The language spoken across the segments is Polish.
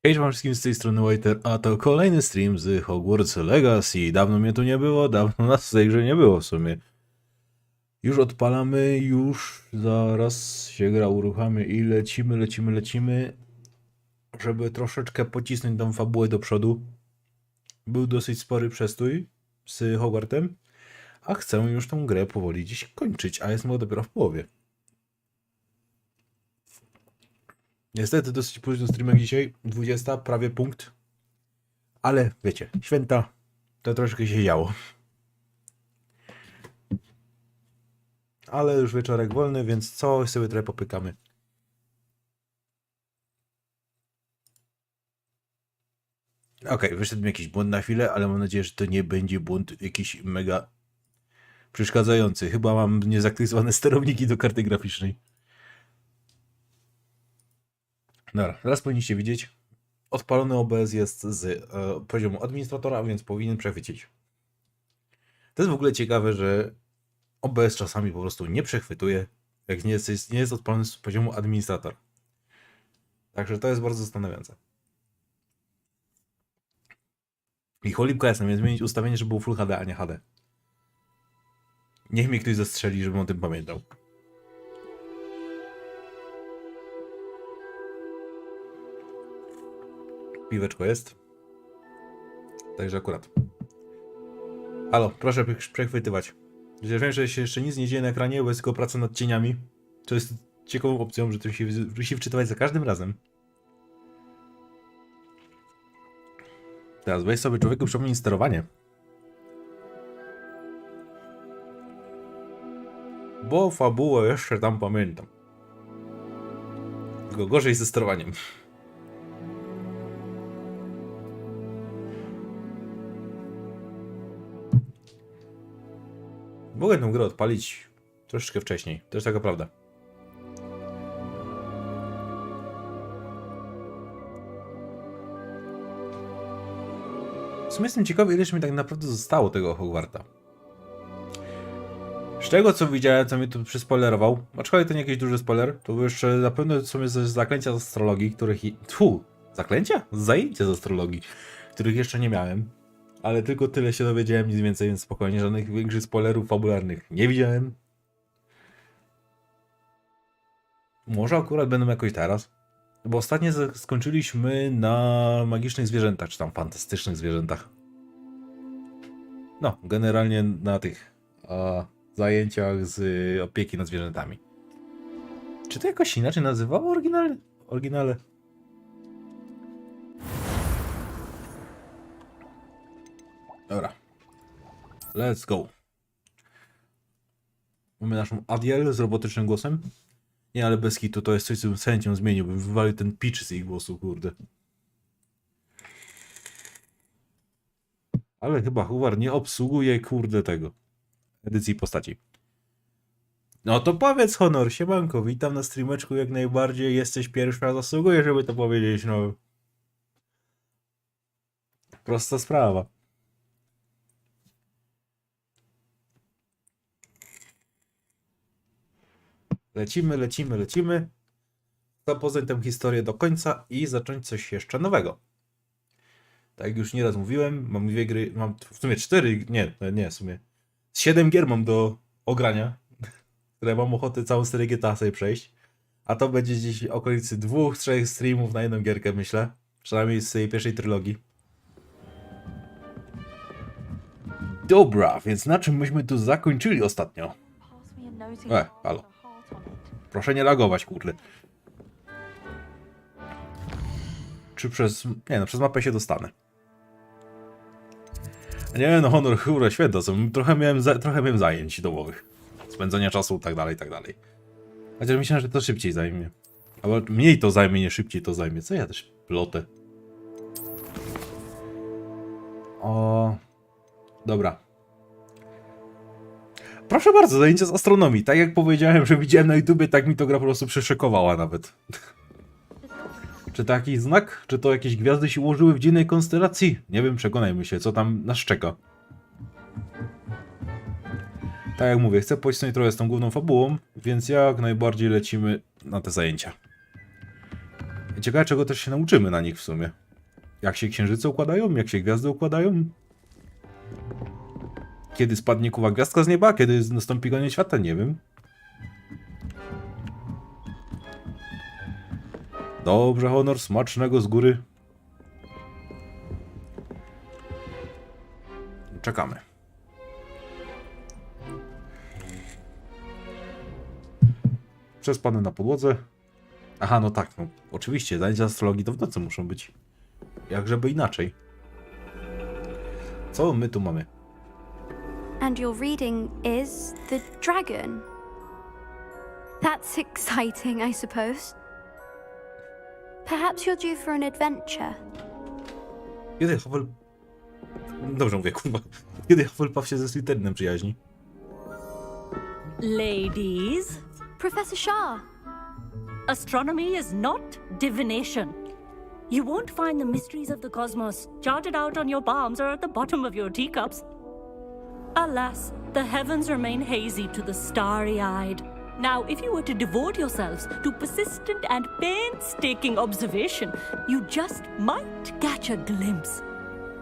Hej wam wszystkim, z tej strony Whiter, a to kolejny stream z Hogwarts Legacy. Dawno mnie tu nie było, dawno nas w tej grze nie było w sumie. Już odpalamy, już zaraz się gra uruchamy i lecimy, żeby troszeczkę pocisnąć tą fabułę do przodu. Był dosyć spory przestój z Hogwartem, a chcę już tą grę powoli dziś kończyć, a jestem dopiero w połowie. Niestety dosyć późno streamek dzisiaj, 20, prawie punkt. Ale wiecie, święta, to troszkę się działo. Ale już wieczorek wolny, więc coś sobie trochę popykamy. Okej, wyszedł mi jakiś błąd na chwilę, ale mam nadzieję, że to nie będzie błąd jakiś mega przeszkadzający. Chyba mam niezaktywowane sterowniki do karty graficznej. Dobra, teraz powinniście widzieć, odpalony OBS jest z poziomu administratora, więc powinien przechwycić. To jest w ogóle ciekawe, że OBS czasami po prostu nie przechwytuje, jak nie jest odpalony z poziomu administratora. Także to jest bardzo zastanawiające. I cholipka jest, miałem zmienić ustawienie, żeby było Full HD, a nie HD. Niech mnie ktoś zastrzeli, żebym o tym pamiętał. Piweczko jest. Także akurat. Halo, proszę przechwytywać. Wiem, że się jeszcze nic nie dzieje na ekranie, bo jest tylko praca nad cieniami. To jest ciekawą opcją, że to się musi wczytywać za każdym razem. Teraz weź sobie człowieku, przypomnij sterowanie. bo fabułę jeszcze tam pamiętam. Tylko gorzej ze sterowaniem. Mogę tę grę odpalić troszeczkę wcześniej. To jest taka prawda. W sumie jestem ciekawy, ileż mi tak naprawdę zostało tego Hogwarta. Z tego co widziałem, co mi tu przyspoilerował, aczkolwiek to nie jakiś duży spoiler, to jeszcze na pewno są zaklęcia z astrologii, których... Zaklęcia? Zajęcia z astrologii, których jeszcze nie miałem. Ale tylko tyle się dowiedziałem, nic więcej, więc spokojnie, żadnych większych spoilerów fabularnych nie widziałem. Może akurat będą jakoś teraz. Bo ostatnio skończyliśmy na magicznych zwierzętach, czy tam fantastycznych zwierzętach. No, generalnie na tych zajęciach z opieki nad zwierzętami. Czy to jakoś inaczej nazywało oryginale? Dobra. Let's go. Mamy naszą Adiel z robotycznym głosem. Nie, ale bez hitu to jest coś, co z chęcią zmieniłbym. Wywalił ten pitch z ich głosu, kurde. Ale chyba Hogwart nie obsługuje, kurde, tego. Edycji postaci. No to powiedz, Honor, siemanko, witam na streameczku jak najbardziej. Jesteś pierwsza, zasługuję, żeby to powiedzieć, no. Prosta sprawa. Lecimy. Zapoznać tę historię do końca i zacząć coś jeszcze nowego. Tak jak już nieraz mówiłem, mam 2 gry, mam w sumie 4, nie, w sumie 7 gier mam do ogrania, które mam ochotę całą serię GTA sobie przejść. A to będzie gdzieś w okolicy 2-3 streamów na jedną gierkę, myślę. Przynajmniej z tej pierwszej trylogii. Dobra, więc na czym myśmy tu zakończyli ostatnio? Halo. Proszę nie lagować, kurde. Czy przez... Nie no, przez mapę się dostanę. Nie no, Honor, chóra, święta, trochę miałem zajęć domowych. Spędzania czasu, tak dalej. Chociaż myślałem, że to szybciej zajmie. Albo mniej to zajmie, nie szybciej to zajmie. Co ja też plotę. O... Dobra. Proszę bardzo, zajęcia z astronomii. Tak jak powiedziałem, że widziałem na YouTubie, tak mi to gra po prostu przeszokowała nawet. Czy to jakiś znak? Czy to jakieś gwiazdy się ułożyły w dziwnej konstelacji? Nie wiem, przekonajmy się, co tam nas czeka. Tak jak mówię, chcę pocisnąć trochę z tą główną fabułą, więc jak najbardziej lecimy na te zajęcia. Ciekawe, czego też się nauczymy na nich w sumie. Jak się księżyce układają? Jak się gwiazdy układają? Kiedy spadnie kuwa gwiazdka z nieba? Kiedy nastąpi koniec świata? Nie wiem. Dobrze, Honor, smacznego z góry. Czekamy. Przespany na podłodze. Aha, no tak, no oczywiście, zajęcia astrologii to w nocy muszą być. Jakżeby inaczej. Co my tu mamy? And your reading is The Dragon. That's exciting, I suppose. Perhaps you're due for an adventure. Kiedy Hufflepuff... Dobrze mówię, kurwa. Kiedy Hufflepuff się ze Slytherinem przyjaźni? Ladies, Professor Shah. astronomy is not divination. You won't find the mysteries of the cosmos charted out on your palms or at the bottom of your teacups. Alas, the heavens remain hazy to the starry-eyed. Now, if you were to devote yourselves to persistent and painstaking observation, you just might catch a glimpse.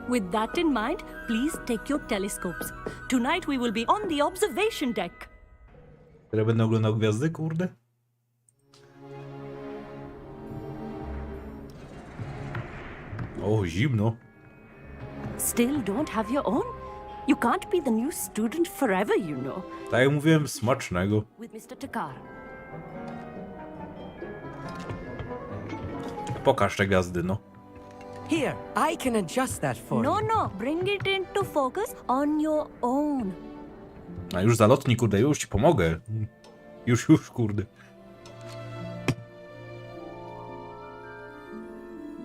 With that in mind, please take your telescopes. Tonight we will be on the observation deck. Które będę oglądał gwiazdy, kurde? O, zimno. Still don't have your own? You can't be the new student forever, you know. Tak jak mówiłem, smacznego. With Mr. Takar. Pokaż te gwiazdy, no. Here, I can adjust that for No, you. no, bring it into focus on your own. A już zalotni, kurde, już ci pomogę. Już, kurde.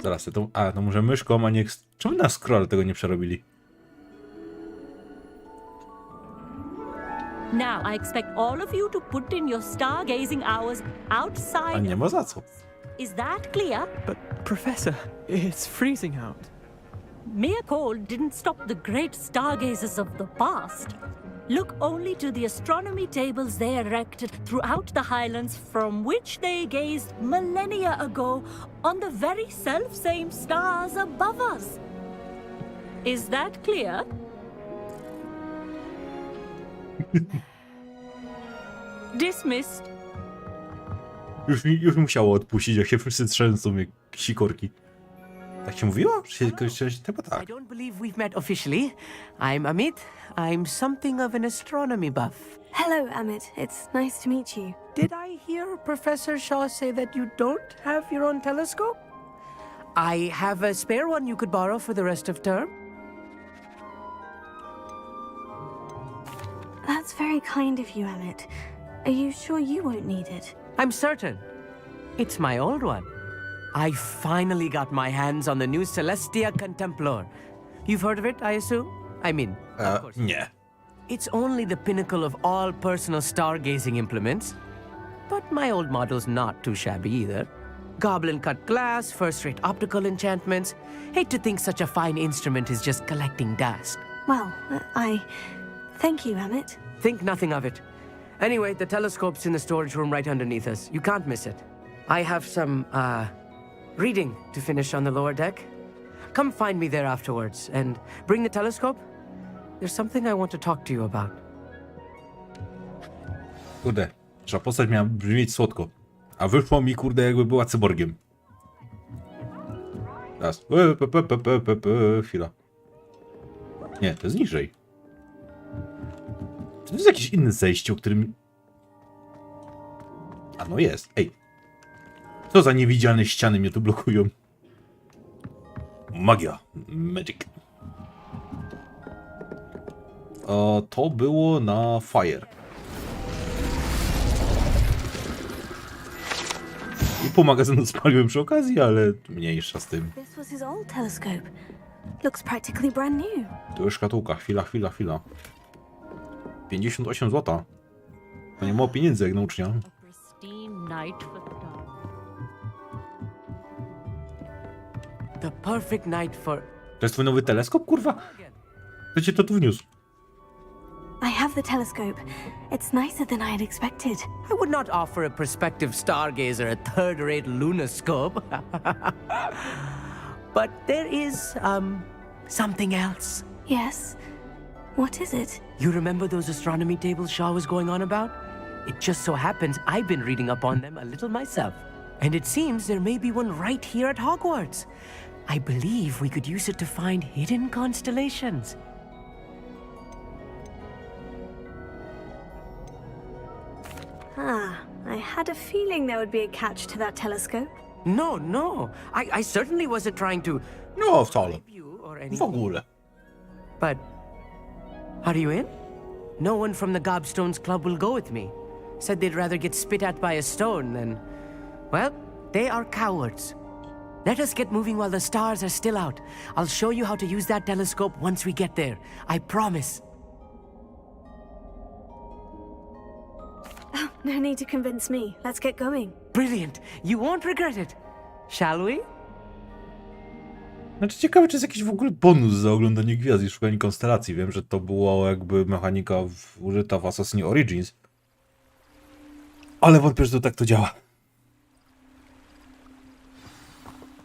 Zaraz, to może myszką, a nie... Czemu na scroll tego nie przerobili? Now, I expect all of you to put in your stargazing hours outside. A nie ma za co. Is that clear? But, Professor, it's freezing out. Mere cold didn't stop the great stargazers of the past. Look only to the astronomy tables they erected throughout the Highlands, from which they gazed millennia ago on the very self-same stars above us. Is that clear? Dismissed. Już musiało odpuścić, jak się wszyscy trzęsą jak sikorki. Tak się mówiło? Chyba I tak. don't believe we've met officially. I'm Amit. I'm something of an astronomy buff. Hello, Amit. It's nice to meet you. Did I hear Professor Shaw say that you don't have your own telescope? I have a spare one you could borrow for the rest of term. That's very kind of you, Amit. Are you sure you won't need it? I'm certain. It's my old one. I finally got my hands on the new Celestia Contemplar. You've heard of it, I assume? I mean, of course. Nie. It's only the pinnacle of all personal stargazing implements. But my old model's not too shabby either. Goblin-cut glass, first-rate optical enchantments. Hate to think such a fine instrument is just collecting dust. Well, thank you, Amit. Think nothing of it. Anyway, the telescope's in the storage room right underneath us. You can't miss it. I have some, reading to finish on the lower deck. Come find me there afterwards, and bring the telescope. There's something I want to talk to you about. Kurde, że postać miała brzmieć słodko. A wyszło mi, kurde, jakby była cyborgiem. Raz. Chwila. Nie, to jest niżej. Czy to jest jakieś inne zejście, o którym... A no jest, ej. Co za niewidzialne ściany mnie tu blokują? Magia. Magic. To było na Fire. I pół magazynu spaliłem przy okazji, ale mniejsza z tym. This was his old telescope. Looks practically brand new. Tu jest szkatułka. Chwila. 58 zł. To nie mało pieniędzy jak na ucznia. A pristine night for stars. The perfect night for... To jest twój nowy teleskop, kurwa? Kto cię to tu wniósł? I have the telescope. It's nicer than I had expected. I would not offer a prospective stargazer a third-rate lunoscope. But there is, something else. Yes? What is it? You remember those astronomy tables Shaw was going on about? It just so happens I've been reading up on them a little myself. And it seems there may be one right here at Hogwarts. I believe we could use it to find hidden constellations. I had a feeling there would be a catch to that telescope. No. I certainly wasn't trying to No, wcale. rape you or W anything. ogóle. But are you in? No one from the Gobstones Club will go with me. Said they'd rather get spit at by a stone than... Well, they are cowards. Let us get moving while the stars are still out. I'll show you how to use that telescope once we get there. I promise. Oh, no need to convince me. Let's get going. Brilliant. You won't regret it. Shall we? Znaczy ciekawe, czy jest jakiś w ogóle bonus za oglądanie gwiazd i szukanie konstelacji. Wiem, że to była jakby mechanika użyta w Assassin's Origins. Ale wątpię, że to tak to działa.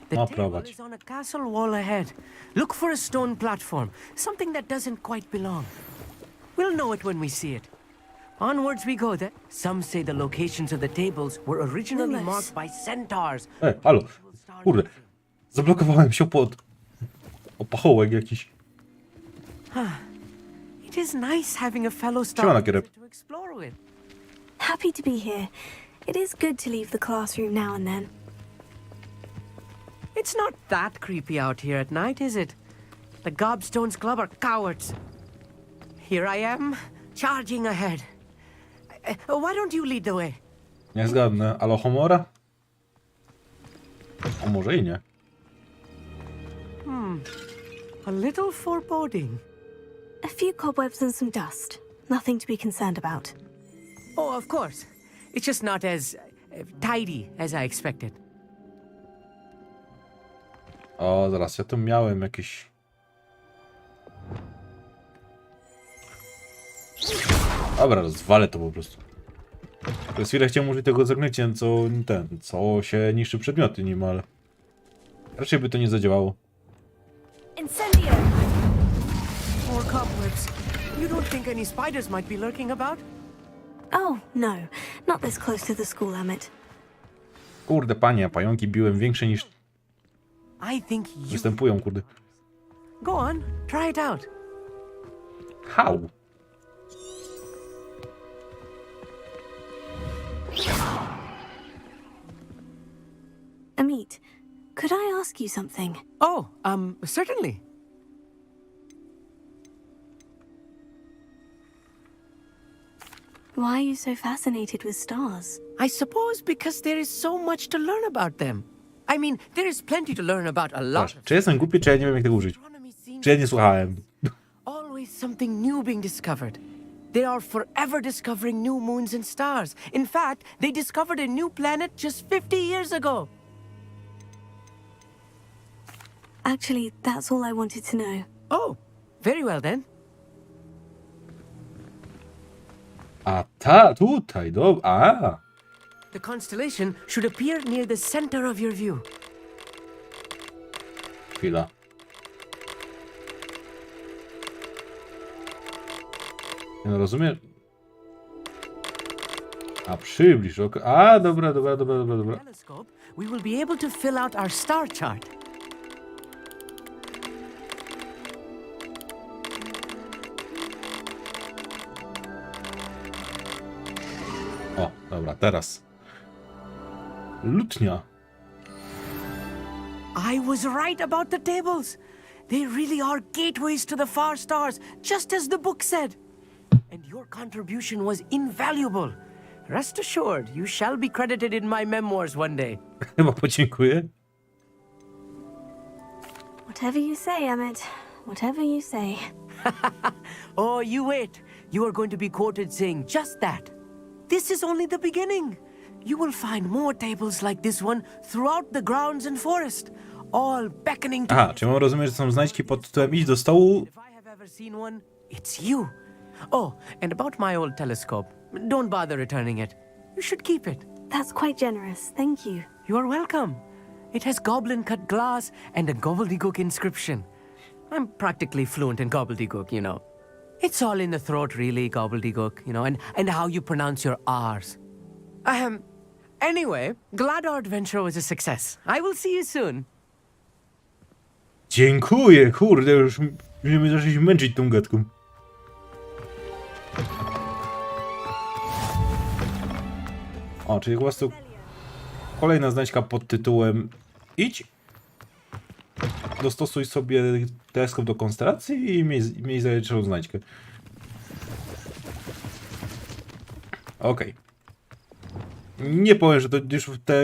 The No, table prowadź. is on a castle wall ahead. Look for a stone platform, something that doesn't quite belong. We'll know it when we see it. Onwards we go then. Some say the locations of the tables were originally Lumos. marked by centaurs. Halo. Kurde. Zablokowałem się pod... opachołek jakiś. It is nice having a fellow Siemano, stargazer Kierep. to explore with. Happy to be here. It is good to leave the classroom now and then. It's not that creepy out here at night, is it? The Gobstones Club are cowards. Here I am, charging ahead. Why don't you lead the way? Nie zgadnę. Alohomora? A może i nie. A little foreboding. A few cobwebs and some dust. Nothing to be concerned about. Oh, of course. It's just not as tidy as I expected. O, zaraz, ja tu miałem jakieś... Dobra, rozwalę to po prostu. Przez chwilę chciałem użyć tego zaklęcia, co się niszczy przedmioty nim, ale... Raczej by to nie zadziałało. Incendio! More cobwebs. You don't think any spiders might be lurking about? Oh, no. Not this close to the school, Amit. Kurde, panie, pająki biłem większe niż I think you... występują, kurde. Go on, try it out. How? Amit, could I ask you something? Oh, certainly. Why are you so fascinated with stars? I suppose because there is so much to learn about them. I mean, there is plenty to learn about a lot. Patrz, czy jestem głupi, czy ja nie wiem jak tego użyć? Astronomy seems Czy ja nie słuchałem? always something new being discovered. They are forever discovering new moons and stars. In fact, they discovered a new planet just 50 years ago. Actually, that's all I wanted to know. Oh, very well then. A tutaj, The constellation should appear near the center of your view. Chwila. Nie rozumiem. A przybliż, ok. A, dobra. Telescope, we will be able to fill out our star chart. O, dobra, teraz. Lutnia. I was right about the tables. They really are gateways to the far stars, just as the book said. And your contribution was invaluable. Rest assured, you shall be credited in my memoirs one day. Chyba podziękuję. Whatever you say, Amit. Whatever you say. Oh, you wait. You are going to be quoted saying just that. This is only the beginning. You will find more tables like this one throughout the grounds and forest, all beckoning to... Aha, czy mam rozumieć, że są znajdźki pod tytułem idź do stołu? If I have ever seen one, it's you. Oh, and about my old telescope, don't bother returning it. You should keep it. That's quite generous. Thank you. You are welcome. It has goblin-cut glass and a gobbledygook inscription. I'm practically fluent in gobbledygook, you know. It's all in the throat, really, gobbledygook, you know, and how you pronounce your R's. Anyway, glad our adventure was a success. I will see you soon. Dziękuję, kurde, już mnie zaczęliśmy męczyć tą gadką. O, czyli po prostu kolejna znajdźka pod tytułem idź, dostosuj sobie teleskop do konstelacji i miej zajęczą znajdźkę. Okej. Nie powiem, że to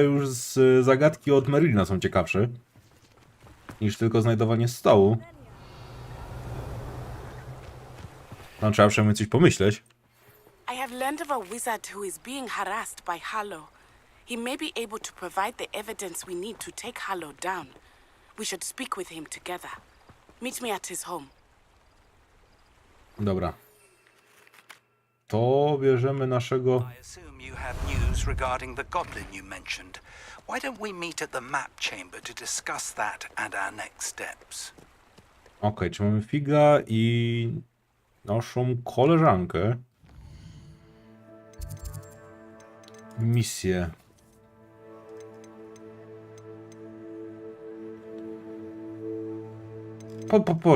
już z zagadki od Merlina są ciekawsze niż tylko znajdowanie stołu. No, trzeba przynajmniej coś pomyśleć. I have learned of a wizard who is being harassed by Harlow. He may be able to provide the evidence we need to take Harlow down. We should speak with him together. Meet me at his home. Dobra. To bierzemy naszego... I assume you have news regarding the goblin you mentioned. Why don't we meet at the map chamber to discuss that and our next steps? Okej, czy mamy figa i naszą koleżankę. Misję.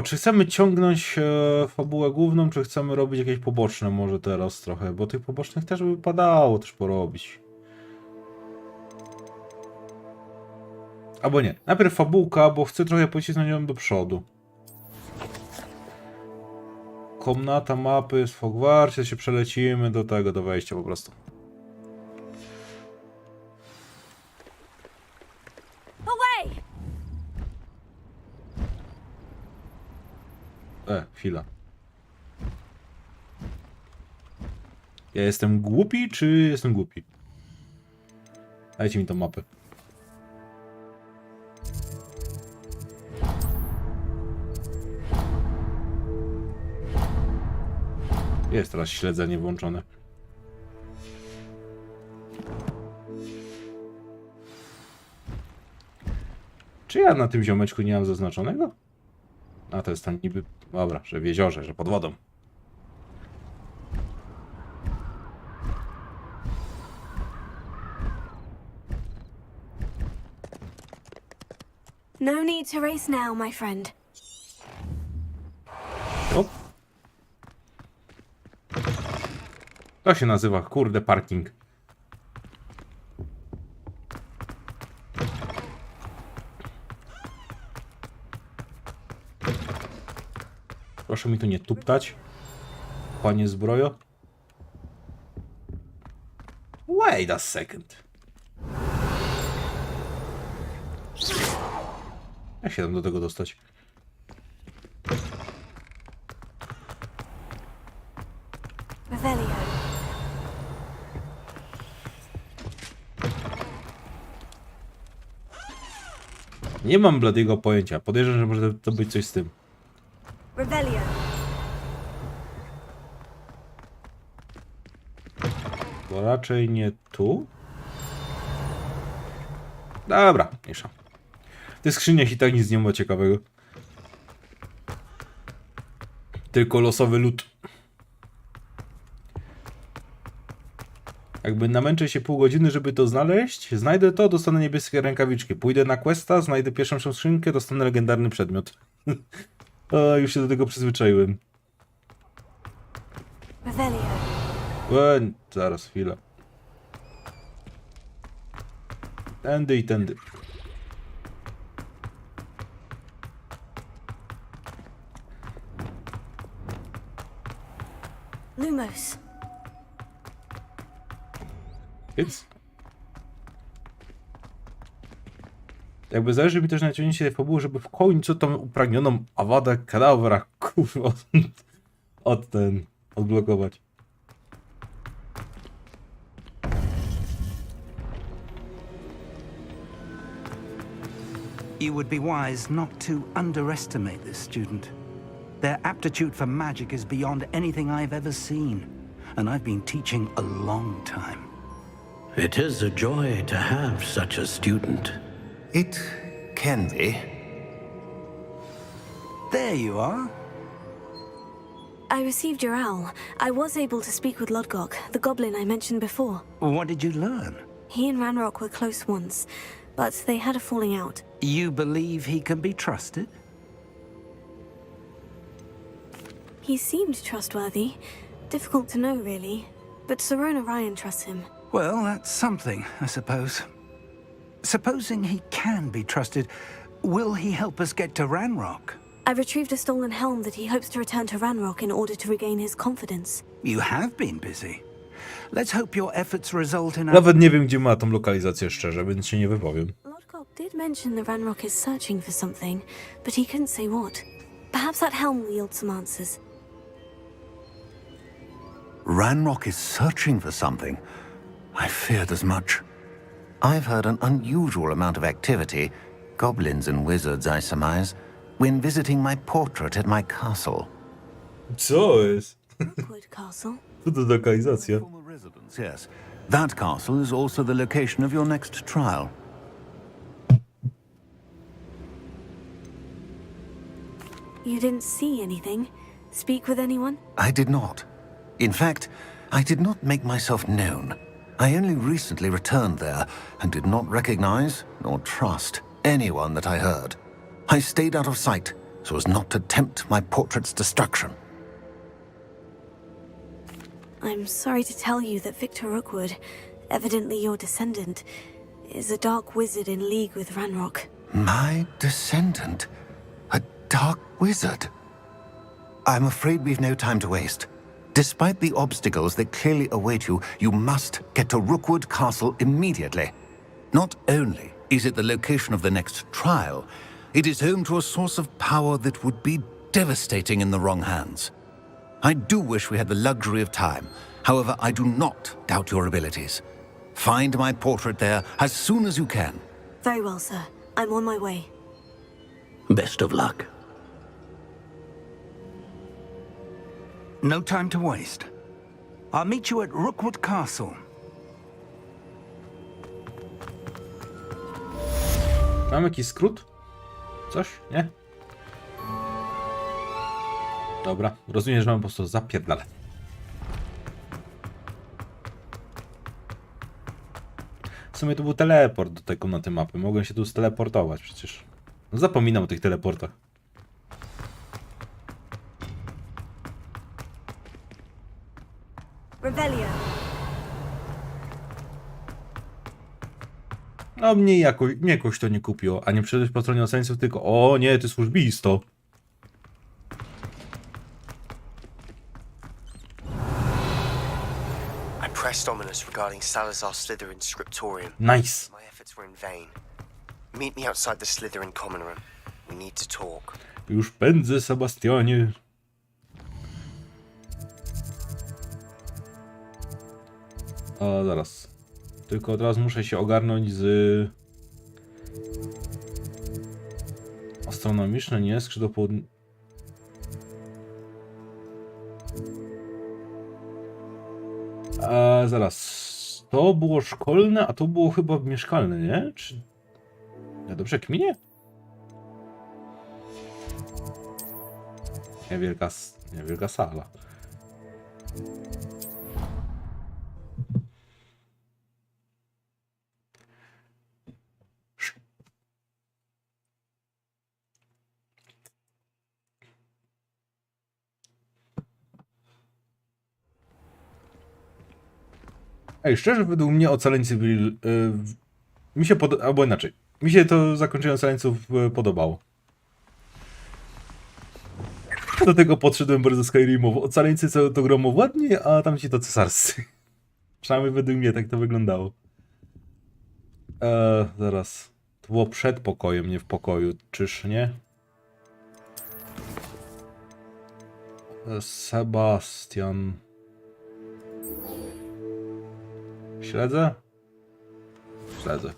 Czy chcemy ciągnąć fabułę główną, czy chcemy robić jakieś poboczne może teraz trochę, bo tych pobocznych też by wypadało też porobić. Albo nie, najpierw fabułka, bo chcę trochę pocisnąć ją do przodu. komnata mapy jest w Hogwarcie, się przelecimy do tego, do wejścia po prostu. Away! Chwila. Ja jestem głupi, czy jestem głupi? Dajcie mi tą mapę. Jest teraz śledzenie włączone. Czy ja na tym ziomeczku nie mam zaznaczonego? A to jest tam niby... Dobra, że w jeziorze, że pod wodą. No need to race now, my friend. O. To się nazywa, kurde, parking. Proszę mi tu nie tuptać, panie zbrojo. Wait a second. Jak się tam do tego dostać? Revelio. Nie mam bladiego pojęcia. Podejrzewam, że może to być coś z tym. Revelio. Bo raczej nie tu. Dobra, mniejsza. W tych skrzyniach i tak nic nie ma ciekawego. Tylko losowy lód. Jakby namęczę się pół godziny, żeby to znaleźć, znajdę to, dostanę niebieskie rękawiczki. Pójdę na questa, znajdę pierwszą skrzynkę, dostanę legendarny przedmiot. O, już się do tego przyzwyczaiłem. Revelio. Zaraz, chwila. Tędy i tędy. Lumos. Więc... Jakby zależy mi też na ciągnięcie tej fabuły, żeby w końcu tą upragnioną Avada Kedavra, kurwa, odblokować. You would be wise not to underestimate this student. Their aptitude for magic is beyond anything I've ever seen, and I've been teaching a long time. It is a joy to have such a student. It can be. There you are. I received your owl. I was able to speak with Lodgok, the goblin I mentioned before. What did you learn? He and Ranrock were close once, but they had a falling out. You believe he can be trusted? He seemed trustworthy. Difficult to know, really. But Sirona Ryan trusts him. Well, that's something, I suppose. Supposing he can be trusted, will he help us get to Ranrock? I retrieved a stolen helm that he hopes to return to Ranrock in order to regain his confidence. You have been busy. Let's hope your efforts result in a... Nawet nie wiem, gdzie ma tą lokalizację szczerze, więc się nie wypowiem. Lodgok did mention that Ranrock is searching for something, but he couldn't say what. Perhaps that helm will yield some answers. Ranrock is searching for something. I feared as much. I've heard an unusual amount of activity, goblins and wizards, I surmise, when visiting my portrait at my castle. Co jest? Wood Castle. Co to za lokalizacja? Former residence, yes. That castle is also the location of your next trial. You didn't see anything? Speak with anyone? I did not. In fact, I did not make myself known. I only recently returned there and did not recognize nor trust anyone that I heard. I stayed out of sight so as not to tempt my portrait's destruction. I'm sorry to tell you that Victor Rookwood, evidently your descendant, is a dark wizard in league with Ranrock. My descendant? A dark wizard? I'm afraid we've no time to waste. Despite the obstacles that clearly await you, you must get to Rookwood Castle immediately. Not only is it the location of the next trial, it is home to a source of power that would be devastating in the wrong hands. I do wish we had the luxury of time. However, I do not doubt your abilities. Find my portrait there as soon as you can. Very well, sir. I'm on my way. Best of luck. No time to waste. I'll meet you at Rookwood Castle. Mam jakiś skrót? Coś? Nie? Dobra, rozumiem, że mam po prostu zapierdalać. W sumie to był teleport do tego na tej mapy. Mogłem się tu steleportować przecież. No zapominam o tych teleportach. Revelio. No mnie jakoś to nie kupiło. A nie przyszedłeś po stronie oceniaców, tylko o nie, ty służbisto. I pressed Ominous regarding Salazar Slytherin's scriptorium. Nice. My efforts were in vain. Meet me outside the Slytherin common room. We need to talk. Już pędzę, Sebastianie. O, zaraz. Tylko teraz muszę się ogarnąć z... Astronomiczne, nie? Skrzydło południe... Zaraz. To było szkolne, a to było chyba mieszkalne, nie? Czy... Ja dobrze kminię? Niewielka sala. Ej, szczerze, według mnie ocaleńcy byli... mi się podobało, albo inaczej. Mi się to zakończenie ocaleńców podobało. Do tego podszedłem bardzo skyrimowo. Ocaleńcy to gromowładni, a tamci to cesarscy. Przynajmniej według mnie tak to wyglądało. Zaraz. To było przed pokojem, nie w pokoju. Czyż nie? Sebastian. Śledzę? Śledzę.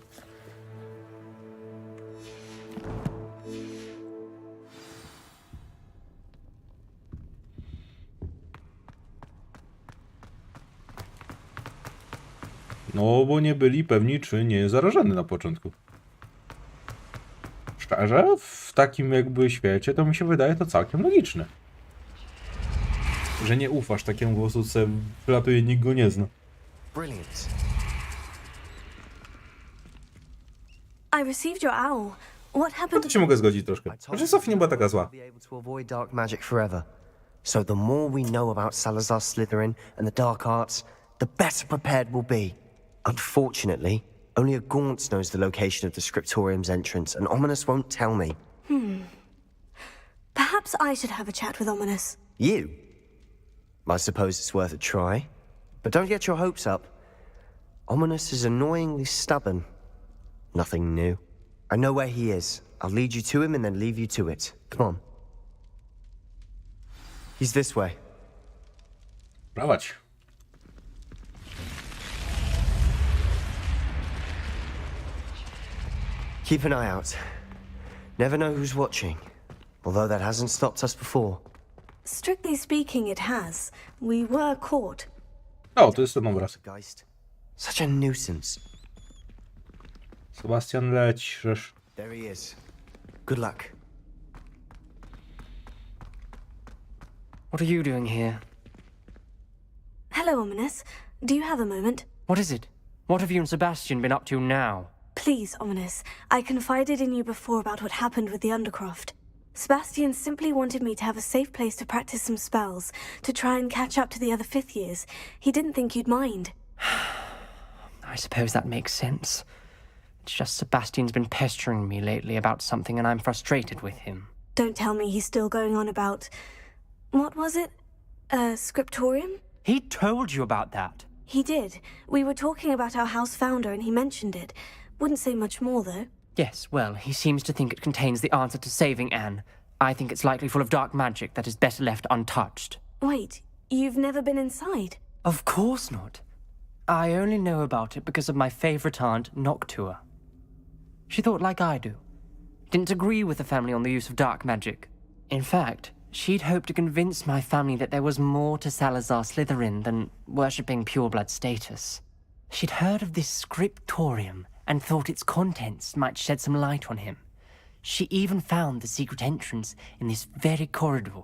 No, bo nie byli pewni, czy nie jest zarażony na początku. Szczerze, w takim jakby świecie, to mi się wydaje to całkiem logiczne. Że nie ufasz takiemu głosu, co wylatuje, nikt go nie zna. Brilliant. I received your owl. What No happened? to się mogę zgodzić troszkę. Znaczy, Sophie nie była taka zła. Be able to avoid dark magic forever. So the more we know about Salazar Slytherin and the dark arts, the better prepared we'll be. Unfortunately, only a Gaunt knows the location of the scriptorium's entrance, and Ominous won't tell me. Perhaps I should have a chat with Ominous. You? I suppose it's worth a try. But don't get your hopes up. Ominous is annoyingly stubborn. Nothing new. I know where he is. I'll lead you to him and then leave you to it. Come on. He's this way. Prowadź. Keep an eye out. Never know who's watching. Although that hasn't stopped us before. Strictly speaking, it has. We were caught. O, to jest ten obraz. Geist. Such a nuisance. Sebastian, lecisz. There he is. Good luck. What are you doing here? Hello, Ominous. Do you have a moment? What is it? What have you and Sebastian been up to now? Please, Ominous. I confided in you before about what happened with the Undercroft. Sebastian simply wanted me to have a safe place to practice some spells, to try and catch up to the other fifth years. He didn't think you'd mind. I suppose that makes sense. It's just Sebastian's been pestering me lately about something and I'm frustrated with him. Don't tell me he's still going on about... What was it? A scriptorium? He told you about that. He did. We were talking about our house founder and he mentioned it. Wouldn't say much more, though. Yes, well, he seems to think it contains the answer to saving Anne. I think it's likely full of dark magic that is better left untouched. Wait, you've never been inside? Of course not. I only know about it because of my favorite aunt, Noctua. She thought like I do. Didn't agree with the family on the use of dark magic. In fact, she'd hoped to convince my family that there was more to Salazar Slytherin than worshipping pureblood status. She'd heard of this scriptorium and thought its contents might shed some light on him. She even found the secret entrance in this very corridor.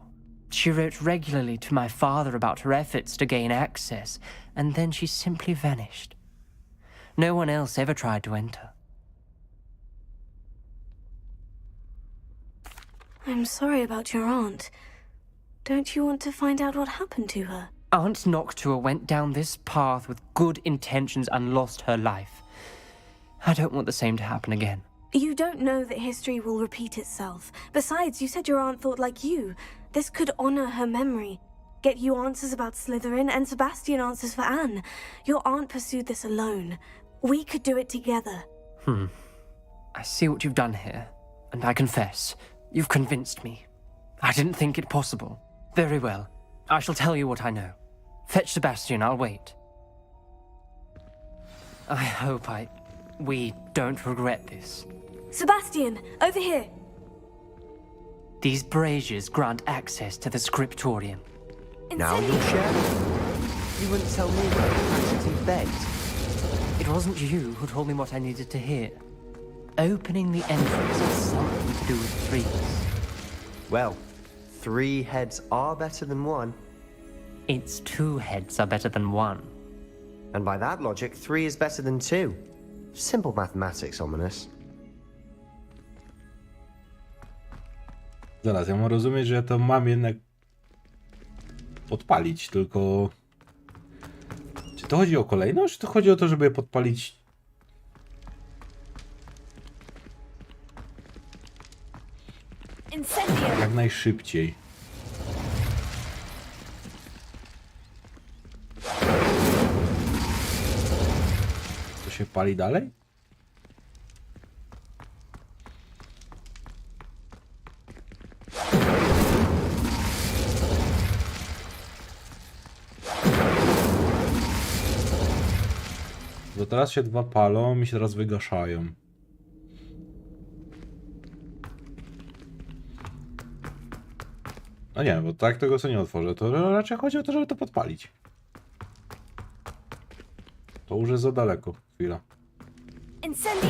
She wrote regularly to my father about her efforts to gain access, and then she simply vanished. No one else ever tried to enter. I'm sorry about your aunt. Don't you want to find out what happened to her? Aunt Noctua went down this path with good intentions and lost her life. I don't want the same to happen again. You don't know that history will repeat itself. Besides, you said your aunt thought like you. This could honor her memory. Get you answers about Slytherin and Sebastian answers for Anne. Your aunt pursued this alone. We could do it together. I see what you've done here, and I confess, you've convinced me. I didn't think it possible. Very well. I shall tell you what I know. Fetch Sebastian, I'll wait. I hope we don't regret this. Sebastian, over here. These braziers grant access to the scriptorium. Now you'll share? You wouldn't tell me about the practice you begged. It wasn't you who told me what I needed to hear. Opening the entrance has something to do with threes. Well, 3 heads are better than 1. Its 2 heads are better than 1. And by that logic, 3 is better than 2. Simple mathematics, Ominous. Zaraz, ja mam rozumieć, że ja to mam jednak podpalić, tylko... Czy to chodzi o kolejność, czy to chodzi o to, żeby je podpalić? Jak najszybciej. To się pali dalej? To teraz się 2 palą i się teraz wygaszają. No nie, bo tak tego co nie otworzę, to raczej chodzi o to, żeby to podpalić. To już jest za daleko. Chwila. Incendio!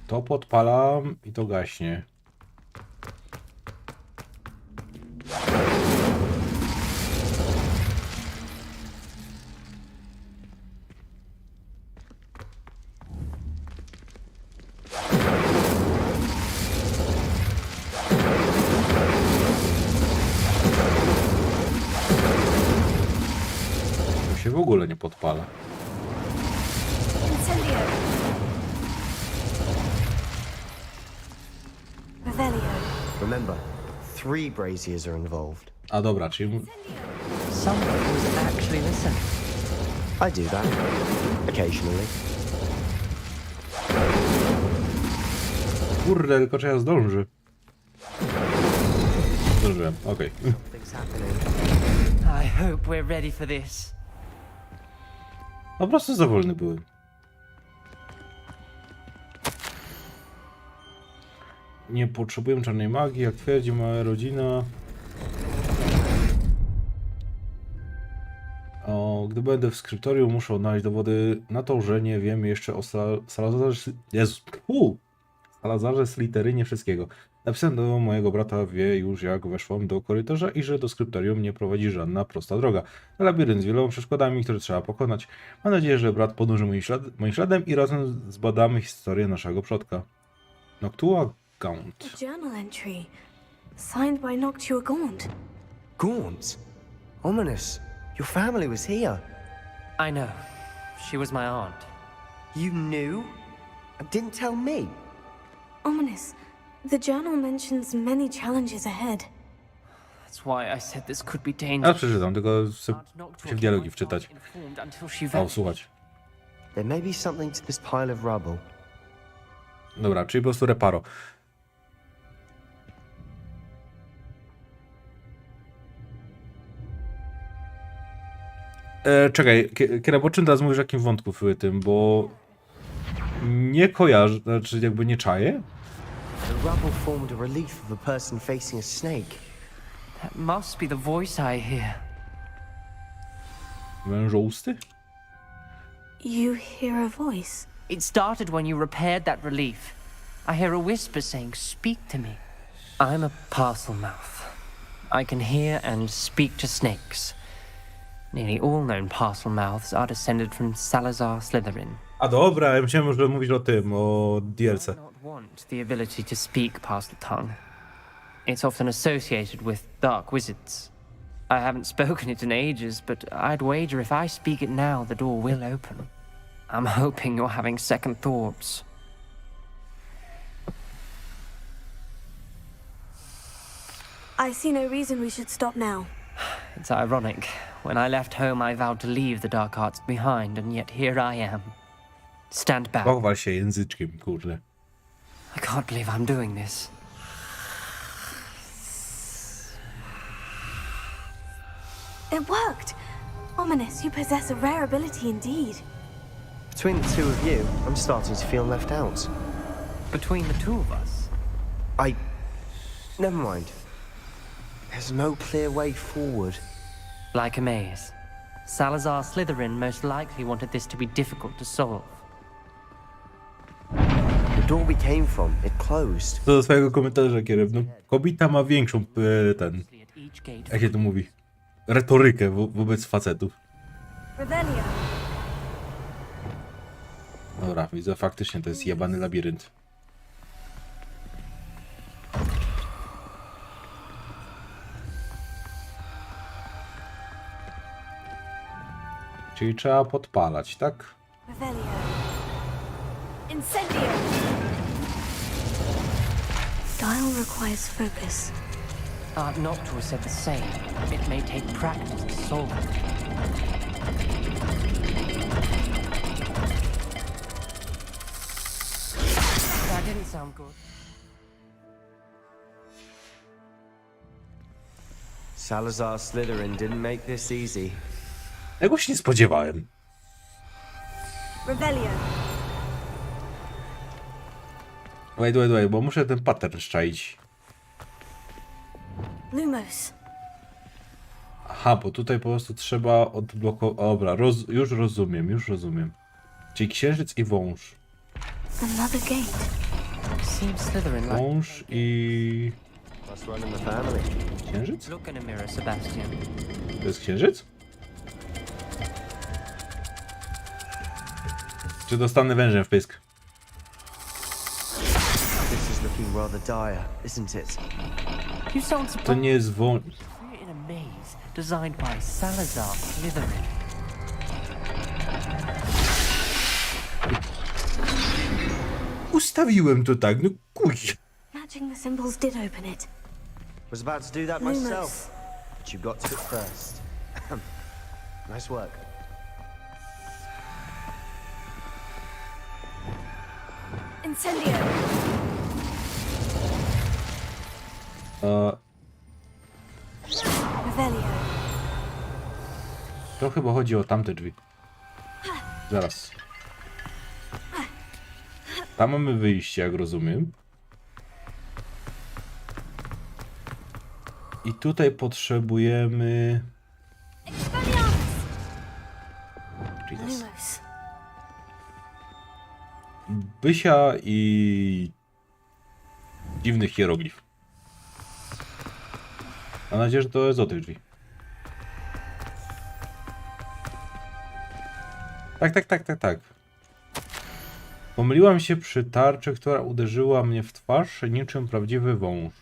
To podpalam i to gaśnie. Się w ogóle nie podpala. Incendio! Revelio. Remember, 3 braziers are involved. A dobra, czyli... Someone was actually listening. I do that. Occasionally. Kurde, tylko czy ja zdążę? Zdążyłem, okej. Something's happening. I hope we're ready for this. Po prostu za wolny byłem. Nie potrzebuję czarnej magii, jak twierdzi moja rodzina. Gdy będę w skryptorium, muszę odnaleźć dowody na to, że nie wiem jeszcze o Salazarze... Jezus, Salazarze Slytherynie wszystkiego. Napisałem do mojego brata, wie już jak weszłam do korytarza i że do skryptorium nie prowadzi żadna prosta droga. Labirynt z wieloma przeszkodami, które trzeba pokonać. Mam nadzieję, że brat podąży moim śladem i razem zbadamy historię naszego przodka. Noctua Gaunt. A journal entry. Signed by Noctua Gaunt. Gaunt? Ominous. Your family was here. I know. She was my aunt. You knew? And didn't tell me? Ominous, The journal mentions many challenges ahead. That's why I said this could be Ja dangerous. przeczytam, tylko chcę się w dialogi wczytać. A, usłuchać. There may be something to this pile of rubble. Dobra, czyli po prostu reparo. Czekaj, Kiera, po czym teraz mówisz o jakim wątku w tym, bo nie kojarzę, znaczy jakby nie czaję? The rubble formed a relief of a person facing a snake. That must be the voice I hear. Wężousty? You hear a voice. It started when you repaired that relief. I hear a whisper saying, "Speak to me." I'm a parcel mouth. I can hear and speak to snakes. Nearly all known parcel mouths are descended from Salazar Slytherin. A dobra, ja myślałem, że mówisz o tym, o DLC. I do not want the ability to speak parcel tongue. It's often associated with dark wizards. I haven't spoken it in ages, but I'd wager if I speak it now, the door will open. I'm hoping you're having second thoughts. I see no reason we should stop now. It's ironic. When I left home, I vowed to leave the dark arts behind, and yet here I am. Stand back. Pochwal się języczkiem, kurde. I can't believe I'm doing this. It worked! Ominous, you possess a rare ability indeed. Between the two of you, I'm starting to feel left out. Between the two of us, Never mind. There's no clear way forward. like a maze. Salazar Slytherin most likely wanted this to be difficult to solve. The door we came from, it closed. Co do swojego komentarza, Kierem, no kobieta ma większą, ten, At each gate, jak się to mówi, retorykę wobec facetów. Revelio. Dobra, widzę, faktycznie to jest jebany labirynt. Czyli trzeba podpalać, tak? Revelio. Incendio. Dial requires focus. Art Noctua said the same. It may take practice to solve it. That didn't sound good. Salazar Slytherin didn't make this easy. Tego się nie spodziewałem. Revelio. Wait, bo muszę ten pattern szczaić. Lumos. Aha, bo tutaj po prostu trzeba odblokować... Dobra, już rozumiem. Czyli księżyc i wąż. Another gate. Seems Slytherin like... Wąż i... Must run in the family. Księżyc? Look in a mirror, Sebastian. To jest księżyc? Czy dostanę wężem w pysk? This is looking rather dire, isn't it? You sound To surprised. nie jest wąż... We're in a maze designed by Salazar Slytherin. Ustawiłem to tak, no kuj. Matching the symbols did open it. Was about to do that Lumos. myself, but you got to it first. Nice work. Incendio. Revelio. To chyba chodzi o tamte drzwi. Zaraz. Tam mamy wyjście, jak rozumiem. I tutaj potrzebujemy... Jesus. Lumos. Bysia i... dziwnych hieroglif. Mam nadzieję, że to jest o tych drzwi. Tak. Pomyliłam się przy tarczy, która uderzyła mnie w twarz niczym prawdziwy wąż.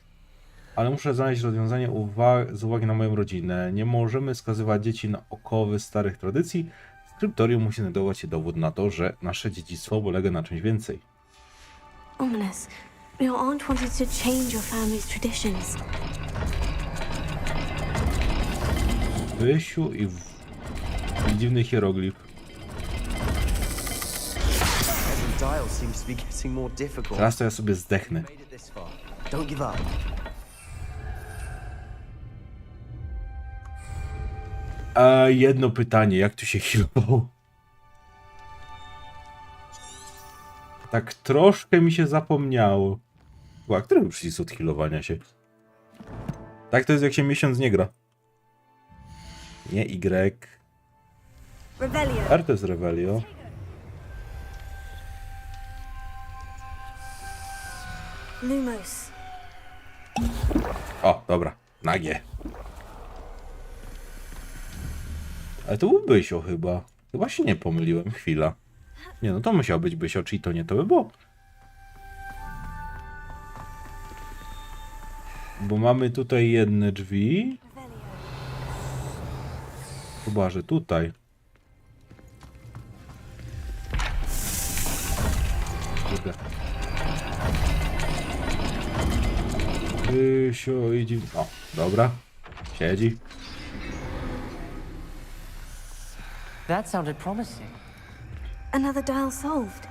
Ale muszę znaleźć rozwiązanie z uwagi na moją rodzinę. Nie możemy skazywać dzieci na okowy starych tradycji. W skryptorium musi znajdować się dowód na to, że nasze dziedzictwo polega na czymś więcej. Ominous. Your aunt wanted to change your family's traditions. Wysiu i dziwny hieroglif. Every dial seems to be getting more difficult. Teraz to ja sobie zdechnę. Made it this far. Don't give up. A jedno pytanie, jak tu się healowało? Tak troszkę mi się zapomniało. A który był przycisk od healowania się? Tak to jest, jak się miesiąc nie gra. Nie Y. Revelio. R to jest Revelio. Lumos. O, dobra. Nagie. Ale to był Bysio chyba. Chyba się nie pomyliłem. Chwila. Nie, no to musiał być Bysio, czyli to nie to by było. Bo mamy tutaj jedne drzwi. Chyba, że tutaj. Kurde. Bysio idzie. O, dobra. Siedzi. That sounded promising. Another dial solved.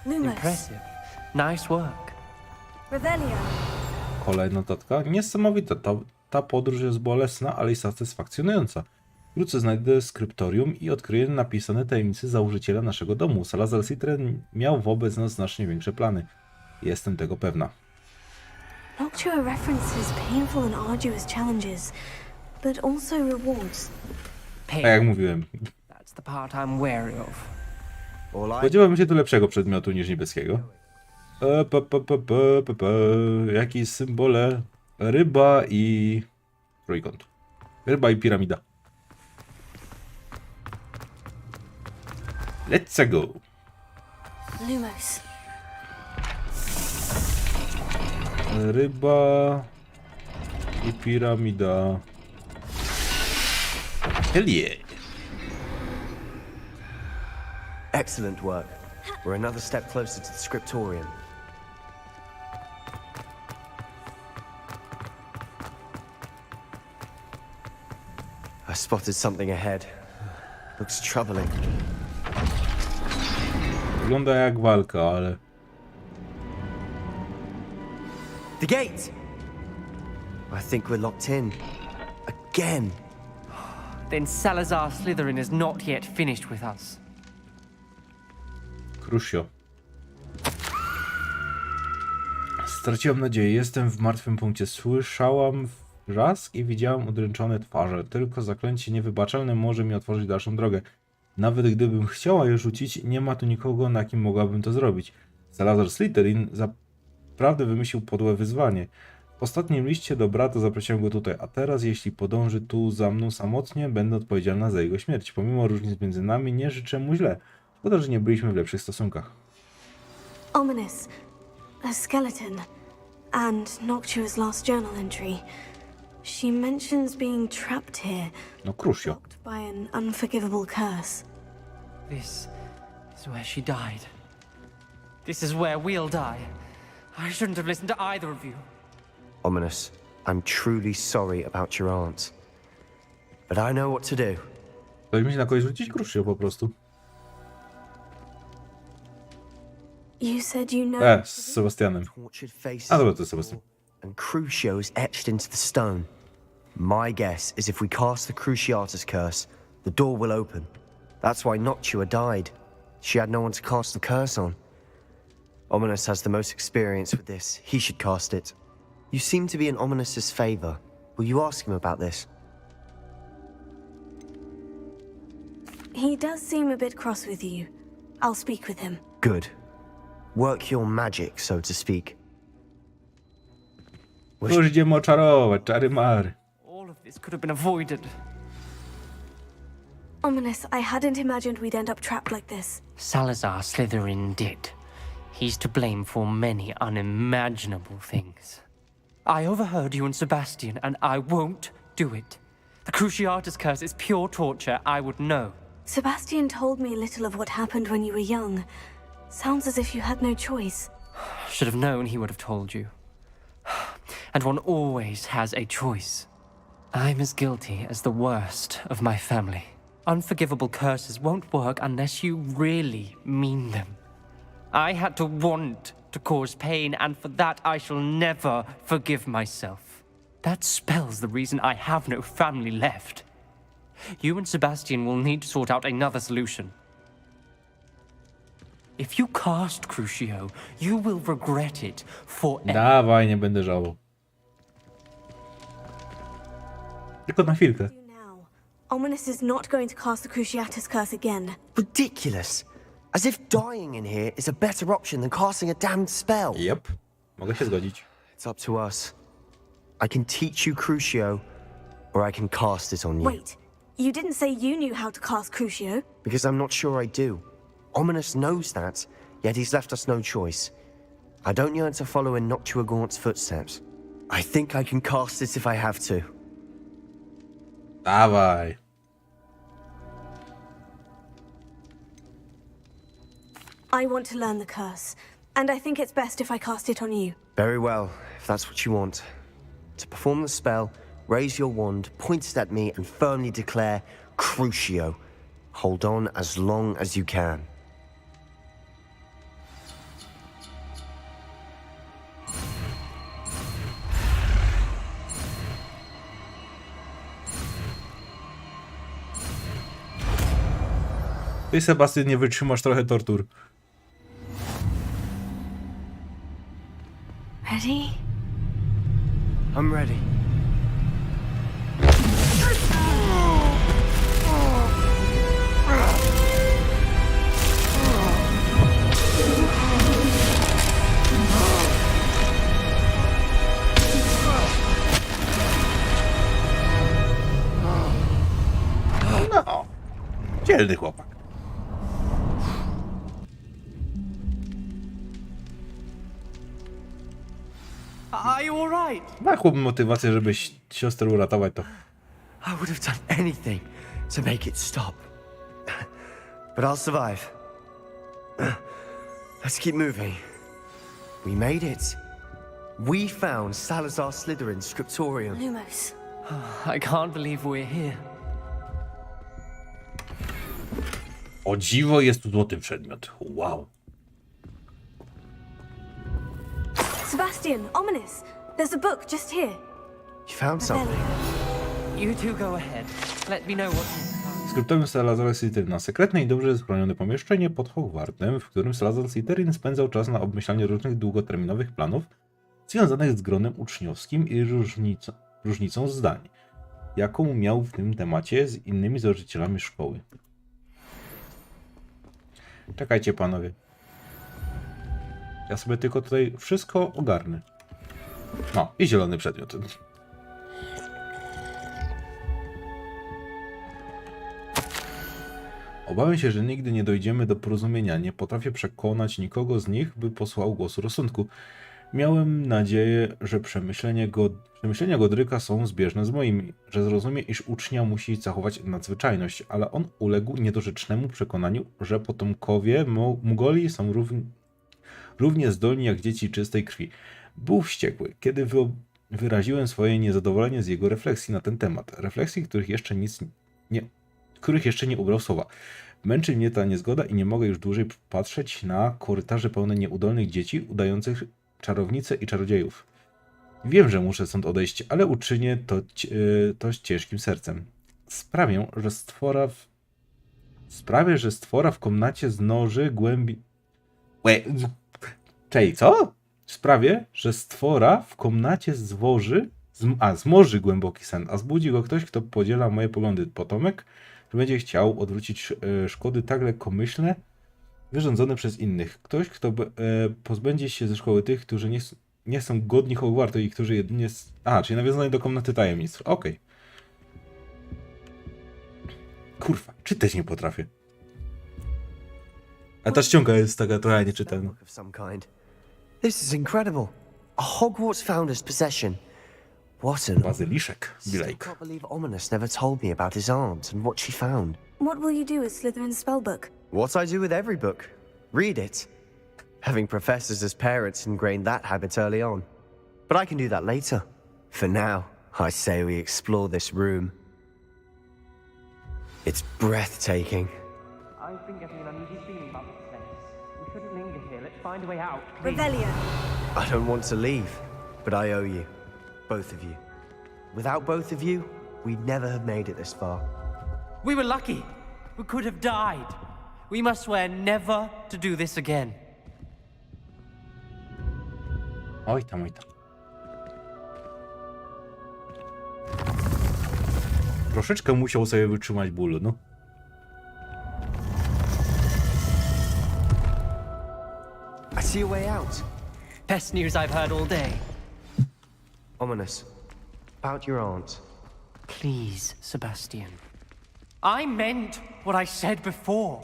Lumos. Impressive. Nice work. Revelio. Kolejna notatka. Niesamowita. Ta podróż jest bolesna, ale i satysfakcjonująca. Wkrótce znajdę skryptorium i odkryję napisane tajemnice założyciela naszego domu. Salazar Slytherin miał wobec nas znacznie większe plany. Jestem tego pewna. Noctua references painful and arduous challenges, but also rewards. A jak mówiłem, That's the part I'm wary of. All I spodziewałem się tu lepszego przedmiotu niż niebieskiego. Jakieś symbole? Ryba i trójkąt. Ryba i piramida. Let's go. Lumos. Ryba i piramida. Hell yeah. Excellent work. We're another step closer to the scriptorium. I spotted something ahead. Looks troubling. Wygląda jak walka, ale... The gate! I think we're locked in. Again. Then Salazar Slytherin is not yet finished with us. Crucio. Straciłam nadzieję. Jestem w martwym punkcie. Słyszałam wrzask i widziałam udręczone twarze. Tylko zaklęcie niewybaczalne może mi otworzyć dalszą drogę. Nawet gdybym chciała je rzucić, nie ma tu nikogo, na kim mogłabym to zrobić. Salazar Slytherin naprawdę wymyślił podłe wyzwanie. W ostatnim liście do brata zaprosiłem go tutaj, a teraz, jeśli podąży tu za mną samotnie, będę odpowiedzialna za jego śmierć. Pomimo różnic między nami, nie życzę mu źle. Szkoda, że nie byliśmy w lepszych stosunkach. Ominous. A skeleton. And Noctua's last journal entry. She mentions being trapped here, No Crucio. blocked by an unforgivable curse. This is where she died. This is where we'll die. I shouldn't have listened to either of you. Ominous, I'm truly sorry about your aunt. But I know what to do. Powinniśmy na kogoś rzucić Crucio po prostu. You said you know. Z Sebastianem. Tortured faces A dobra, to jest Sebastian. and Crucio is etched into the stone. My guess is if we cast the Cruciatus curse, the door will open. That's why Noctua died. She had no one to cast the curse on. Ominous has the most experience with this. He should cast it. You seem to be in Ominous's favor. Will you ask him about this? He does seem a bit cross with you. I'll speak with him. Good. Work your magic, so to speak. Już idziemy oczarować, czary mary. All of this could have been avoided. Ominous, I hadn't imagined we'd end up trapped like this. Salazar Slytherin did. He's to blame for many unimaginable things. I overheard you and Sebastian, and I won't do it. The Cruciatus curse is pure torture, I would know. Sebastian told me a little of what happened when you were young. Sounds as if you had no choice. Should have known he would have told you. And one always has a choice. I'm as guilty as the worst of my family. Unforgivable curses won't work unless you really mean them. I had to want to cause pain, and for that I shall never forgive myself. That spell's the reason I have no family left. You and Sebastian will need to sort out another solution. If you cast Crucio, you will regret it forever. Dawaj, nie będę żałował. Tylko na chwilkę. Now, Ominous is not going to cast the Cruciatus curse again. Ridiculous. As if dying in here is a better option than casting a damned spell. Yep. Mogę się zgodzić. It's up to us. I can teach you Crucio, or I can cast it on you. Wait, you didn't say you knew how to cast Crucio? Because I'm not sure I do. Ominous knows that, yet he's left us no choice. I don't yearn to follow in Noctuagaunt's footsteps. I think I can cast it if I have to. Dawaj. I want to learn the curse, and I think it's best if I cast it on you. Very well, if that's what you want. To perform the spell, raise your wand, point it at me, and firmly declare Crucio. Hold on as long as you can. Ty, Sebastian, nie wytrzymasz trochę tortur. Ready? I'm ready. No. Dzielny chłopak. Are you alright? Ma chłop motywację, żeby siostrę uratować, to... I would have done anything to make it stop. But I'll survive. Let's keep moving. We made it. We found Salazar Slytherin's scriptorium. Lumos. I can't believe we're here. O dziwo, jest tu złoty przedmiot. Wow. Sebastian, Ominous, there's a book just here. You found something. You two go ahead. Let me know what you... Skryptorium Salazara Slytheryna. Sekretne i dobrze schronione pomieszczenie pod Hogwartem, w którym Salazar Slytherin spędzał czas na obmyślaniu różnych długoterminowych planów związanych z gronem uczniowskim i różnicą zdań, jaką miał w tym temacie z innymi założycielami szkoły. Czekajcie, panowie. Ja sobie tylko tutaj wszystko ogarnę. No, i zielony przedmiot. Obawiam się, że nigdy nie dojdziemy do porozumienia. Nie potrafię przekonać nikogo z nich, by posłał głosu rozsądku. Miałem nadzieję, że przemyślenia Godryka są zbieżne z moimi, że zrozumie, iż ucznia musi zachować nadzwyczajność, ale on uległ niedorzecznemu przekonaniu, że potomkowie Mugoli są równie zdolni jak dzieci czystej krwi. Był wściekły, kiedy wyraziłem swoje niezadowolenie z jego refleksji na ten temat. Refleksji, których jeszcze nie ubrał słowa. Męczy mnie ta niezgoda i nie mogę już dłużej patrzeć na korytarze pełne nieudolnych dzieci udających czarownice i czarodziejów. Wiem, że muszę stąd odejść, ale uczynię to z ciężkim sercem. Sprawię, że stwora w komnacie znoży głębi... co? Sprawię, że stwora w komnacie zmoży głęboki sen, a zbudzi go ktoś, kto podziela moje poglądy. Potomek, że będzie chciał odwrócić szkody tak lekkomyślne, wyrządzone przez innych. Ktoś, kto pozbędzie się ze szkoły tych, którzy nie są godni Hogwartu i którzy jedynie... czyli nawiązanie do komnaty tajemnic. Okej. Kurwa, czytać nie potrafię. A ta ściąga jest taka trochę nieczytelna. Book of some kind. This is incredible. A Hogwarts founder's possession. What an... Bazyliszek, Still Bilejk. can't believe Ominous never told me about his aunt and what she found. What will you do with Slytherin's spellbook? What I do with every book. Read it. Having professors as parents ingrained that habit early on. But I can do that later. For now, I say we explore this room. It's breathtaking. I've been getting an uneasy feeling about this place. We shouldn't linger here. Let's find a way out. Revelio. I don't want to leave, but I owe you. Both of you. Without both of you, we'd never have made it this far. We were lucky. We could have died. We must swear never to do this again. Oj tam, oj tam. Troszeczkę musiał sobie wytrzymać bólu, no. I see a way out. Best news I've heard all day. Ominous. About your aunt. Please, Sebastian. I meant what I said before.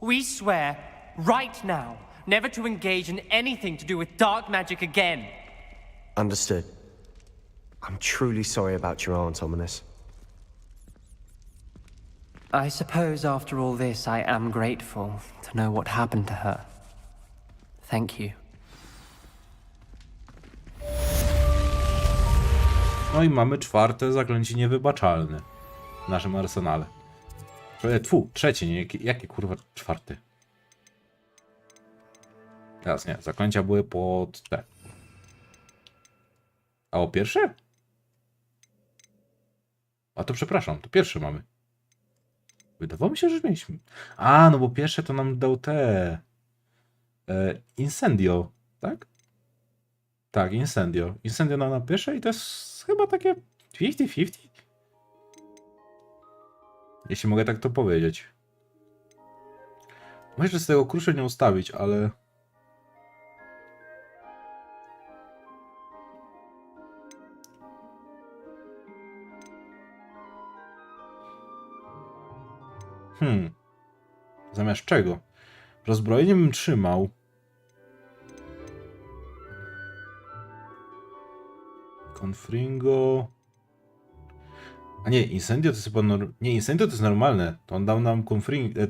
We swear, right now, never to engage in anything to do with dark magic again. Understood. I'm truly sorry about your aunt, Ominous. I suppose after all this, I am grateful to know what happened to her. Thank you. No i mamy czwarte zaklęcie niewybaczalne w naszym arsenale. Trzecie, nie? Jakie kurwa czwarte? Teraz nie, zaklęcia były pod te. A o pierwsze? A to przepraszam, to pierwsze mamy. Wydawało mi się, że mieliśmy. A, no bo pierwsze to nam dał te... Incendio, tak? Tak, Incendio. Incendio na pierwsze i to jest chyba takie 50-50. Jeśli mogę tak to powiedzieć. Myślę, że z tego kruszy nie ustawić, ale... Zamiast czego? Rozbrojenie bym trzymał. Confringo. A nie, Incendio to jest chyba... Nie, Incendio to jest normalne. To on dał nam Confringo...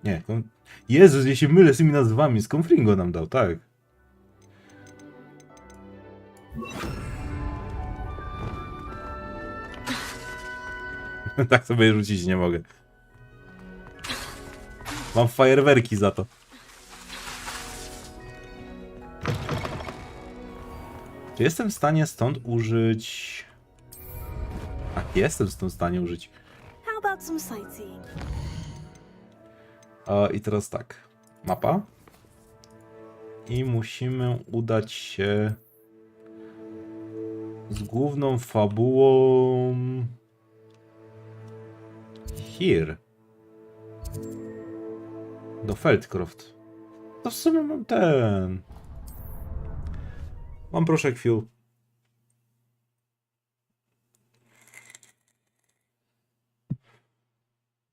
Nie, Jezus, ja się mylę z tymi nazwami. Z Confringo nam dał, tak. Tak sobie rzucić nie mogę. Mam fajerwerki za to. Czy jestem w stanie stąd użyć... jestem stąd w stanie użyć. How about some sightseeing? I teraz tak. Mapa. I musimy udać się z główną fabułą... Here. Do Feldcroft. To w sumie mam ten... Mam proszek Fiu.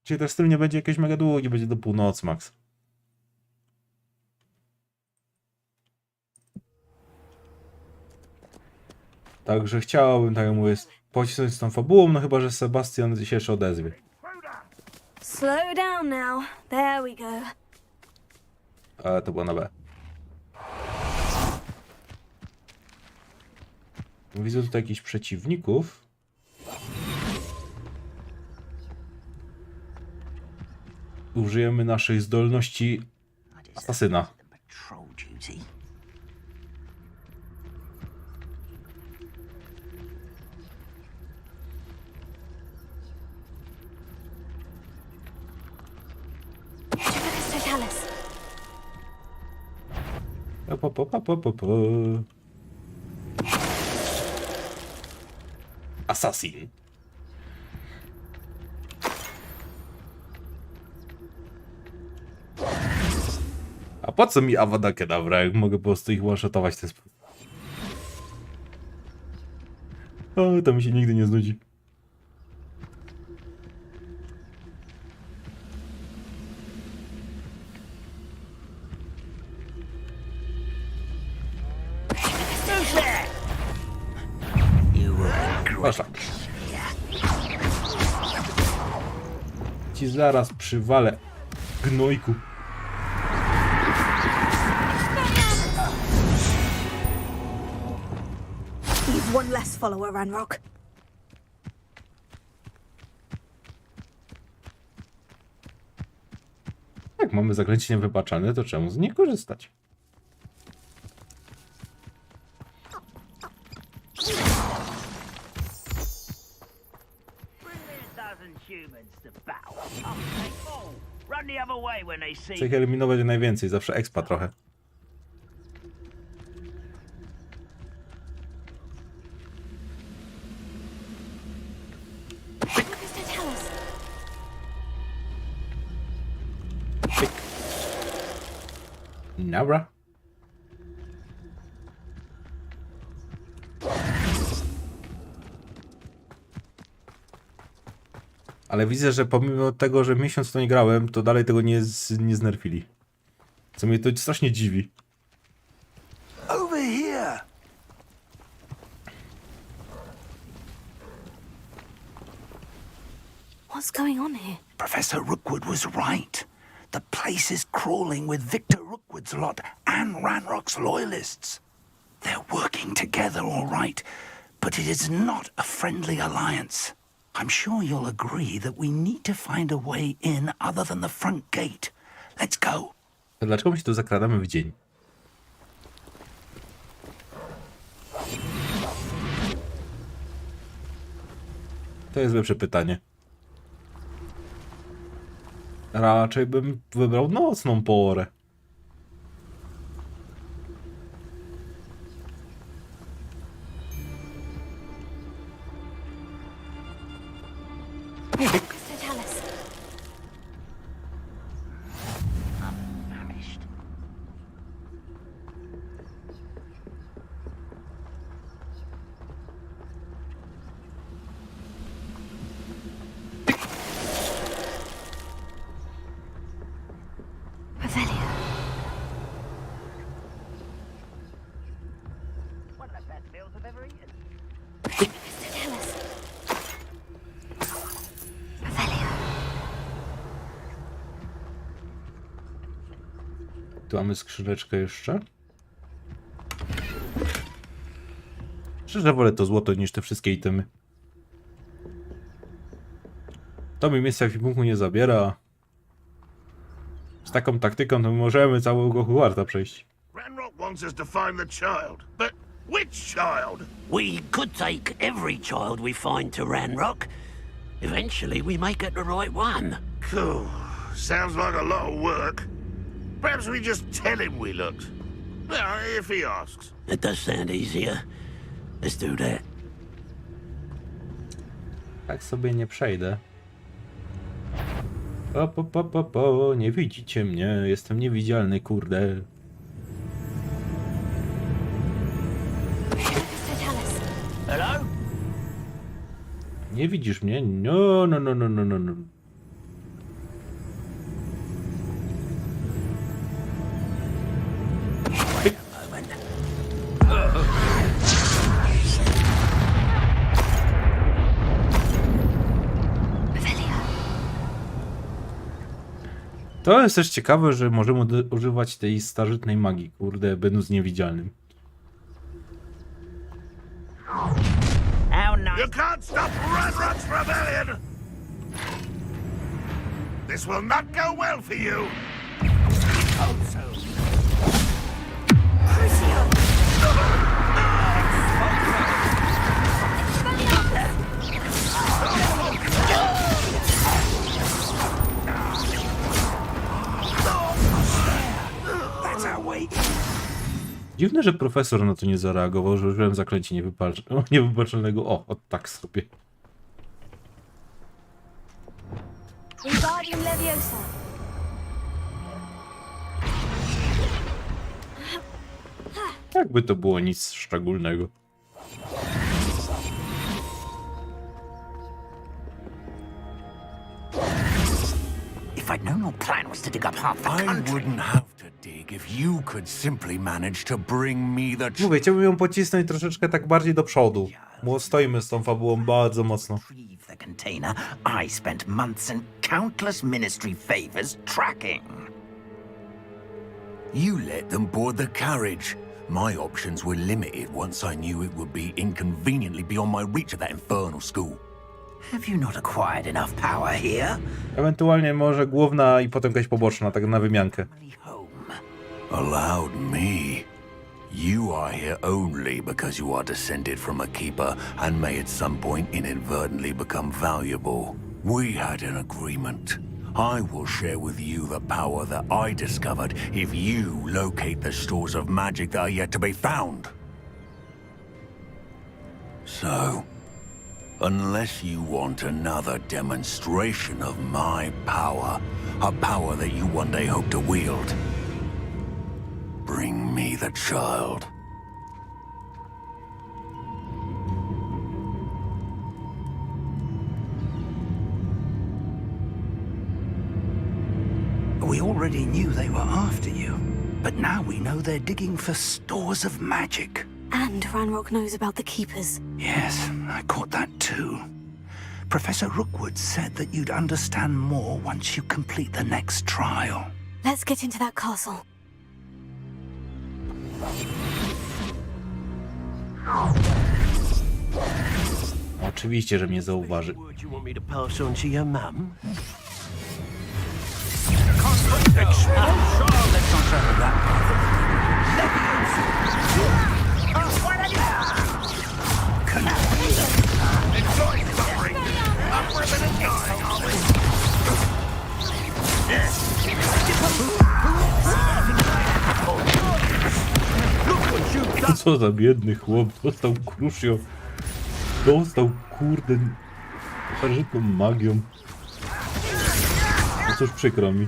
Czyli ten stream nie będzie jakiś mega długi, będzie do północy max. Także chciałbym, tak jak mówię, pocisnąć z tą fabułą, no chyba, że Sebastian się jeszcze odezwie. Slow down now. There we go. To było na B. Widzę tutaj jakichś przeciwników. Użyjemy naszej zdolności asasyna. Assassin. A po co mi Avada Kedavra, jak mogę po prostu ich one-shotować w ten sposób? O, to mi się nigdy nie znudzi. Proszę. Ci zaraz przywalę, gnojku. One less follower, Ranrock. Jak mamy zaklęcie niewybaczalne, to czemu z nie korzystać? Chcę ich eliminować najwięcej, zawsze expa trochę. Dobra. Ale widzę, że pomimo tego, że miesiąc to nie grałem, to dalej tego nie znerfili. Co mnie to strasznie dziwi. Over here! What's going on here? Professor Rookwood was right. The place is crawling with Victor Rookwood's lot and Ranrock's loyalists. They're working together, all right, but it is not a friendly alliance. I'm sure you'll agree that we need to find a way in other than the front gate. Let's go. Dlaczego my się tu zakradamy w dzień? To jest lepsze pytanie. Raczej bym wybrał nocną porę. Tu mamy skrzyneczkę jeszcze. Szczerze wolę to złoto niż te wszystkie itemy. To mi miejsca w ekwipunku nie zabiera. Z taką taktyką to możemy całego Hogwarta przejść. Ranrock wants us to find the child, but which child? We could take every child we find to Ranrock. Eventually we may get the right one. Cool. Sounds like a lot of work. Perhaps we just tell him we looked. Well, if he asks. It does sound easier. Let's do that. Tak sobie nie przejdę. Nie widzicie mnie, jestem niewidzialny, kurde. Hello? Nie widzisz mnie? No. To jest też ciekawe, że możemy używać tej starożytnej magii, kurde, będąc niewidzialnym. You can't stop Ranrock's rebellion! This will not go well for you! Dziwne, że profesor na to nie zareagował, że użyłem zaklęcia niewybaczalnego. O, tak sobie. Wingardium Leviosa. Jakby to było nic szczególnego. If I'd known our plan was to dig up half the country... I wouldn't have to dig if you could simply manage to bring me the... Mówię, chciałbym ją pocisnąć troszeczkę tak bardziej do przodu, bo stoimy z tą fabułą bardzo mocno. Retrieve the container I spent months and countless ministry favors tracking. You let them board the carriage. My options were limited once I knew it would be inconveniently beyond my reach at that infernal school. Have you not acquired enough power here? Ewentualnie może główna i potem jakaś poboczna, tak na wymiankę. Allowed me. You are here only because you are descended from a keeper and may at some point inadvertently become valuable. We had an agreement. I will share with you the power that I discovered if you locate the stores of magic that are yet to be found. So, unless you want another demonstration of my power, a power that you one day hope to wield, bring me the child. We already knew they were after you, but now we know they're digging for stores of magic. And Ranrock knows about the Keepers. Yes, I caught that too. Professor Rookwood said that you'd understand more once you complete the next trial. Let's get into that castle. Oczywiście, że mnie zauważy. Word you want me to pass on to your mum? Co za biedny chłop, dostał kruszio. Dostał, kurde, starożytną magią. No cóż, przykro mi.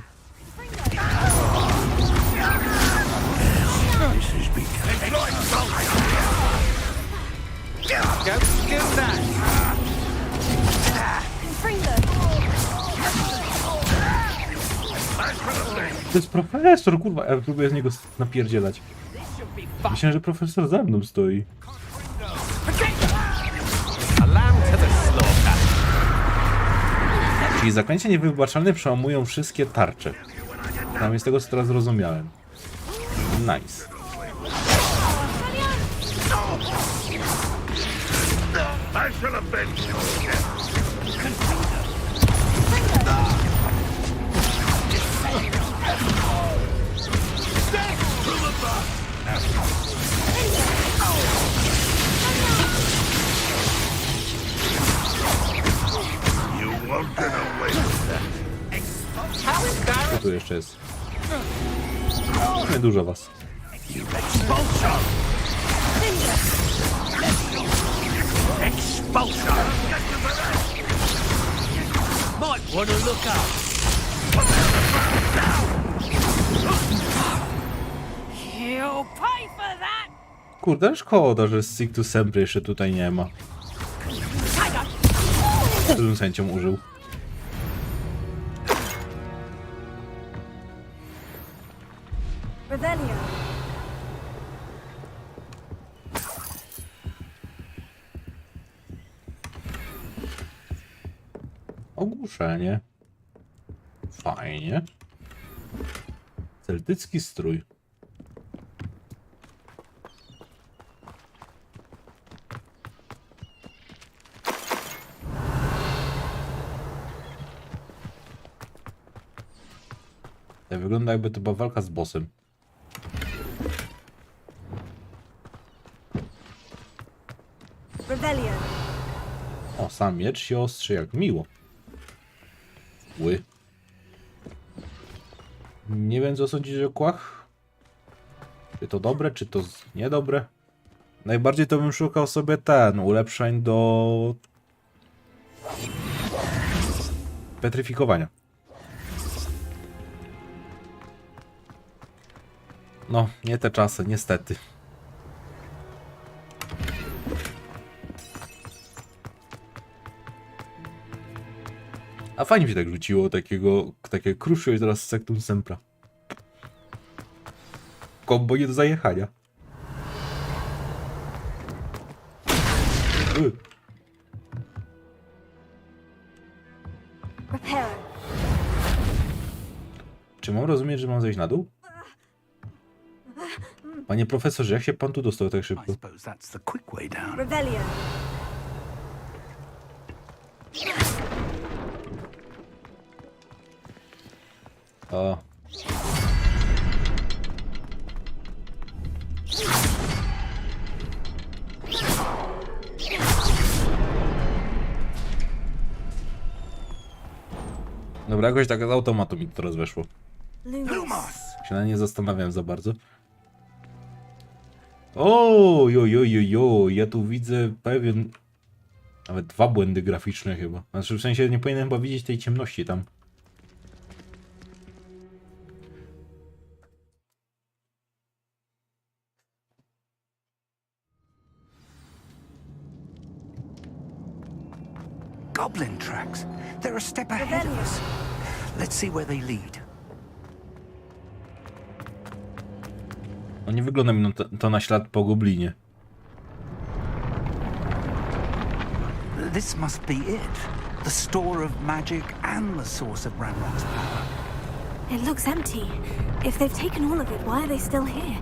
To jest profesor, kurwa, ja próbuję z niego napierdzielać. Myślałem, że profesor za mną stoi. Czyli zaklęcia niewybaczalne przełamują wszystkie tarcze. Przynajmniej z tego, co teraz zrozumiałem. Nice. Co tu jeszcze jest? Nie dużo was. Kurde, szkoda, że Sictu Sempry jeszcze tutaj nie ma. Żebym sędzią użył. Rebellion. Ogłuszenie. Fajnie. Celtycki strój. To wygląda, jakby to była walka z bossem. Rebellion. O, sam miecz się ostrzy, jak miło. Ły. Nie wiem, co sądzić o kłach. Czy to dobre, czy to niedobre? Najbardziej to bym szukał sobie ulepszeń do petryfikowania. No, nie te czasy, niestety. A fajnie mi się tak rzuciło takie kruszio i teraz Sectum Sempra. Kombo nie do zajechania. Prepare. Czy mam rozumieć, że mam zejść na dół? Panie profesorze, jak się pan tu dostał tak I szybko? suppose that's the quick way down. Revelio. O. Dobra, jakoś tak z automatu mi to teraz weszło. Lumos. Się na nie zastanawiam za bardzo. O, jo, ja tu widzę pewien... Nawet 2 błędy graficzne chyba. Znaczy w sensie nie powinienem chyba widzieć tej ciemności tam. Goblin tracks. They're a step ahead of us. Let's see where they lead. No nie wygląda mi to na ślad po goblinie. This must be it. The store of magic and the source of Ranrock's power. It looks empty. If they've taken all of it, why are they still here?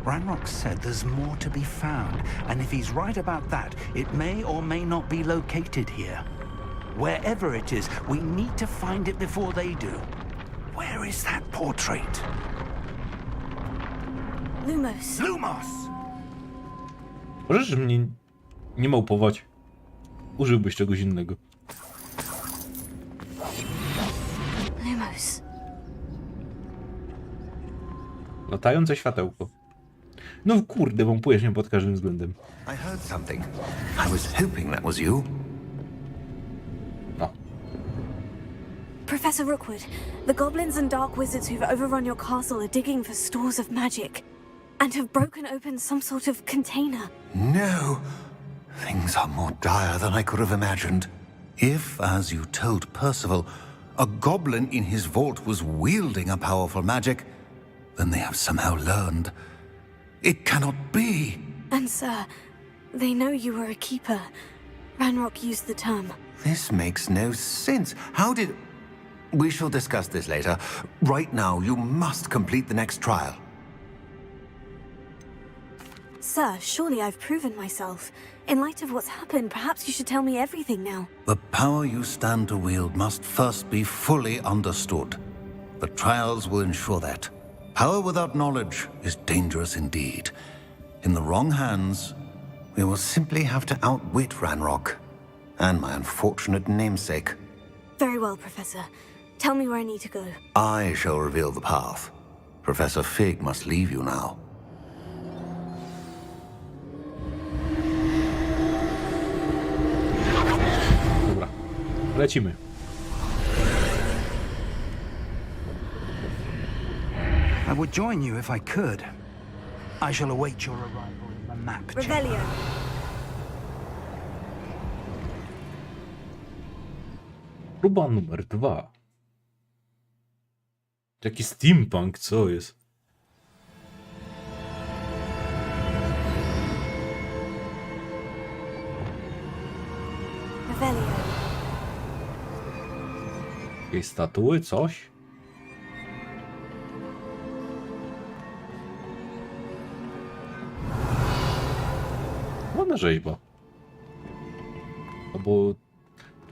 Ranrock said there's more to be found, and if he's right about that, it may or may not be located here. Wherever it is, we need to find it before they do. Where is that portrait? Lumos. Lumos! Możesz mnie nie małpować? Użyłbyś czegoś innego. Lumos. Latające światełko. No kurde, wąpujesz mnie pod każdym względem. I heard something. I was hoping that was you. No. Professor Rookwood, the goblins and dark wizards who've overrun your castle are digging for stores of magic and have broken open some sort of container. No. Things are more dire than I could have imagined. If, as you told Percival, a goblin in his vault was wielding a powerful magic, then they have somehow learned. It cannot be. And sir, they know you were a keeper. Ranrock used the term. This makes no sense. How did... We shall discuss this later. Right now, you must complete the next trial. Sir, surely I've proven myself. In light of what's happened, perhaps you should tell me everything now. The power you stand to wield must first be fully understood. The trials will ensure that. Power without knowledge is dangerous indeed. In the wrong hands, we will simply have to outwit Ranrock and my unfortunate namesake. Very well, Professor. Tell me where I need to go. I shall reveal the path. Professor Fig must leave you now. Dobra. Lecimy. I would join you if I could. I shall await your arrival in the map chamber. Revelio. Próba numer 2. Jaki steampunk, co jest? Revelio. Jakieś statuły, coś? Ładna rzeźba. Albo...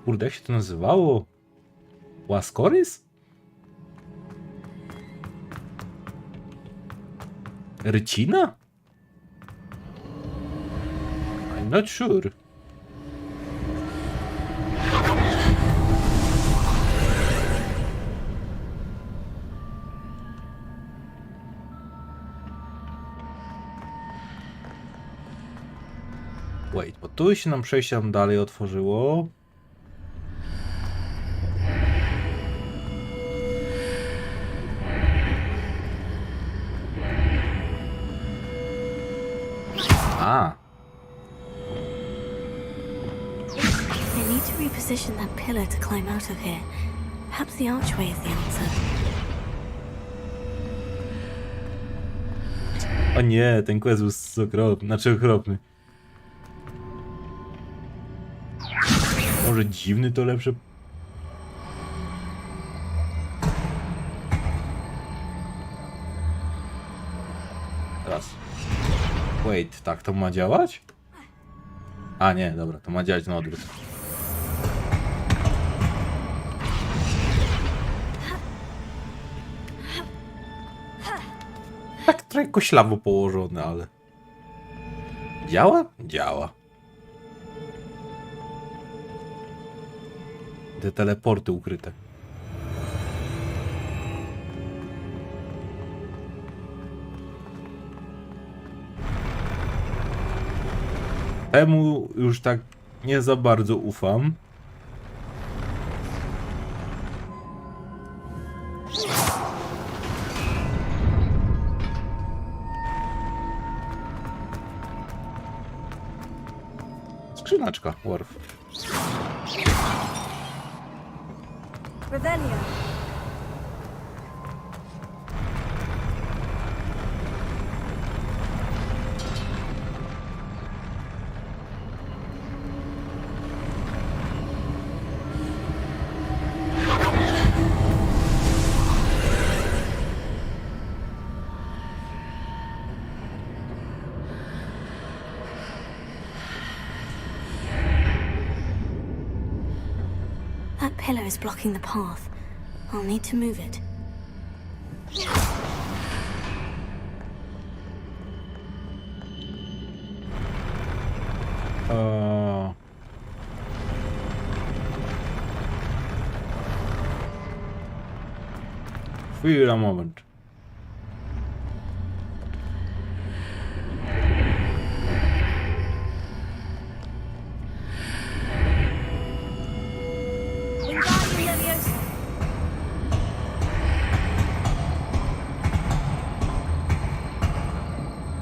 Kurde, jak się to nazywało? Łaskorys? Rycina? I'm not sure. Wait, bo tu się nam przejście tam dalej otworzyło. A. They need to reposition that pillar to climb out of here. Perhaps the archway is the answer. O nie, ten quest był okropny, znaczy okropny. Może dziwny to lepsze? Raz. Wait, tak to ma działać? A nie, dobra, to ma działać na odwrót. Tak trochę koślawo położone, ale... Działa? Działa. Te teleporty ukryte. Temu już tak nie za bardzo ufam. Skrzynaczka, Worf. Revelio. That pillar is blocking the path. I'll need to move it. Chwila, moment.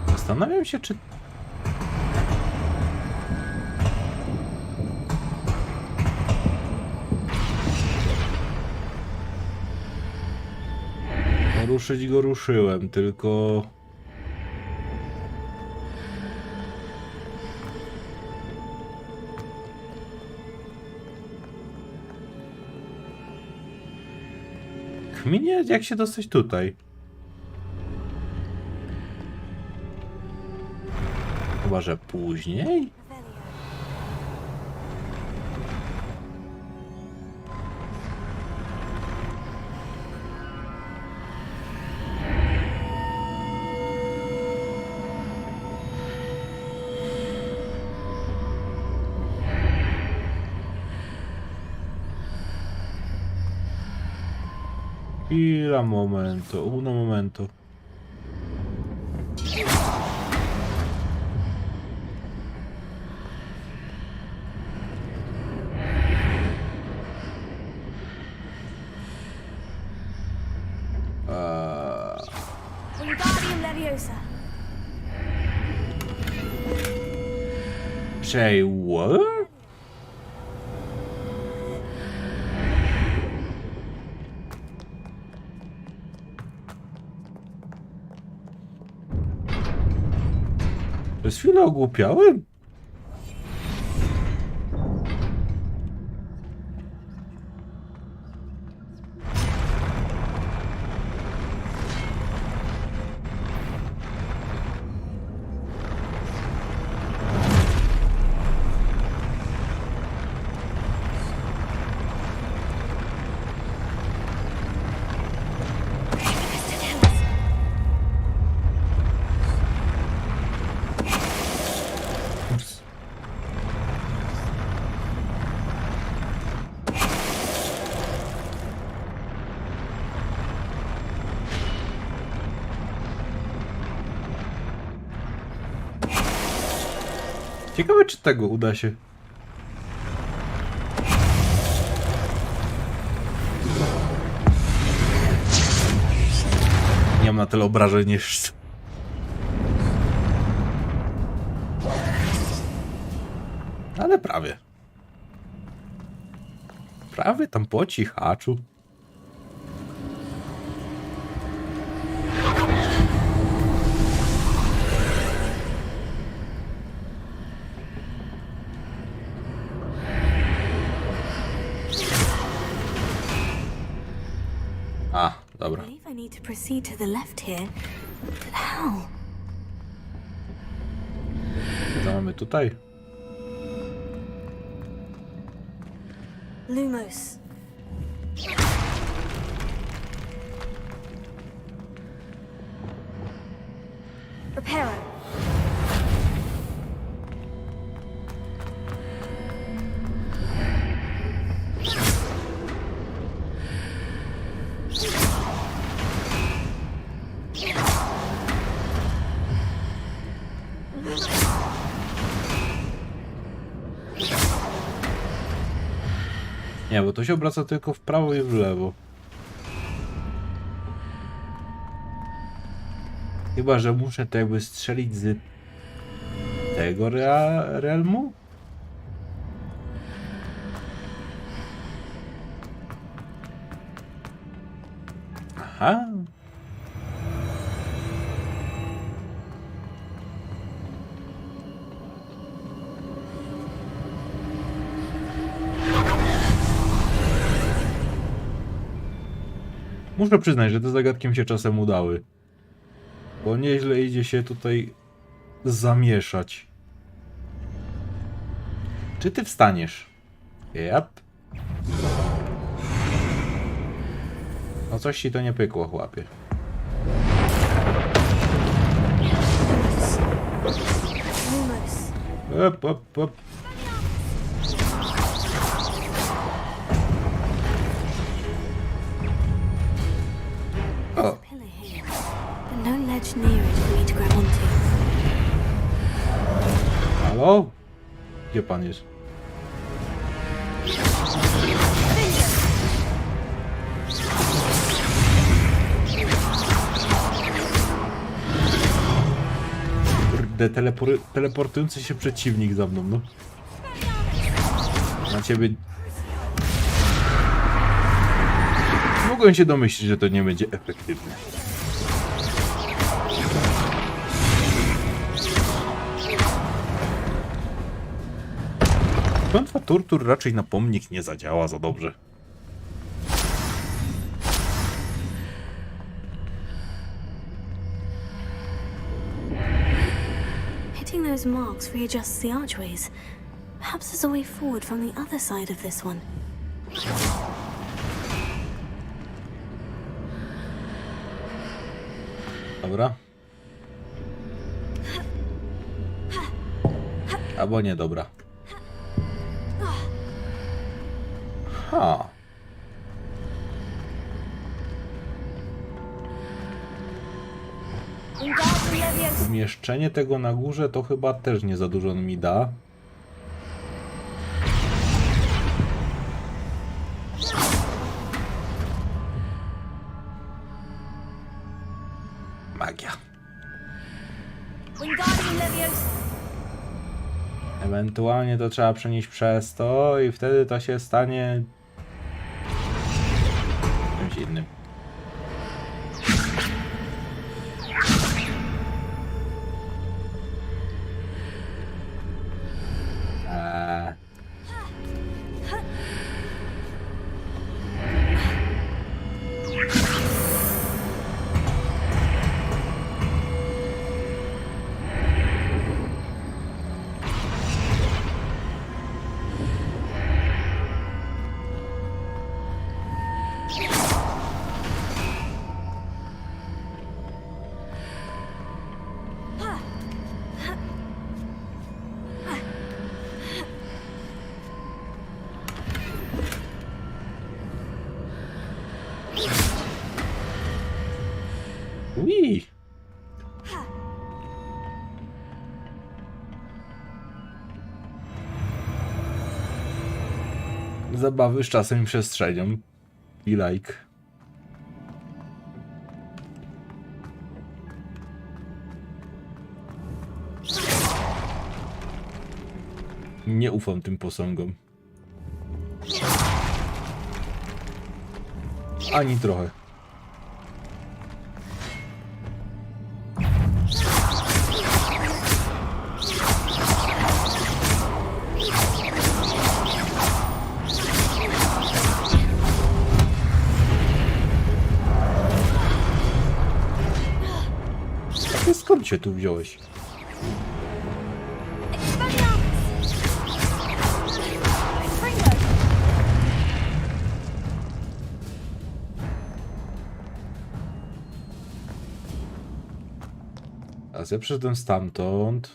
Zastanawiam się, czy... Ruszyć go ruszyłem, tylko... Kminie, jak się dostać tutaj? Chyba, że później? Chwila, momento, uno momento. Wingardium Leviosa. Say what? Przez chwilę ogłupiałem? Ciekawe, czy tego uda się. Nie mam na tyle obrażeń jeszcze. Ale prawie. Prawie tam po cichaczu. A, dobra. I believe I need to proceed to the left here, but how? mamy tutaj? Lumos. Reparo. Nie, bo to się obraca tylko w prawo i w lewo. Chyba że muszę to jakby strzelić z tego realmu? Aha. Muszę przyznać, że te zagadki mi się czasem udały. Bo nieźle idzie się tutaj zamieszać. Czy ty wstaniesz? Jap. No coś ci to nie pykło, chłopie. Op, op, op. O. No ledge near it for me to grab onto. Halo? Gdzie pan jest? Kurde, teleportujący się przeciwnik za mną, no. Na ciebie... Mogłem się domyślić, że to nie będzie efektywne. Klątwa tortur raczej na pomnik nie zadziała za dobrze. Hitting those marks readjusts the archways. Perhaps there's a way forward from the other side of this one. Dobra. Albo nie, dobra. Ha. Umieszczenie tego na górze to chyba też nie za dużo mi da. Magia. Ewentualnie to trzeba przenieść przez to i wtedy to się stanie czymś innym. Ui. Zabawy z czasem i przestrzenią. I like. Nie ufam tym posągom. Ani trochę. Skąd się tu wziąłeś? co ja przyszedłem stamtąd.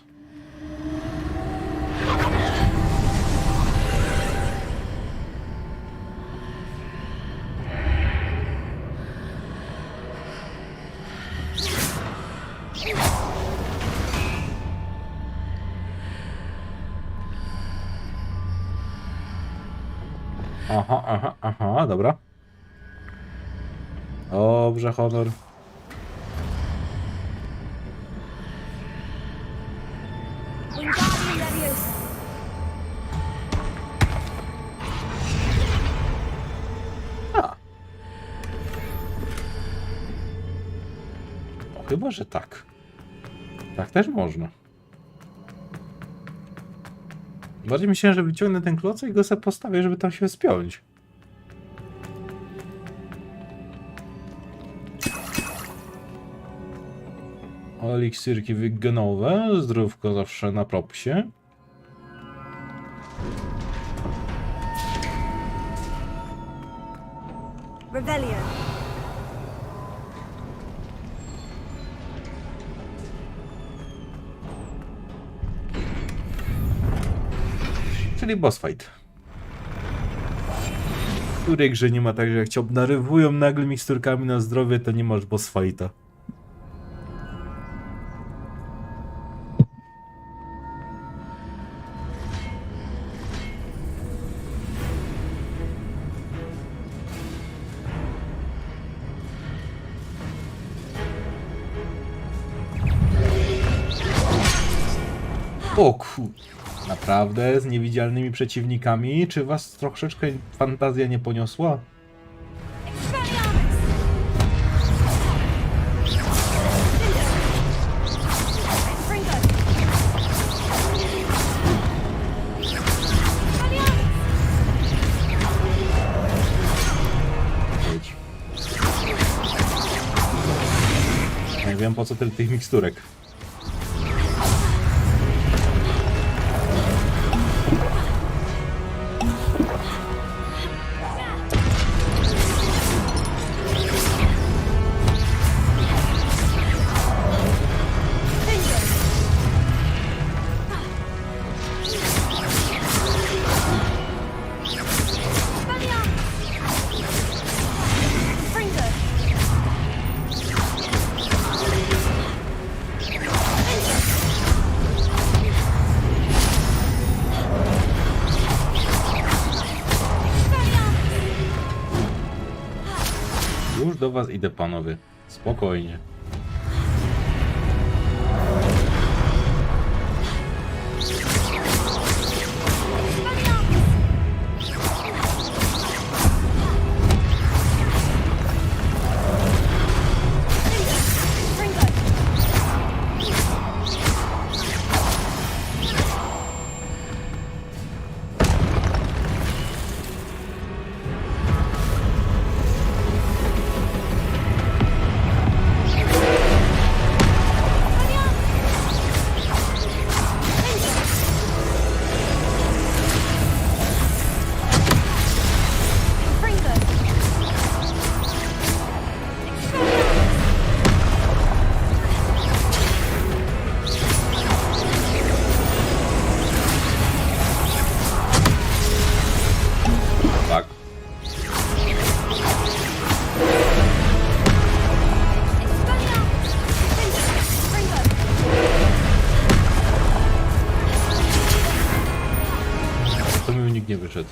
Aha, dobra. Dobrze, honor. Chyba, że tak. Tak też można. Bardziej myślałem, że wyciągnę ten klocek i go sobie postawię, żeby tam się spiąć. Eliksirki wygenowe, zdrówko zawsze na propsie. Rebellion. Czyli boss fight. W której grze nie ma tak, że jak cię obdarowują nagle miksturkami na zdrowie, to nie masz boss fighta. O kur... Naprawdę? Z niewidzialnymi przeciwnikami? Czy was troszeczkę fantazja nie poniosła? Nie wiem, po co tyle tych miksturek. Już do was idę, panowie. Spokojnie. Nie wyszedł.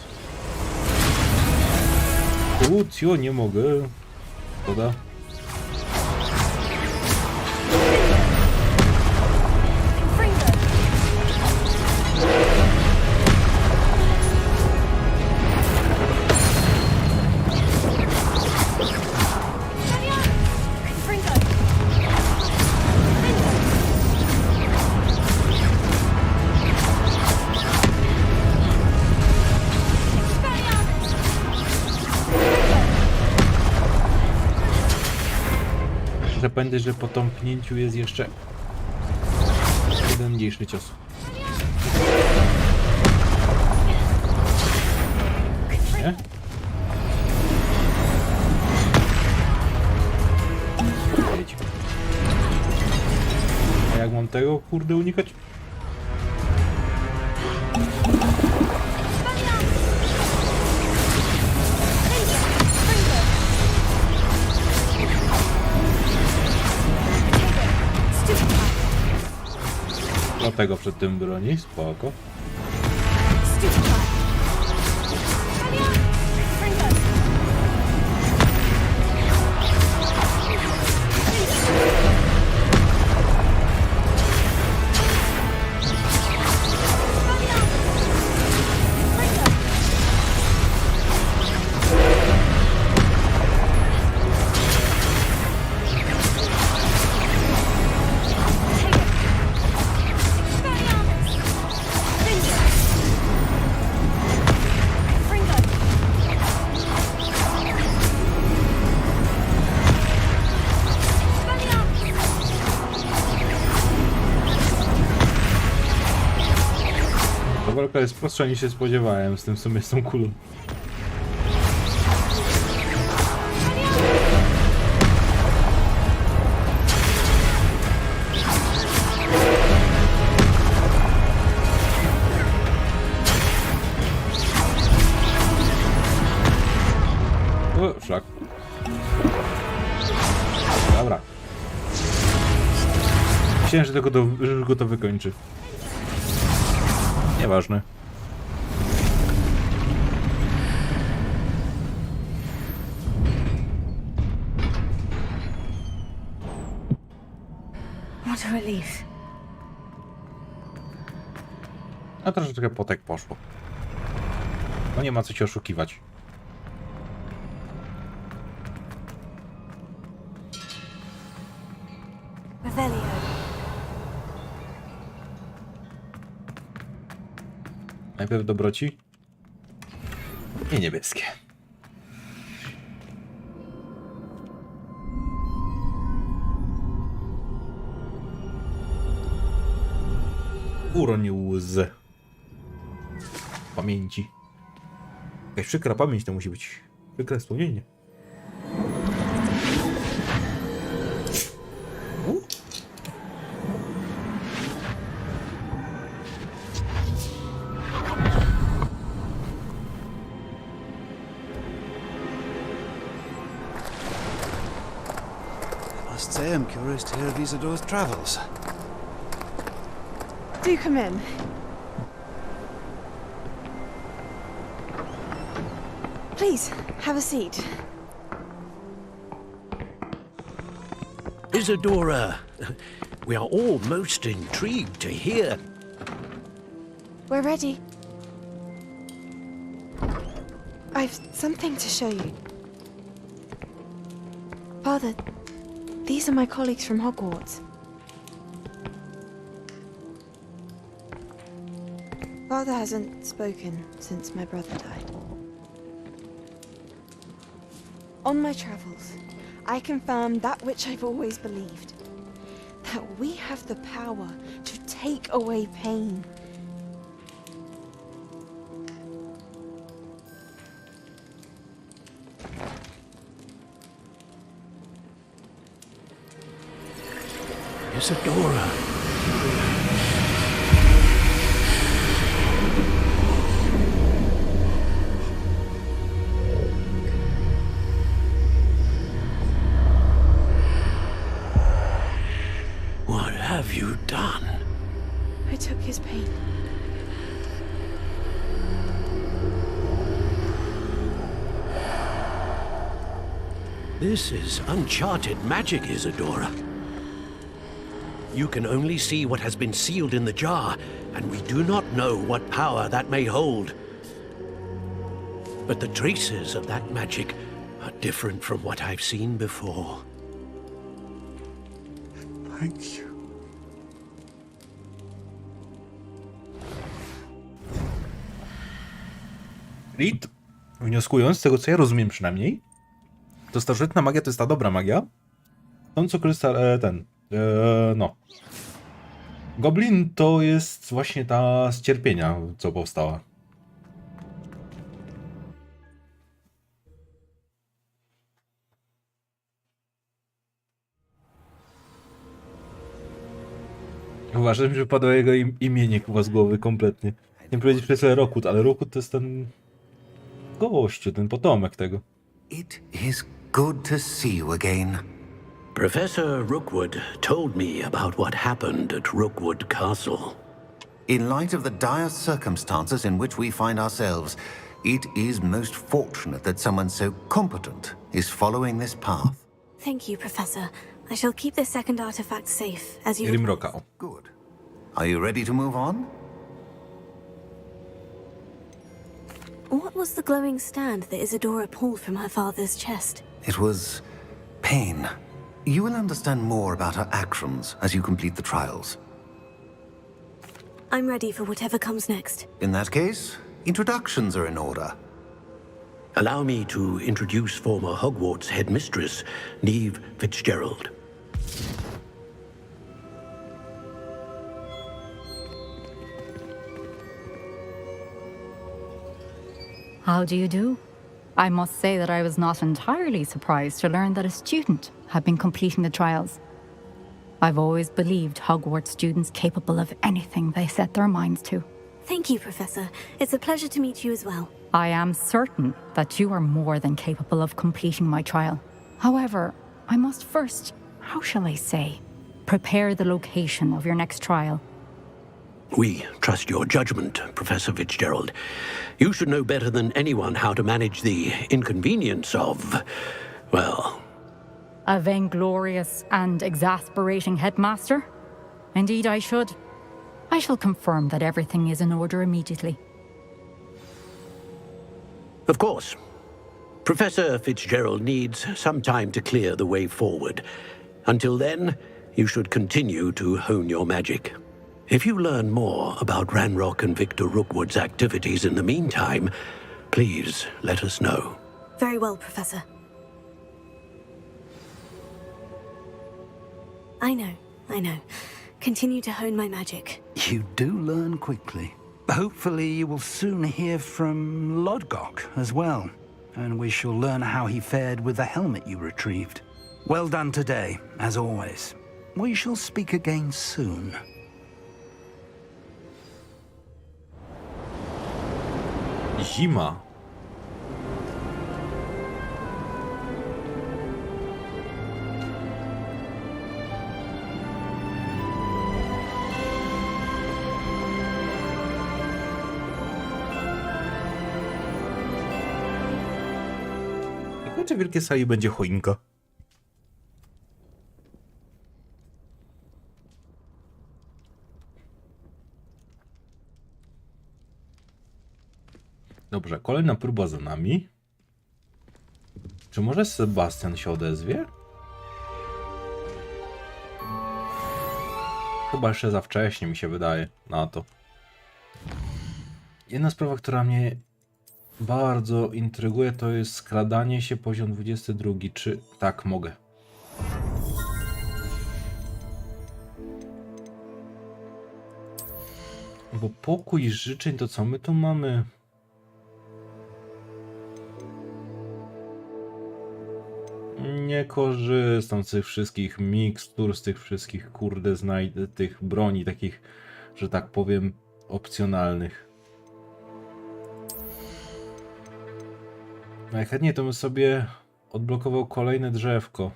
Cio, nie mogę. Szkoda. Muszę pamiętać, że po tąpnięciu jest jeszcze jeden mniejszy cios. Nie? A jak mam tego przed tym broni, spoko. Ta walka jest prostsza niż się spodziewałem, z tym w sumie z tą kulą. O, szlak. Dobra. Myślałem, że go to wykończy. Nieważne. What a relief. A troszeczkę potek poszło. No nie ma co się oszukiwać. Revelio. Najpierw dobroci i niebieskie. Uronił łzę pamięci. Jakaś przykra pamięć to musi być. Przykre wspomnienie. Must say I'm curious to hear of Isidore's travels. Do come in. Please, have a seat. Isadora, we are all most intrigued to hear. We're ready. I've something to show you. Father, these are my colleagues from Hogwarts. Father hasn't spoken since my brother died. On my travels, I confirmed that which I've always believed. That we have the power to take away pain. Isadora. What have you done? I took his pain. This is uncharted magic, Isadora. You can only see what has been sealed in the jar, and we do not know what power that may hold. But the traces of that magic are different from what I've seen before. Thank you. Reed, wnioskując z tego, co ja rozumiem przynajmniej, to starożytna magia to jest ta dobra magia. Tą, co korzysta no. Goblin to jest właśnie ta z cierpienia, co powstała. Uważam, że wypadło jego imienie chyba z głowy kompletnie. Nie powiedzieć przez Rookwood, ale Rookwood to jest ten gościu, ten potomek tego. It is good to see you again. Professor Rookwood told me about what happened at Rookwood Castle. In light of the dire circumstances in which we find ourselves, it is most fortunate that someone so competent is following this path. Thank you, Professor. I shall keep this second artifact safe, as you... Rimrocka. O. Good. Are you ready to move on? What was the glowing stand that Isadora pulled from her father's chest? It was pain. You will understand more about her actions as you complete the trials. I'm ready for whatever comes next. In that case, introductions are in order. Allow me to introduce former Hogwarts headmistress, Neve Fitzgerald. How do you do? I must say that I was not entirely surprised to learn that a student had been completing the trials. I've always believed Hogwarts students capable of anything they set their minds to. Thank you, Professor. It's a pleasure to meet you as well. I am certain that you are more than capable of completing my trial. However, I must first, how shall I say, prepare the location of your next trial. We trust your judgment, Professor Fitzgerald. You should know better than anyone how to manage the inconvenience of, well... A vainglorious and exasperating headmaster? Indeed I should. I shall confirm that everything is in order immediately. Of course. Professor Fitzgerald needs some time to clear the way forward. Until then, you should continue to hone your magic. If you learn more about Ranrock and Victor Rookwood's activities in the meantime, please let us know. Very well, Professor. I know. Continue to hone my magic. You do learn quickly. Hopefully you will soon hear from Lodgok as well, and we shall learn how he fared with the helmet you retrieved. Well done today, as always. We shall speak again soon. Zima. Czy wielkie sali będzie choinka? Dobrze, kolejna próba za nami. Czy może Sebastian się odezwie? Chyba jeszcze za wcześnie mi się wydaje na to. Jedna sprawa, która mnie bardzo intryguje, to jest skradanie się, poziom 22. Czy tak mogę? Bo pokój życzeń, to co my tu mamy? Nie korzystam z tych wszystkich mikstur, z tych wszystkich, kurde, znajdę tych broni, takich, że tak powiem, opcjonalnych. Najchętniej to bym sobie odblokował kolejne drzewko.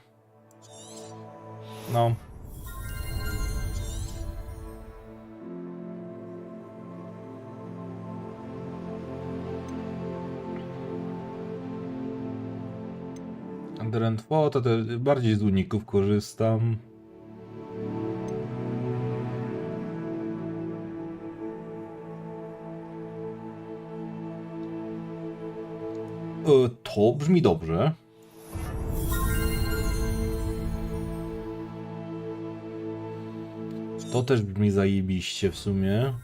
No. Drętwo, to bardziej z uników korzystam. To brzmi dobrze. To też brzmi zajebiście w sumie.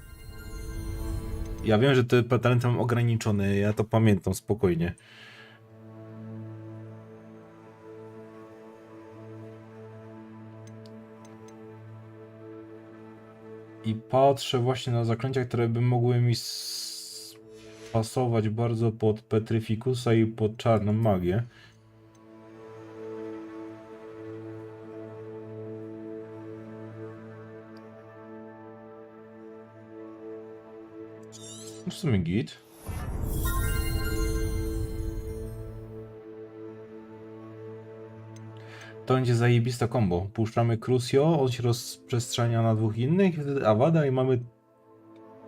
Ja wiem, że te talenty mam ograniczone, ja to pamiętam spokojnie. I patrzę właśnie na zaklęcia, które by mogły mi pasować bardzo pod Petrificusa i pod czarną magię. W sumie git. To będzie zajebista combo. Puszczamy Crucio, on się rozprzestrzenia na dwóch innych, Avada i mamy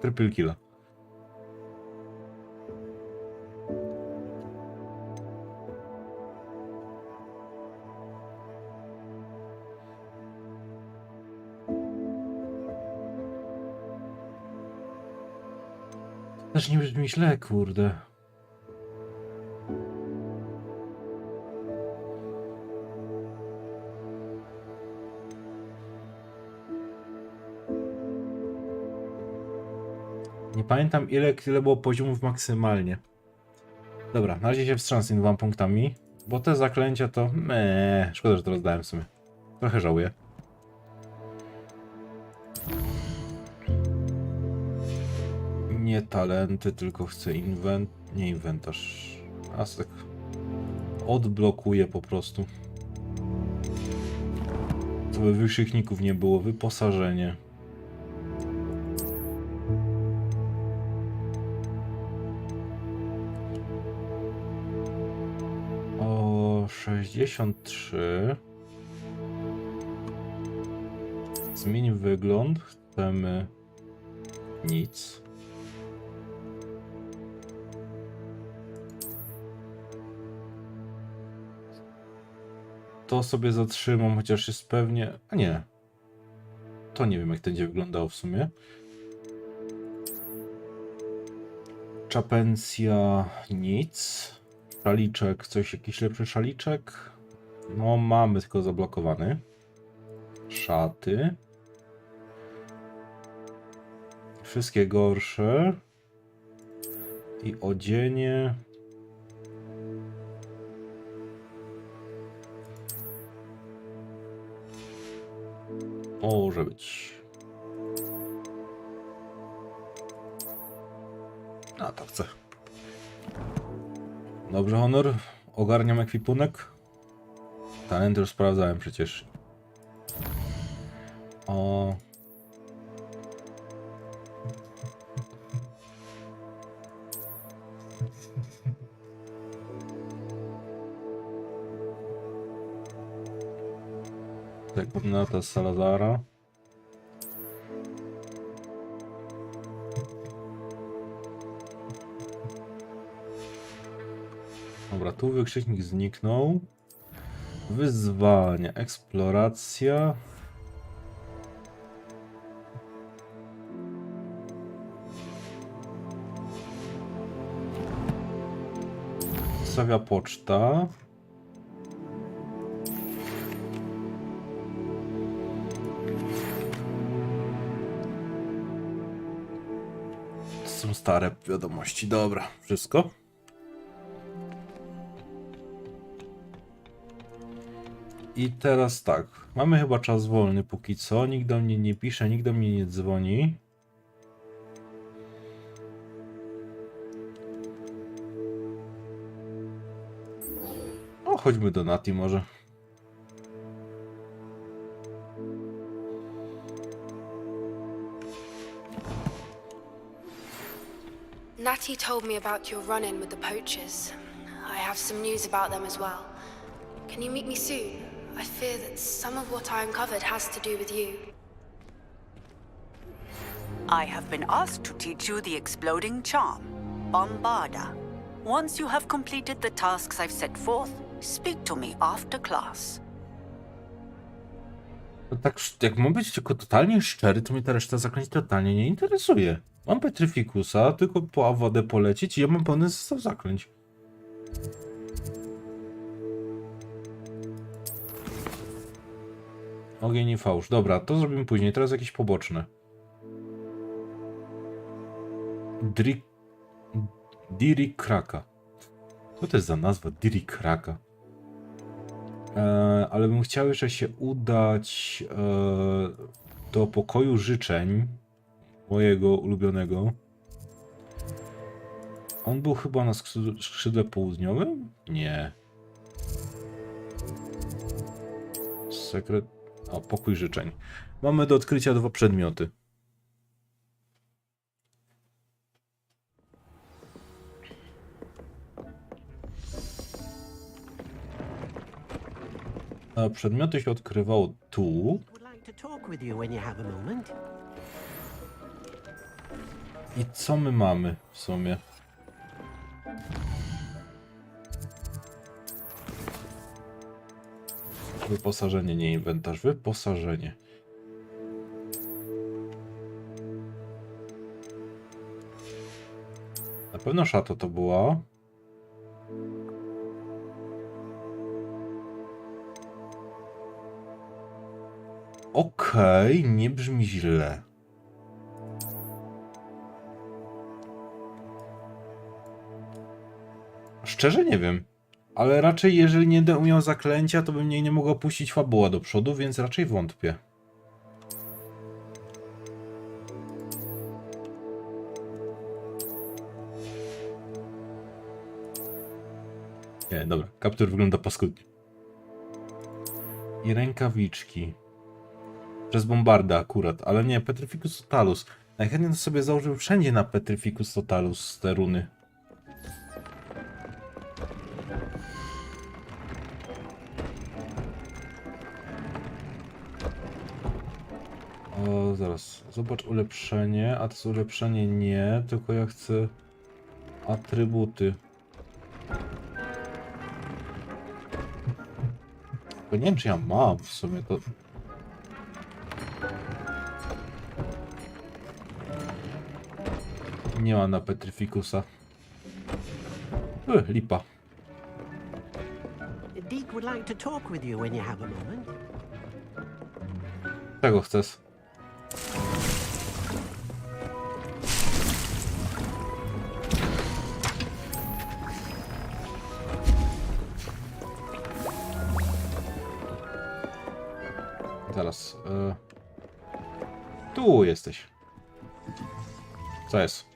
Triple killa. Też nie brzmi źle, kurde. Nie pamiętam ile było poziomów maksymalnie. Dobra, na razie się wstrzymam z tymi 2 punktami, bo te zaklęcia to... szkoda, że to rozdałem w sumie. Trochę żałuję. Nie talenty, tylko chcę nie inwentarz. Asek. Odblokuję po prostu. Żeby wykrzykników nie było. Wyposażenie. O 63. Zmień wygląd. Chcemy nic. To sobie zatrzymam, chociaż jest pewnie... A nie. To nie wiem, jak to będzie wyglądało w sumie. Czapensja nic. Szaliczek, jakiś lepszy szaliczek? No mamy, tylko zablokowany. Szaty. Wszystkie gorsze. I odzienie. Może być. A to chcę. Dobrze, honor. Ogarniam ekwipunek. Talenty już sprawdzałem przecież. O. Tak, komnata Salazara. Dobra, tu wykrzyknik zniknął. Wyzwanie, eksploracja. Stawia poczta. To są stare wiadomości. Dobra, wszystko. I teraz tak, mamy chyba czas wolny póki co, nikt do mnie nie pisze, nikt do mnie nie dzwoni. O, chodźmy do Nati może. Natty told me about your run-in with the poachers. I have some news about them as well. Can you meet me soon? I fear that some of what I uncovered has to do with you. I have been asked to teach you the exploding charm, Bombarda. Once you have completed the tasks I've set forth, speak to me after class. No tak, jak mam być tylko totalnie szczery, to mnie ta reszta zaklęć totalnie nie interesuje. Mam Petrificusa, tylko po AWD polecieć i ja mam pełny zestaw zaklęć. Ogień i fałsz. Dobra, to zrobimy później. Teraz jakieś poboczne. Dirikraka. Co to jest za nazwa? Dirikraka. Ale bym chciał jeszcze się udać do pokoju życzeń mojego ulubionego. On był chyba na skrzydle południowym? Nie. Sekret... O, pokój życzeń. Mamy do odkrycia 2 przedmioty. A przedmioty się odkrywało tu. I co my mamy w sumie? Wyposażenie, nie inwentarz. Wyposażenie. Na pewno szato to była. Okej, nie brzmi źle. Szczerze nie wiem. Ale raczej jeżeli nie będę umiał zaklęcia, to bym mnie nie mogło puścić fabuła do przodu, więc raczej wątpię. Nie, dobra. Kaptur wygląda paskudnie. I rękawiczki. Przez bombardę akurat, ale nie, Petrificus Totalus. Najchętniej to sobie założył wszędzie na Petrificus Totalus te runy. O, zaraz. Zobacz ulepszenie, a to jest ulepszenie nie, tylko ja chcę atrybuty. Tylko nie wiem, czy ja mam w sumie to. Nie ma na Petrificusa. Lipa. Deek would like to talk with you when you have a moment. Czego chcesz? Zaraz. Tu jesteś. Co jest?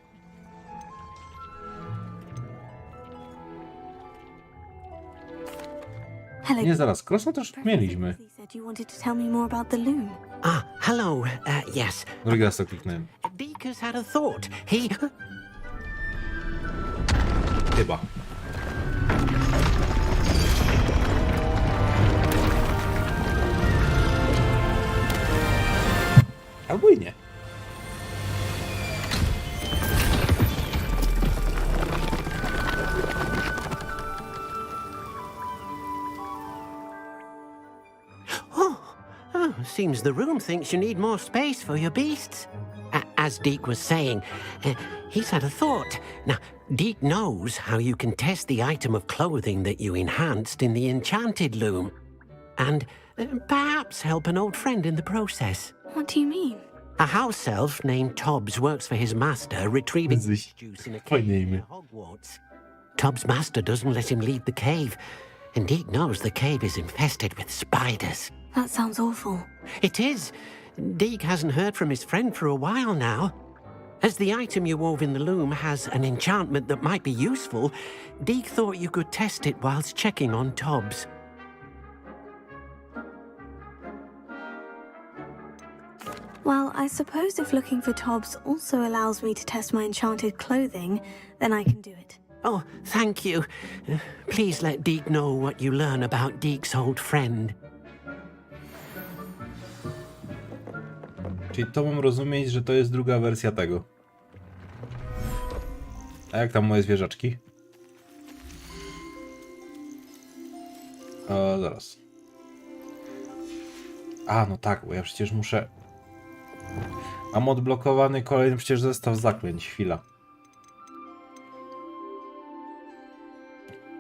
Hello. Nie, zaraz. Krosno też mieliśmy. Said you wanted to tell me more about the loom. Ah, hello. Yes. Drugi raz to kliknąłem. Deek has had a thought. He... Chyba. Albo i nie. Seems the room thinks you need more space for your beasts. As Deek was saying, he's had a thought. Now, Deek knows how you can test the item of clothing that you enhanced in the enchanted loom. And perhaps help an old friend in the process. What do you mean? A house elf named Tobbs works for his master, retrieving juice in a cave near Hogwarts. Tobbs' master doesn't let him leave the cave, and Deek knows the cave is infested with spiders. That sounds awful. It is. Deek hasn't heard from his friend for a while now. As the item you wove in the loom has an enchantment that might be useful, Deek thought you could test it whilst checking on Tobbs. Well, I suppose if looking for Tobbs also allows me to test my enchanted clothing, then I can do it. Oh, thank you. Please let Deek know what you learn about Deek's old friend. Czyli to mam rozumieć, że to jest druga wersja tego. A jak tam moje zwierzaczki? Zaraz. A, no tak, bo ja przecież muszę... Mam odblokowany kolejny przecież zestaw zaklęć. Chwila.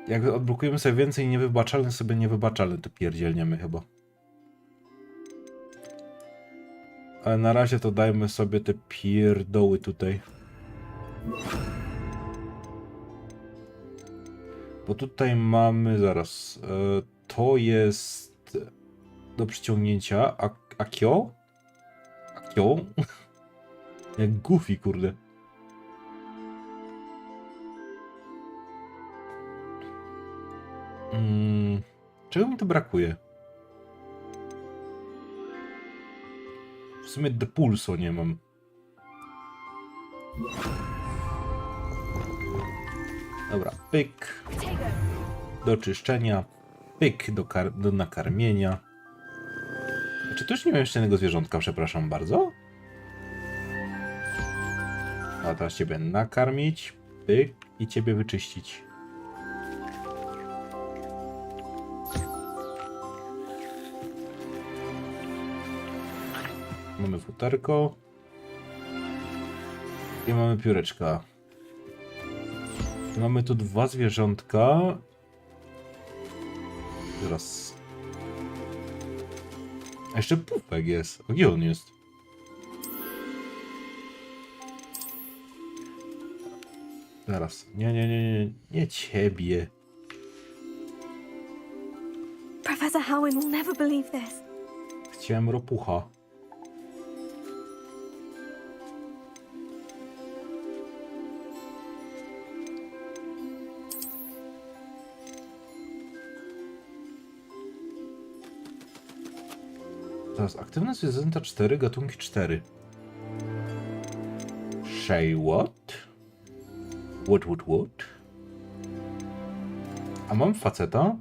Jak odblokujemy sobie więcej niewybaczalnych, sobie niewybaczalny, to pierdzielniemy chyba. Ale na razie to dajmy sobie te pierdoły tutaj. Bo tutaj mamy, zaraz, to jest do przyciągnięcia. Akio? Akio? Jak Goofy, kurde. Czego mi tu brakuje? W sumie depulso nie mam. Dobra, pyk. Do czyszczenia. Pyk do nakarmienia. Czy tu już nie mam jeszcze jednego zwierzątka, przepraszam bardzo? A teraz ciebie nakarmić, pyk, i ciebie wyczyścić. Mamy futerko. I mamy pióreczka. I mamy tu 2 zwierzątka. Teraz. A jeszcze pupek jest. A gdzie on jest? Zaraz. Nie ciebie. Professor Howin will never believe this. Chciałem ropucha. Teraz aktywne zwierzęta 4, gatunki 4. Say what? What? A mam faceta?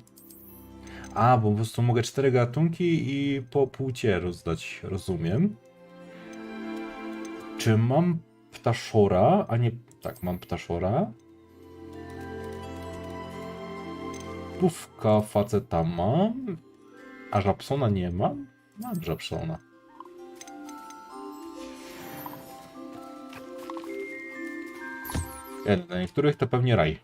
A, bo po prostu mogę 4 gatunki i po płcie rozdać, rozumiem. Czy mam ptaszora? A nie, tak, mam ptaszora. Pufka faceta mam. A żabsona nie mam? Mam żabsona. Dla niektórych to pewnie raj.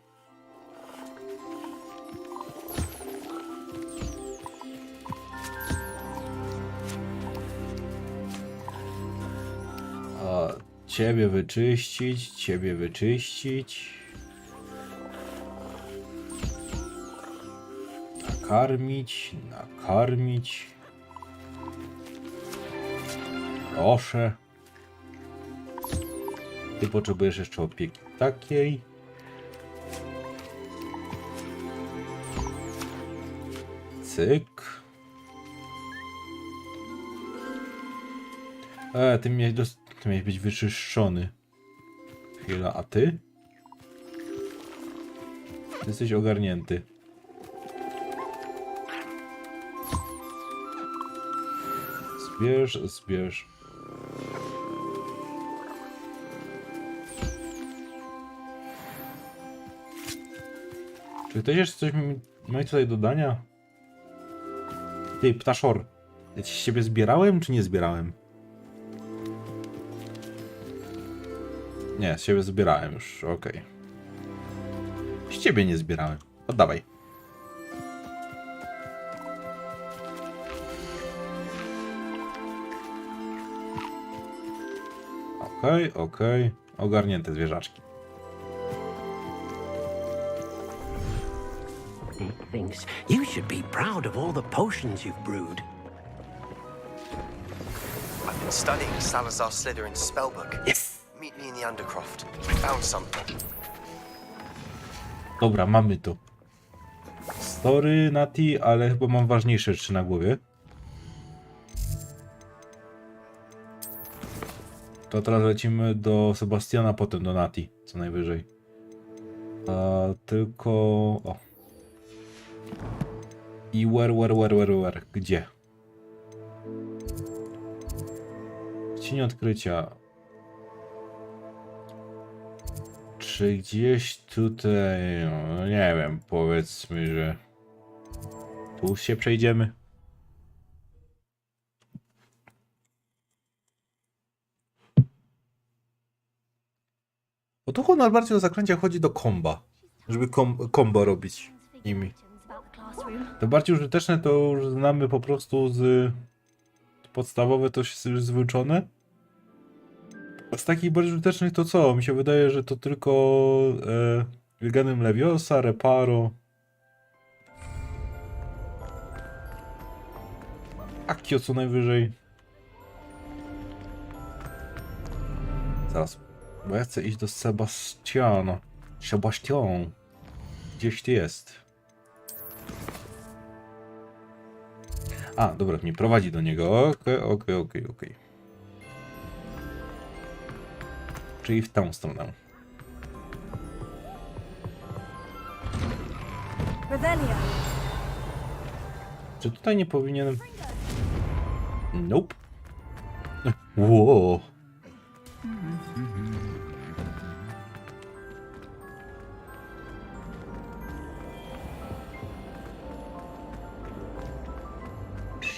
A ciebie wyczyścić, ciebie wyczyścić. Nakarmić. Proszę. Ty potrzebujesz jeszcze opieki takiej. Cyk. Ty miałeś być wyczyszczony. Chwila, a ty? Ty jesteś ogarnięty. Zbierz. Czy ktoś jeszcze coś ma tutaj do dania? Ty, ptaszor. Ja ci z ciebie zbierałem, czy nie zbierałem? Nie, z ciebie zbierałem już, okej. Z ciebie nie zbierałem. Oddawaj. Okej. Ogarnięte zwierzaczki. Thinks you should be proud of all the potions you've brewed. I've been studying Salazar Slytherin's spellbook. Yes. Meet me in the Undercroft. I found something. Dobra, mamy to. Story, Nati, ale chyba mam ważniejsze rzeczy na głowie. To teraz lecimy do Sebastiana, potem do Nati, co najwyżej. Tylko... O. I where? Gdzie? Cień odkrycia. Czy gdzieś tutaj... No nie wiem, powiedzmy, że... Tu się przejdziemy. Bo tu najbardziej o zaklęcia chodzi do komba. Żeby kombo robić nimi. To bardziej użyteczne to już znamy po prostu z... Podstawowe to jest już zwyczone. A z takich bardziej użytecznych to co? Mi się wydaje, że to tylko Wilganem Leviosa, Reparo. Akio co najwyżej. Zaraz, bo ja chcę iść do Sebastiana. Sebastian. Gdzieś ty jest. A, dobra, mnie prowadzi do niego. Okej. Czyli w tą stronę. Revelia. Czy tutaj nie powinienem... Nope. Wow.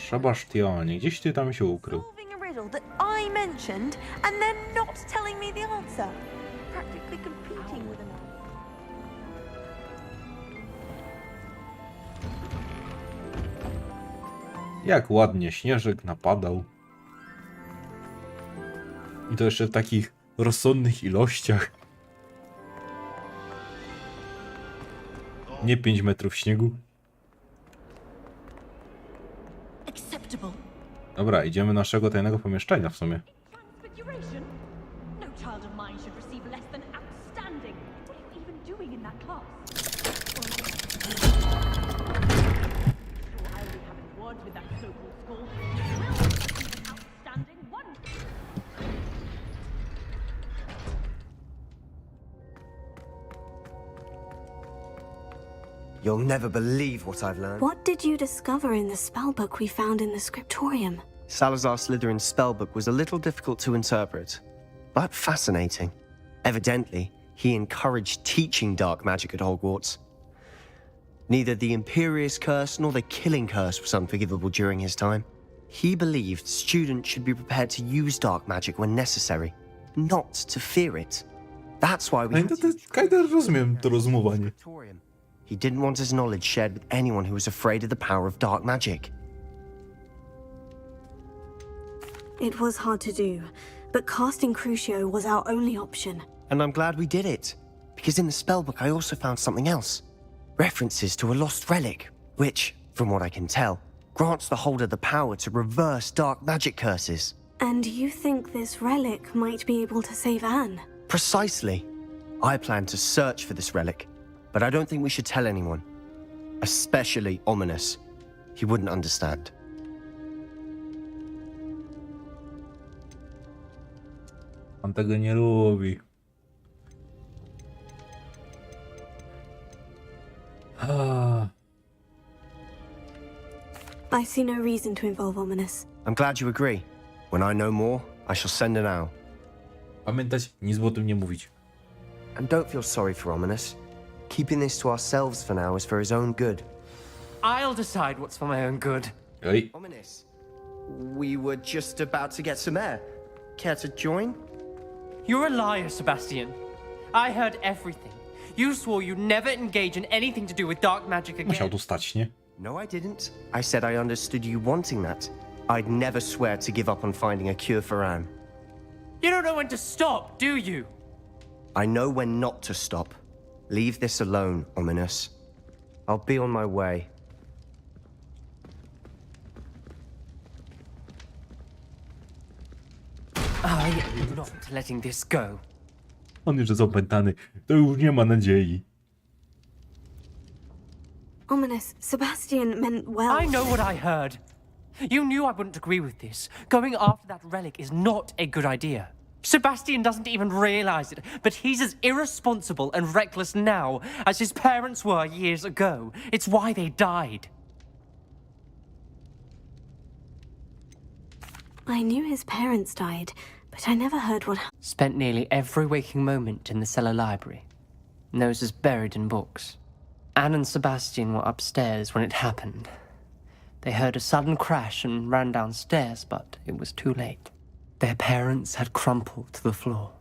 Szabasztianie, gdzieś ty tam się ukrył. Solving a riddle that I mentioned and then not telling me the answer. Practically competing with another. Jak ładnie śnieżek napadał. I to jeszcze w takich rozsądnych ilościach. Nie 5 metrów śniegu. Acceptable. Dobra, idziemy do naszego tajnego pomieszczenia w sumie. Transfiguration? No child of mine should receive less than outstanding. What are you even doing in that class? Sure, I'll be having words with that so-called school. You will receive an outstanding one. You'll never believe what I've learned. What did you discover in the spellbook we found in the scriptorium? Salazar Slytherin's spellbook was a little difficult to interpret, but fascinating. Evidently, he encouraged teaching dark magic at Hogwarts. Neither the Imperious Curse nor the Killing Curse was unforgivable during his time. He believed students should be prepared to use dark magic when necessary, not to fear it. That's why we... Kinda rozumiem to rozumowanie. He didn't want his knowledge shared with anyone who was afraid of the power of dark magic. It was hard to do, but casting Crucio was our only option. And I'm glad we did it, because in the spellbook I also found something else. References to a lost relic, which, from what I can tell, grants the holder the power to reverse dark magic curses. And you think this relic might be able to save Anne? Precisely. I plan to search for this relic, but I don't think we should tell anyone. Especially Ominous. He wouldn't understand. On tego nie lubi. I see no reason to involve Ominous. I'm glad you agree. When I know more, I shall send an owl. Pamiętać, nic o tym nie mówić. And don't feel sorry for Ominous. Keeping this to ourselves for now is for his own good. I'll decide what's for my own good. Oj. Ominous, we were just about to get some air. Care to join? You're a liar, Sebastian. I heard everything. You swore you'd never engage in anything to do with dark magic again. Musiał tu stać, nie? No, I didn't. I said I understood you wanting that. I'd never swear to give up on finding a cure for Anne. You don't know when to stop, do you? I know when not to stop. Leave this alone, Ominous. I'll be on my way. I am not letting this go. On już jest opętany. To już nie ma nadziei. Ominous, Sebastian meant well. I know what I heard. You knew I wouldn't agree with this. Going after that relic is not a good idea. Sebastian doesn't even realize it, but he's as irresponsible and reckless now as his parents were years ago. It's why they died. I knew his parents died, but I never heard what... Spent nearly every waking moment in the cellar library. Noses buried in books. Anne and Sebastian were upstairs when it happened. They heard a sudden crash and ran downstairs, but it was too late. Their parents had crumpled to the floor.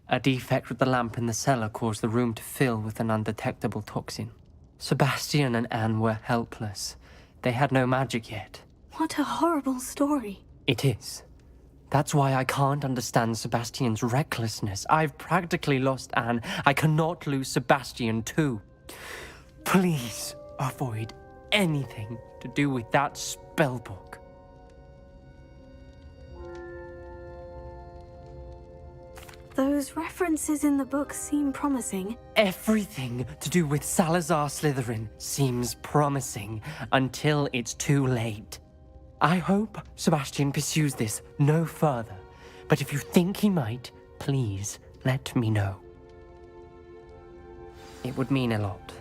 A defect with the lamp in the cellar caused the room to fill with an undetectable toxin. Sebastian and Anne were helpless. They had no magic yet. What a horrible story. It is. That's why I can't understand Sebastian's recklessness. I've practically lost Anne. I cannot lose Sebastian too. Please avoid anything to do with that spellbook. Those references in the book seem promising. Everything to do with Salazar Slytherin seems promising until it's too late. I hope Sebastian pursues this no further, but if you think he might, please let me know. It would mean a lot.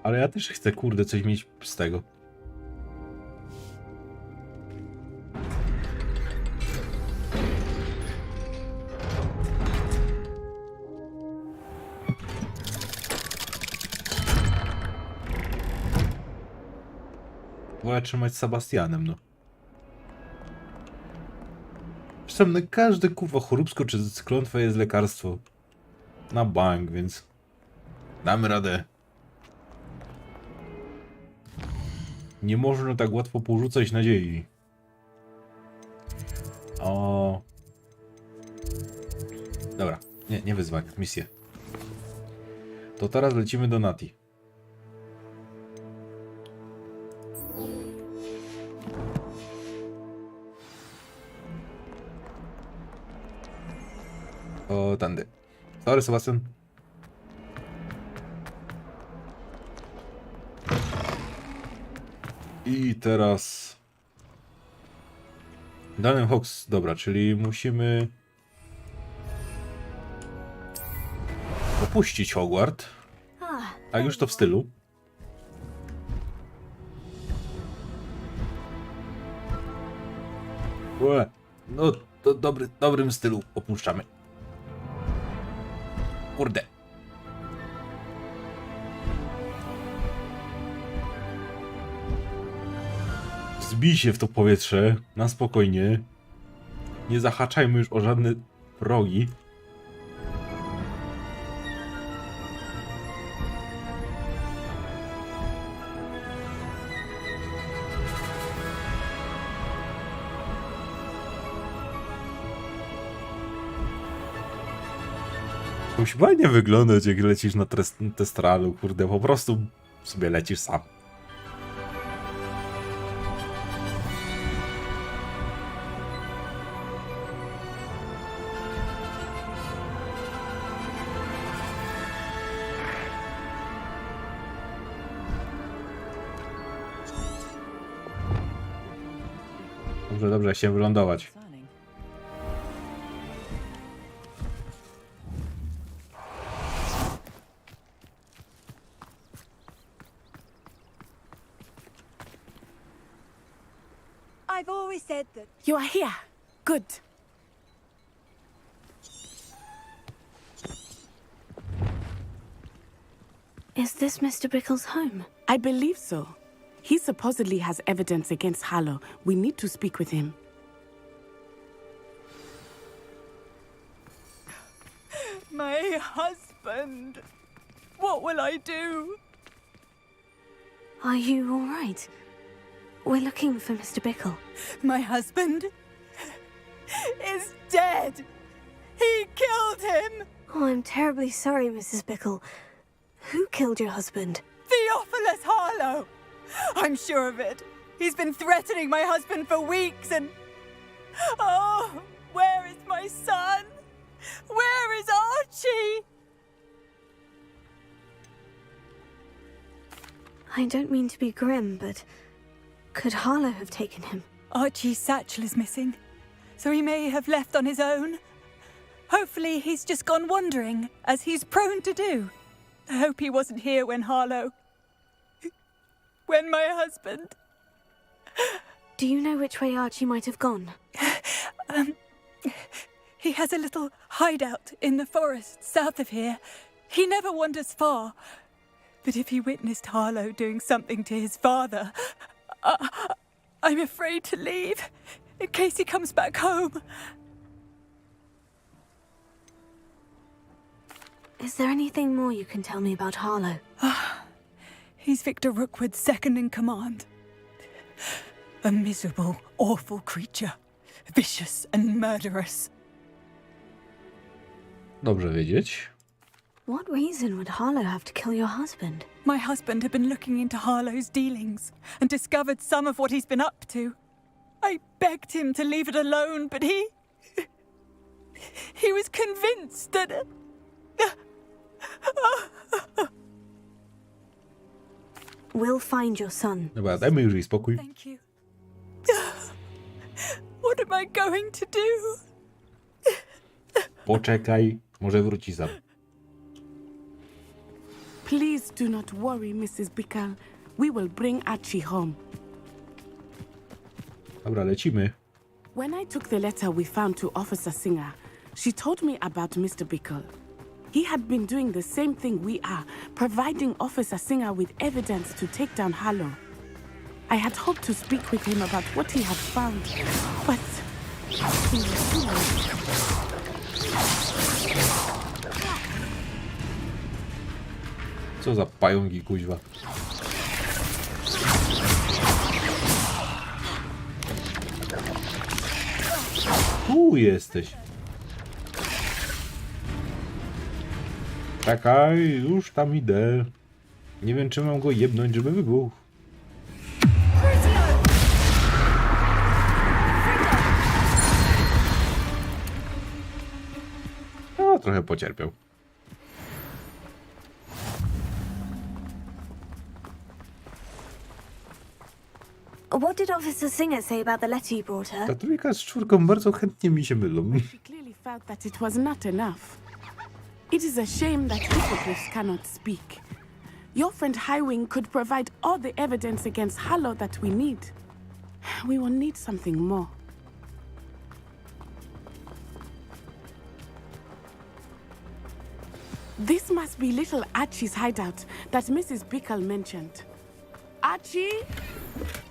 Ale ja też chcę, kurde, coś mieć z tego. Wolę trzymać z Sebastianem, no. Zresztą na każde kurwa choróbsko czy klątwa jest lekarstwo. Na bank, więc damy radę. Nie można tak łatwo porzucać nadziei. O. Dobra, nie wyzwań, misję. To teraz lecimy do Nati. O, tędy. Sorry, Sebastian. I teraz... Danym Hawks, dobra, czyli musimy... opuścić Hogwart. A już to w stylu. No, to dobrym stylu opuszczamy. Kurde. Zbij się w to powietrze, na spokojnie. Nie zahaczajmy już o żadne progi. Musi ładnie wyglądać, jak lecisz na testralu, kurde, po prostu sobie lecisz sam. Dobrze, chciałem wylądować. I've always said that. You are here. Good. Is this Mr. Bickle's home? I believe so. He supposedly has evidence against Harlow. We need to speak with him. My husband. What will I do? Are you all right? We're looking for Mr. Bickle. My husband is dead. He killed him. Oh, I'm terribly sorry, Mrs. Bickle. Who killed your husband? Theophilus Harlow. I'm sure of it. He's been threatening my husband for weeks and... Oh, where is my son? Where is Archie? I don't mean to be grim, but could Harlow have taken him? Archie's satchel is missing, so he may have left on his own. Hopefully he's just gone wandering, as he's prone to do. I hope he wasn't here when Harlow... when my husband... Do you know which way Archie might have gone? He has a little hideout in the forest south of here. He never wanders far. But if he witnessed Harlow doing something to his father, I'm afraid to leave, in case he comes back home. Is there anything more you can tell me about Harlow? He's Victor Rookwood's second in command. A miserable, awful creature. Vicious and murderous. Dobrze wiedzieć. What reason would Harlow have to kill your husband? My husband had been looking into Harlow's dealings and discovered some of what he's been up to. I begged him to leave it alone, but he was convinced that... We'll find your son. Dobra, dajmy już jej spokój. Thank you. What am I going to do? Poczekaj, może wróci sam. Please do not worry, Mrs. Bickle. We will bring Archie home. Dobra, lecimy. When I took the letter we found to Officer Singer, she told me about Mr. Bickle. He had been doing the same thing we are, providing Officer Singer with evidence to take down Harlow. I had hoped to speak with him about what he had found, but he was too late. Co za pająki, kuźwa. Tu jesteś. Czekaj, już tam idę. Nie wiem, czy mam go jebnąć, żeby wybuchł. No, trochę pocierpiał. What did Officer Singer say about the letter you brought her? Ta trójka z czwórką bardzo chętnie mi się mylą. She clearly felt that it was not enough. It is a shame that hippogriffs cannot speak. Your friend Highwing could provide all the evidence against Harlow that we need. We will need something more. This must be little Archie's hideout that Mrs. Bickle mentioned. Archie?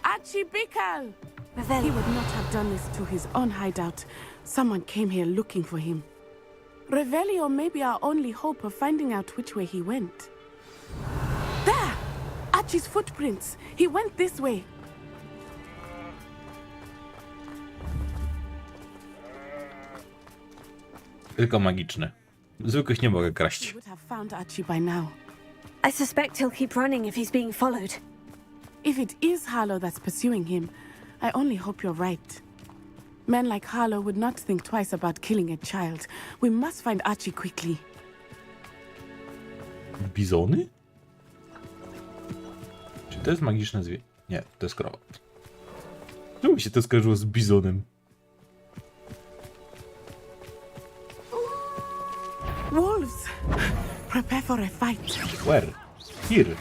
Archie Bickle! He would not have done this to his own hideout. Someone came here looking for him. Revelio may be our only hope of finding out which way he went. There! Archie's footprints. He went this way. Tylko magiczne. Zwykłych nie mogę kraść. He would have found Archie by now. I suspect he'll keep running if he's being followed. If it is Harlow that's pursuing him, I only hope you're right. Men like Harlow would not think twice about killing a child. We must find Archie quickly. Bizony? Czy to jest magiczne zwierzę? Nie, to jest krowa. Czemu mi się to skojarzyło z bizonem? Wolves! Prepare for a fight. Where? Here.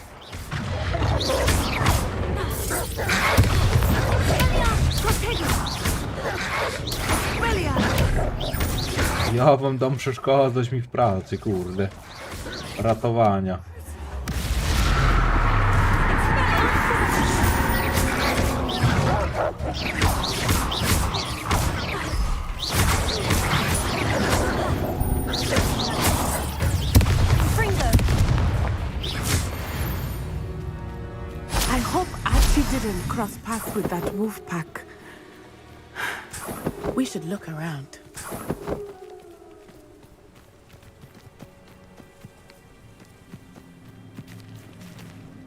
Ja wam dam przeszkadzać mi w pracy, kurde. Ratowania. I hope Archie didn't cross paths with that wolf pack. We should look around.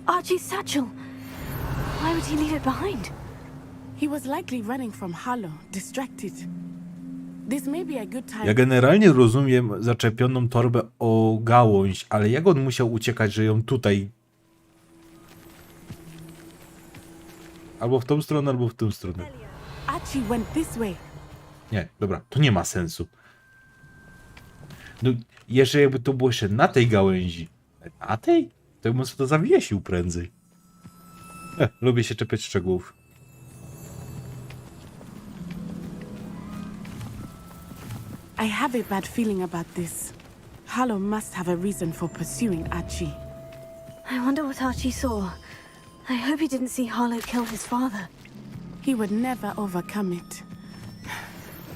Archie's satchel. Why would he leave it behind? He was likely running from Harlow, distracted. This may be a good time. Ja generalnie rozumiem zaczepioną torbę o gałąź, ale jak on musiał uciekać, że ją tutaj... Albo w tą stronę, albo w tę stronę. Archie went this way. Nie, dobra, to nie ma sensu. No, jeszcze jakby to było jeszcze na tej gałęzi. Na tej? To bym sobie to zawiesił prędzej. Lubię się czepiać szczegółów. I have a bad feeling about this. Harlow must have a reason for pursuing Archie. I wonder what Archie saw. I hope he didn't see Harlow kill his father. He would never overcome it.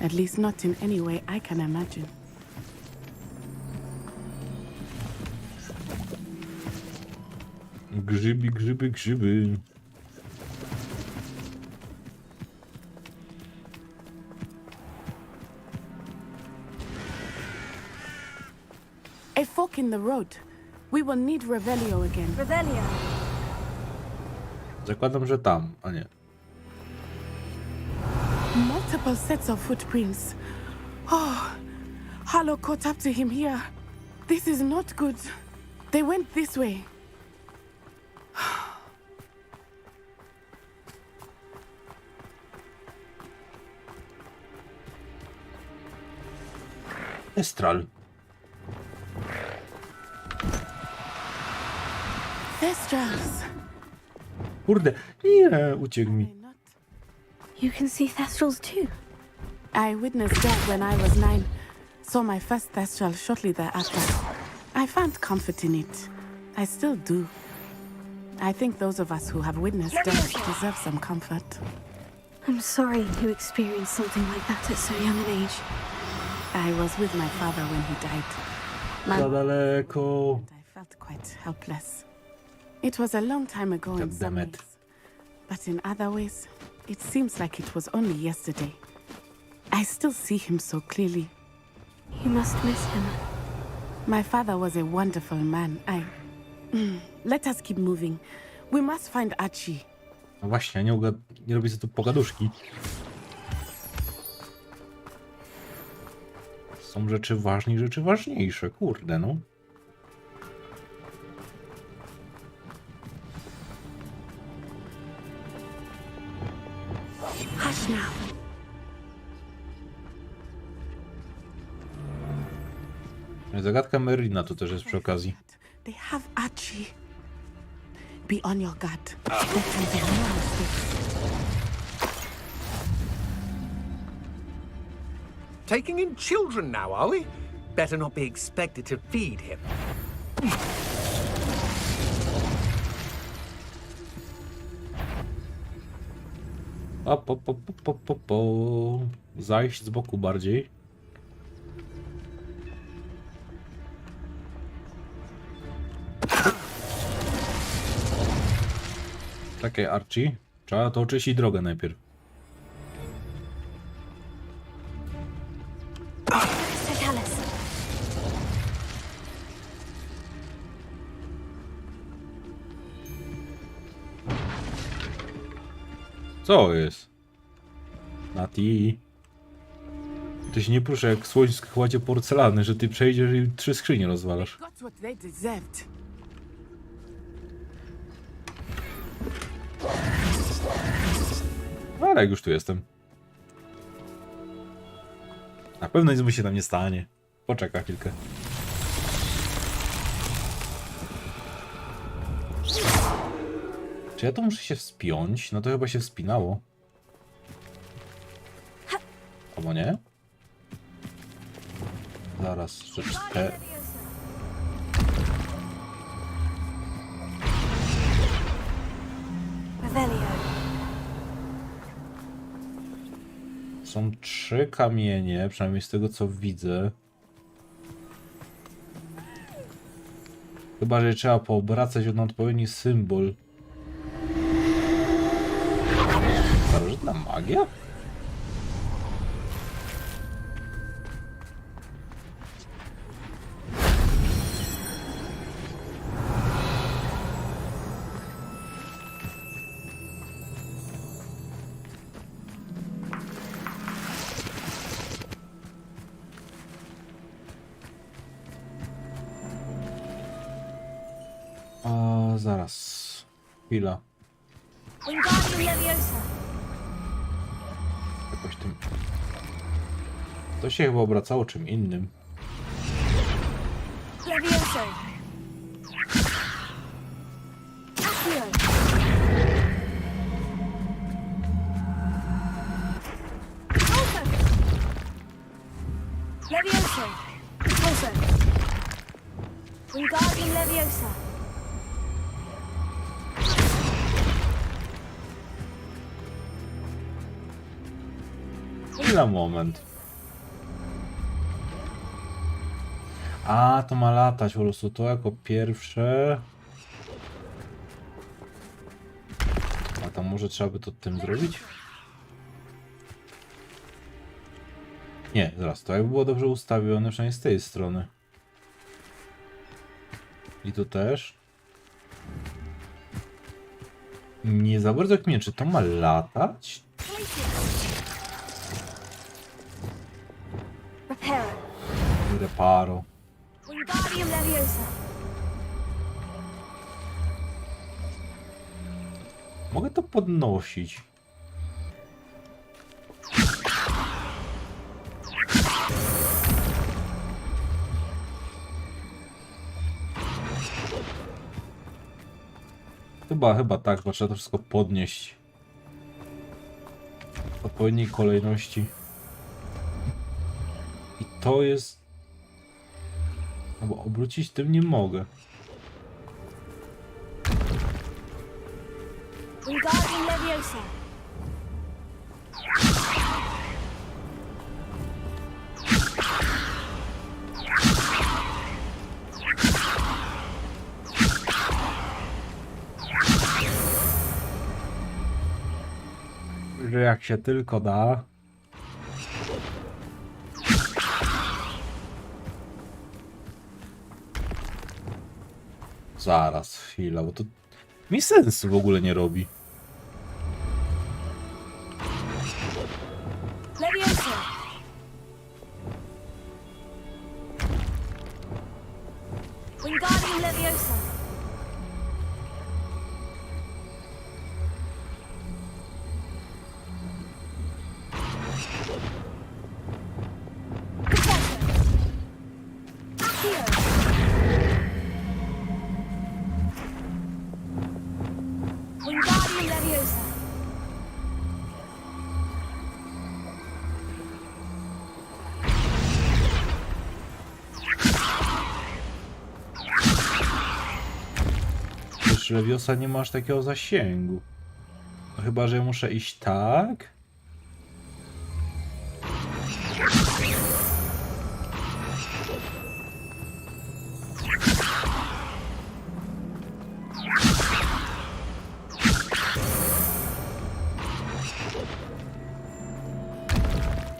At least not in any way I can imagine. Grzyby, grzyby, grzyby. A fork in the road. We will need Revelio again. Revelio. Zakładam, że tam, a nie. Multiple sets of footprints. Oh, Harlow caught up to him here. This is not good. They went this way. Estral. Thestrals. Kurde, nie, uciekł mi. You can see Thestrals too. I witnessed death when I was 9. Saw my first Thestral shortly thereafter. I found comfort in it. I still do. I think those of us who have witnessed death deserve some comfort. I'm sorry you experienced something like that at so young an age. I was with my father when he died. Za daleko. I felt quite helpless. It was a long time ago in some ways, but in other ways, it seems like it was only yesterday. I still see him so clearly. You must miss him. My father was a wonderful man. Let us keep moving. We must find Archie. No właśnie, nie robię sobie tu pogaduszki. Są rzeczy ważne, rzeczy ważniejsze. Kurde, no. Hush now. Zagadka Merlina tu też jest przy okazji. They have Archie. Be on your guard. There can be no mistakes. Taking in children now, are we? Better not be expected to feed him. Zajść z boku bardziej. Takie Archie. Trzeba to oczyścić drogę najpierw. Co jest? Nati. Ty się nie proszę jak słoń w składzie porcelany, że ty przejdziesz i 3 skrzynie rozwalasz. Got what they deserved. Ale jak już tu jestem. Na pewno nic mu się tam nie stanie. Poczeka chwilkę. Czy ja tu muszę się wspiąć? No to chyba się wspinało. Albo nie? Zaraz, troszeczkę. Są 3 kamienie, przynajmniej z tego co widzę. Chyba, że trzeba poobracać na odpowiedni symbol. Starożytna magia? Zaraz. Chwila. Jakoś tym... To się chyba obracało czym innym. Na moment. A, to ma latać po prostu. To jako pierwsze. A to może trzeba by to tym zrobić? Nie, zaraz. To jakby było dobrze ustawione, przynajmniej z tej strony. I tu też. Nie za bardzo jak mnie, czy to ma latać? Reparo. Mogę to podnosić. Chyba tak, bo trzeba to wszystko podnieść w odpowiedniej kolejności. I to jest... No bo obrócić tym nie mogę. Wingardium Leviosa. Że jak się tylko da. Zaraz, chwila, bo to mi sensu w ogóle nie robi. Leviosa. Wingardium Leviosa. Wingardium Leviosa. Przecież Leviosa nie masz takiego zasięgu. No chyba, że ja muszę iść tak.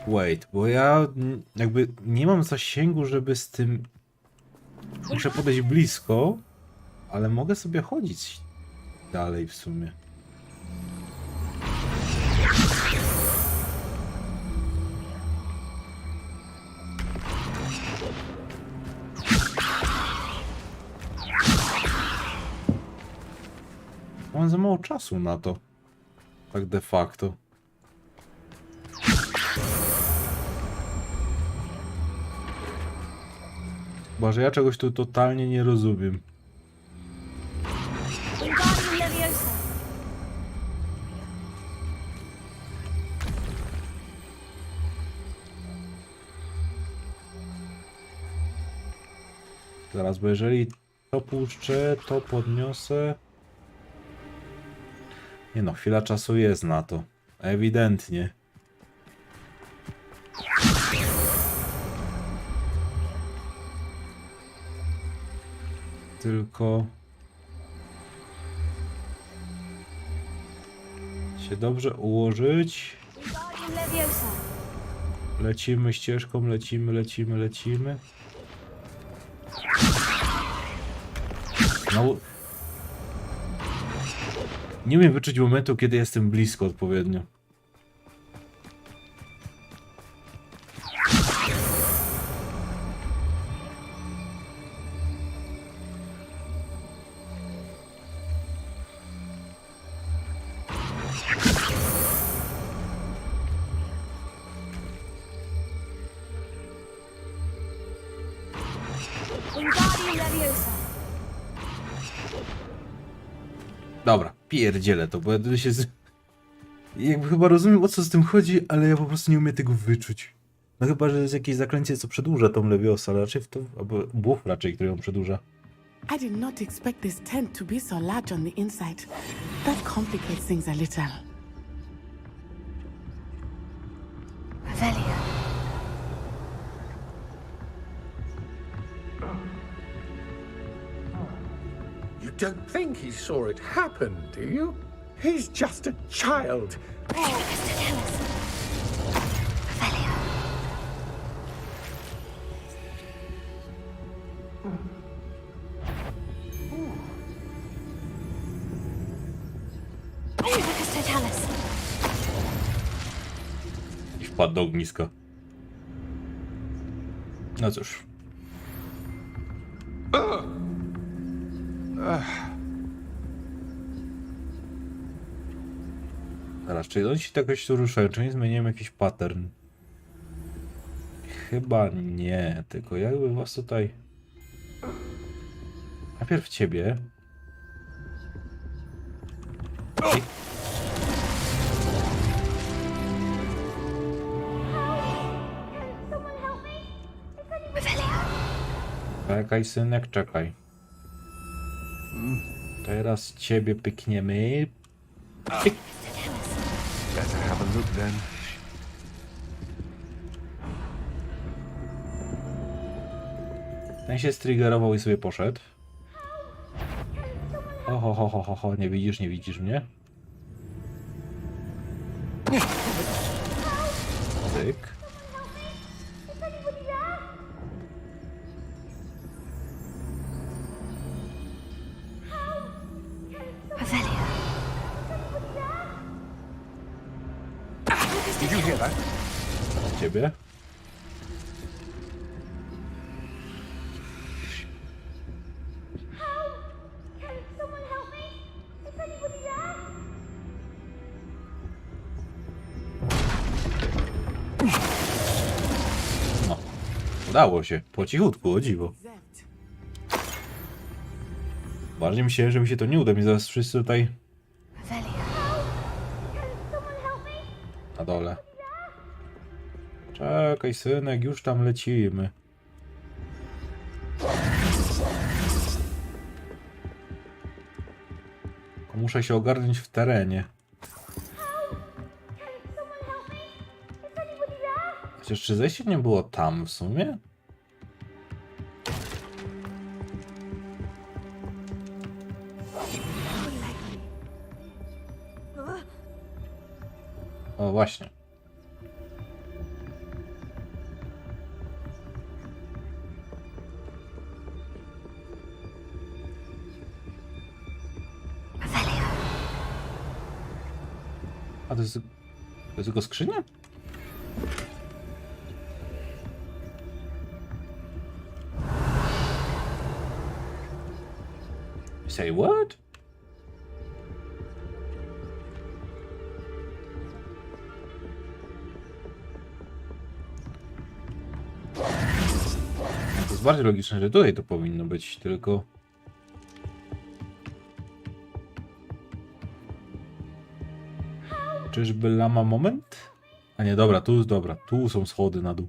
Wait, bo ja jakby nie mam zasięgu, żeby z tym... Muszę podejść blisko, ale mogę sobie chodzić dalej w sumie. Mam za mało czasu na to. Tak de facto. Chyba, że ja czegoś tu totalnie nie rozumiem. Wingardium Leviosa. Zaraz, bo jeżeli to puszczę, to podniosę. Nie no, chwila czasu jest na to. Ewidentnie. Tylko się dobrze ułożyć. Wingardium Leviosa. Lecimy ścieżką, lecimy. No, nie umiem wyczuć momentu, kiedy jestem blisko odpowiednio. Wingardium Leviosa. Dobra, pierdzielę to, bo ja się jakby chyba rozumiem, o co z tym chodzi, ale ja po prostu nie umiem tego wyczuć. No chyba, że jest jakieś zaklęcie, co przedłuża tą Leviosa, ale raczej w to, albo buff raczej, który ją przedłuża. I did not expect this tent to be so large on the inside. That complicates things a little. Revelio. You don't think he saw it happen, do you? He's just a child. I wpadł do ogniska. No cóż. Zaraz, czy oni się jakoś tu ruszają? Czy nie zmieniłem jakiś pattern? Chyba nie, tylko jakby was tutaj... Najpierw ciebie. I... Czekaj, synek, czekaj. Teraz ciebie pykniemy. Better have a look then. Ten się striggerował i sobie poszedł. Ho, nie widzisz mnie? Tyk. Did you hear that? Ciebie? No, udało się. Po cichutku, o dziwo. Bardziej myślałem, że mi się to nie uda. Mi zaraz wszyscy tutaj... Na dole. Czekaj, synek, już tam lecimy. Tylko muszę się ogarnąć w terenie. Chociaż czy zejście nie było tam w sumie? O, właśnie. A to jest tylko skrzynia? Say what? To jest bardziej logiczne, że tutaj to powinno być, tylko... Czyżby lama moment? A nie, dobra, tu są schody na dół.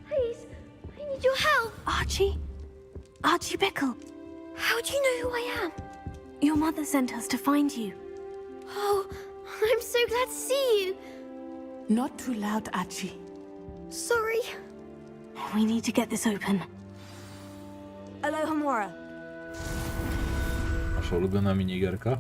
Please, I need your help. Archie? Archie Bickle. How do you know who I am? Your mother sent us to find you. Oh, I'm so glad to see you. Not too loud, Archie. Sorry. We need to get this open. Alohomora. Nasza ulubiona minigierka.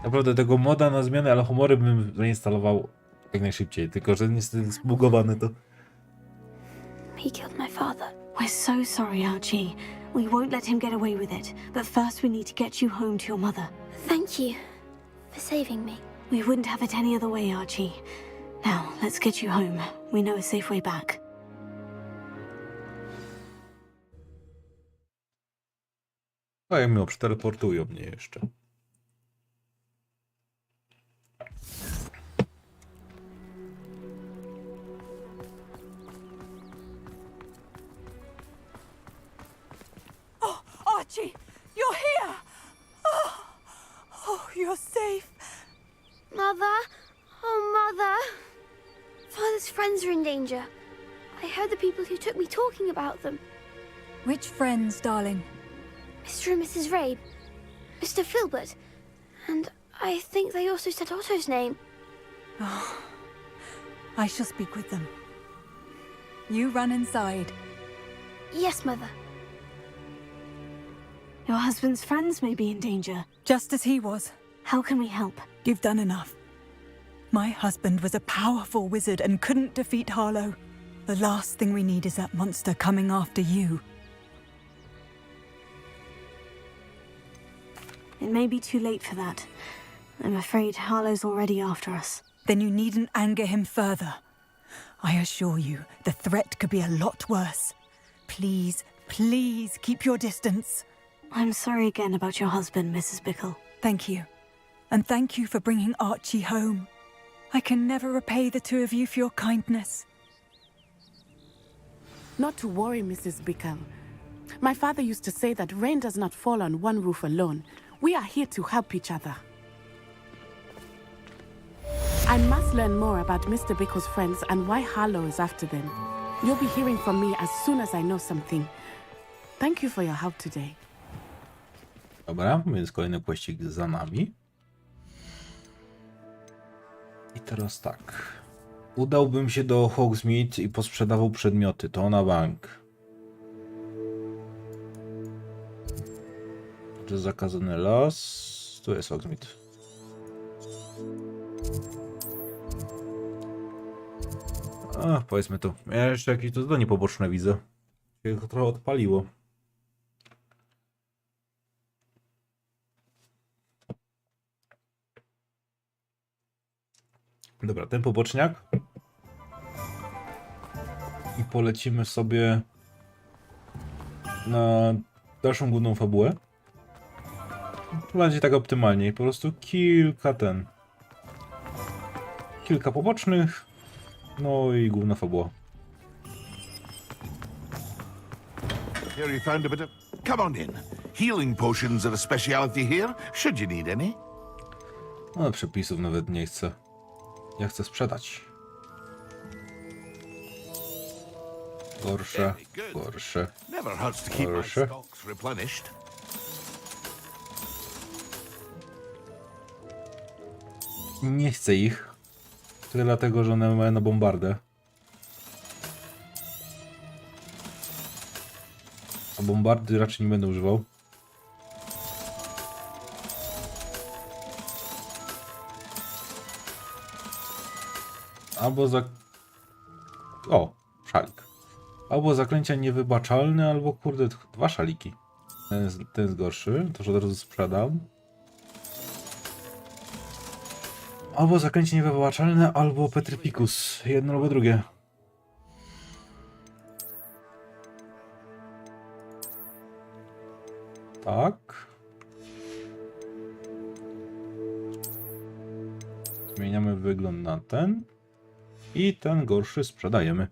Naprawdę tego moda na zmianę Alohomory bym zainstalował jak najszybciej, tylko że niestety zbugowane to. He killed my father. We're so sorry, Archie. We won't let him get away with it. But first we need to get you home to your mother. Thank you for saving me. We wouldn't have it any other way, Archie. Now, let's get you home. We know a safe way back. A jak miło, przeteleportują mnie jeszcze. Archie, you're here! Oh, you're safe. Mother? Oh, Mother. Father's friends are in danger. I heard the people who took me talking about them. Which friends, darling? Mr. and Mrs. Rabe. Mr. Filbert. And I think they also said Otto's name. Oh, I shall speak with them. You run inside. Yes, Mother. Your husband's friends may be in danger. Just as he was. How can we help? You've done enough. My husband was a powerful wizard and couldn't defeat Harlow. The last thing we need is that monster coming after you. It may be too late for that. I'm afraid Harlow's already after us. Then you needn't anger him further. I assure you, the threat could be a lot worse. Please, please keep your distance. I'm sorry again about your husband, Mrs. Bickle. Thank you. And thank you for bringing Archie home. I can never repay the two of you for your kindness. Not to worry, Mrs. Bickle. My father used to say that rain does not fall on one roof alone. We are here to help each other. I must learn more about Mr. Bickle's friends and why Harlow is after them. You'll be hearing from me as soon as I know something. Thank you for your help today. Dobra, więc kolejny pościg za nami. I teraz tak. Udałbym się do Hogsmeade i posprzedawał przedmioty. To na bank. To jest zakazany las. Tu jest Hogsmeade. A, powiedzmy tu. Ja jeszcze jakieś to zadanie poboczne widzę. Się trochę odpaliło. Dobra, ten poboczniak. I polecimy sobie na dalszą główną fabułę. To będzie tak optymalnie. Po prostu kilka pobocznych. No i główna fabuła. Here you found a bit of... Come on in. Healing potions are a speciality here, should you need any. No, przepisów nawet nie chcę. Ja chcę sprzedać. Gorsze, gorsze, Never hurts to keep my gorsze. stocks replenished. Nie chcę ich. Tyle dlatego, że one mają na bombardę. A bombardy raczej nie będę używał. Albo za... O, szalik. Albo zaklęcia niewybaczalne, albo kurde, dwa szaliki. Ten jest gorszy, to już od razu sprzedam. Albo zaklęcie niewybaczalne, albo Petrificus. Jedno albo drugie. Tak. Zmieniamy wygląd na ten. I ten gorszy sprzedajemy.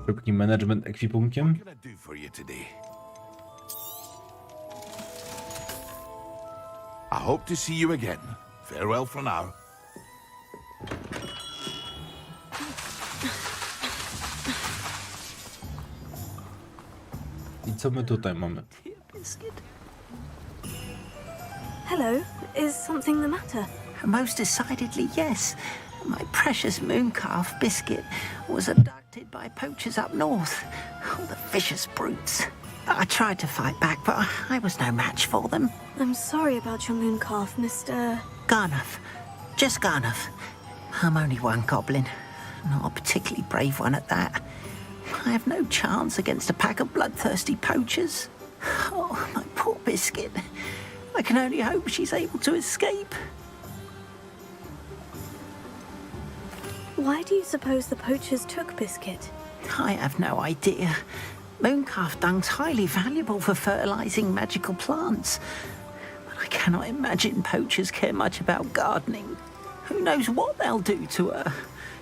Szybki management ekwipunkiem. I hope to see you again. Farewell for now. I co my tutaj mamy? Hello, is something the matter? Most decidedly, yes. My precious mooncalf Biscuit was abducted by poachers up north. Oh, the vicious brutes. I tried to fight back, but I was no match for them. I'm sorry about your mooncalf, Mr. Garnuff. Just Garnuff. I'm only one goblin. Not a particularly brave one at that. I have no chance against a pack of bloodthirsty poachers. Oh, my poor Biscuit. I can only hope she's able to escape. Why do you suppose the poachers took Biscuit? I have no idea. Mooncalf dung's highly valuable for fertilizing magical plants. But I cannot imagine poachers care much about gardening. Who knows what they'll do to her?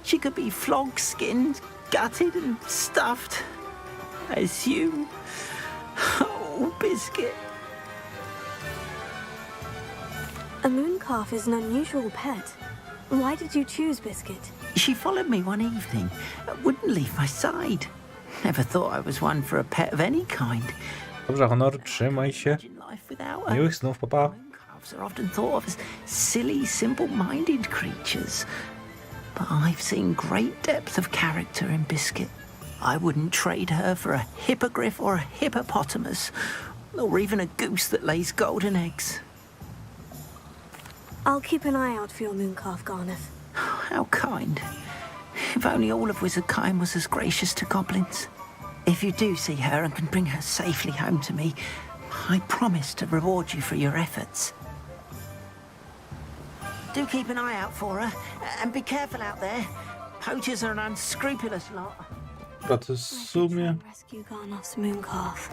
She could be flogged, skinned, gutted and stuffed. As you... Oh, Biscuit. A mooncalf is an unusual pet. Why did you choose Biscuit? She followed me one evening, wouldn't leave my side. Never thought I was one for a pet of any kind. Dobrze, Honor, trzymaj się. Miłych snów, papa. Mooncalves are often thought of as silly, simple-minded creatures. But I've seen great depth of character in Biscuit. I wouldn't trade her for a hippogriff or a hippopotamus, or even a goose that lays golden eggs. I'll keep an eye out for your mooncalf, Garnuff. How kind. If only all of Wizardkind was as gracious to goblins. If you do see her and can bring her safely home to me, I promise to reward you for your efforts. Do keep an eye out for her, and be careful out there. Poachers are an unscrupulous lot. Dobra, to jest w sumie Rescue Garnuff's mooncalf.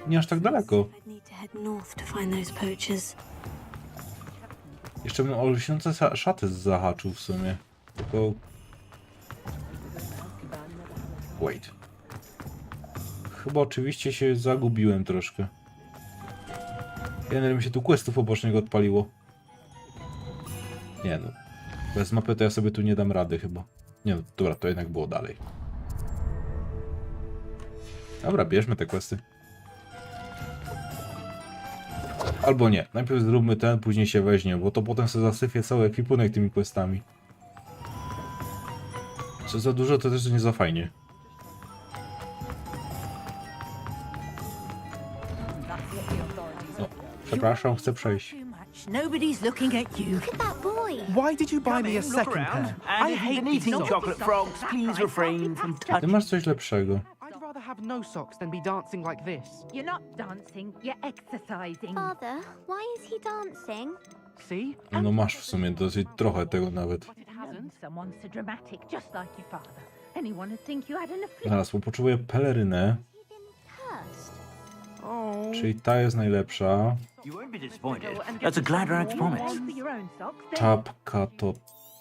nie aż tak daleko. I'd need to head north to find those poachers. Jeszcze bym o lśniące szaty zahaczył w sumie. Tylko... Wait. Chyba oczywiście się zagubiłem troszkę. Jeden mi się tu questów pobocznego odpaliło. Nie no. Bez mapy to ja sobie tu nie dam rady chyba. Nie no, dobra, to jednak było dalej. Dobra, bierzmy te questy. Albo nie, najpierw zróbmy ten, później się weźmie, bo to potem sobie zasyfię cały ekwipunek tymi questami. Co za dużo, to też nie za fajnie. No, przepraszam, chcę przejść. Nobody's looking at you. Look at that boy. Why did you buy me a second pair? I hate eating chocolate frogs. Please refrain from Ty touching. masz coś lepszego. I'd rather have no socks than be dancing like this. You're not dancing, you're exercising. Father, why is he dancing? See? No masz w sumie dosyć trochę tego nawet. Someone so dramatic, just like your father. Anyone would think you had an affliction. Zaraz, bo potrzebuję pelerynę. Czyli ta jest najlepsza. You won't be disappointed. That's a glad rags promise. Czapka to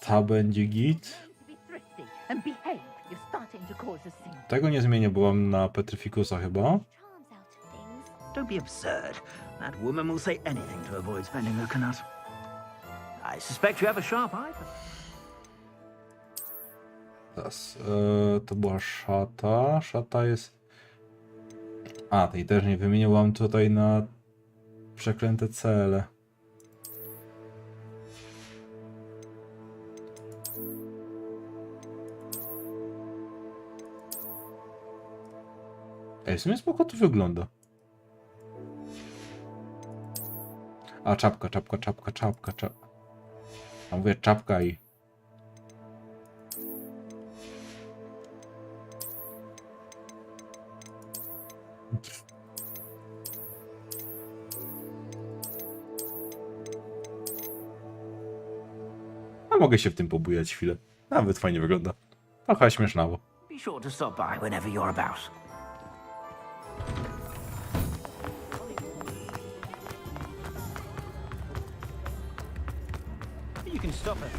ta będzie git. And behave. You're starting to cause a scene. Tego nie zmienię, bo mam na Petrificusa chyba. Don't be absurd. That woman will say anything to avoid spending her coconut. I suspect you have a sharp eye. Teraz, to była szata. Szata jest... A, tej też nie wymienił, mam tutaj na przeklęte cele. Ej, w sumie spoko to wygląda. A, czapka. A mówię czapka i... A mogę się w tym pobujać chwilę. Nawet fajnie wygląda. Trochę śmiesznawo. Be sure to stop by whenever you're about. You can stop at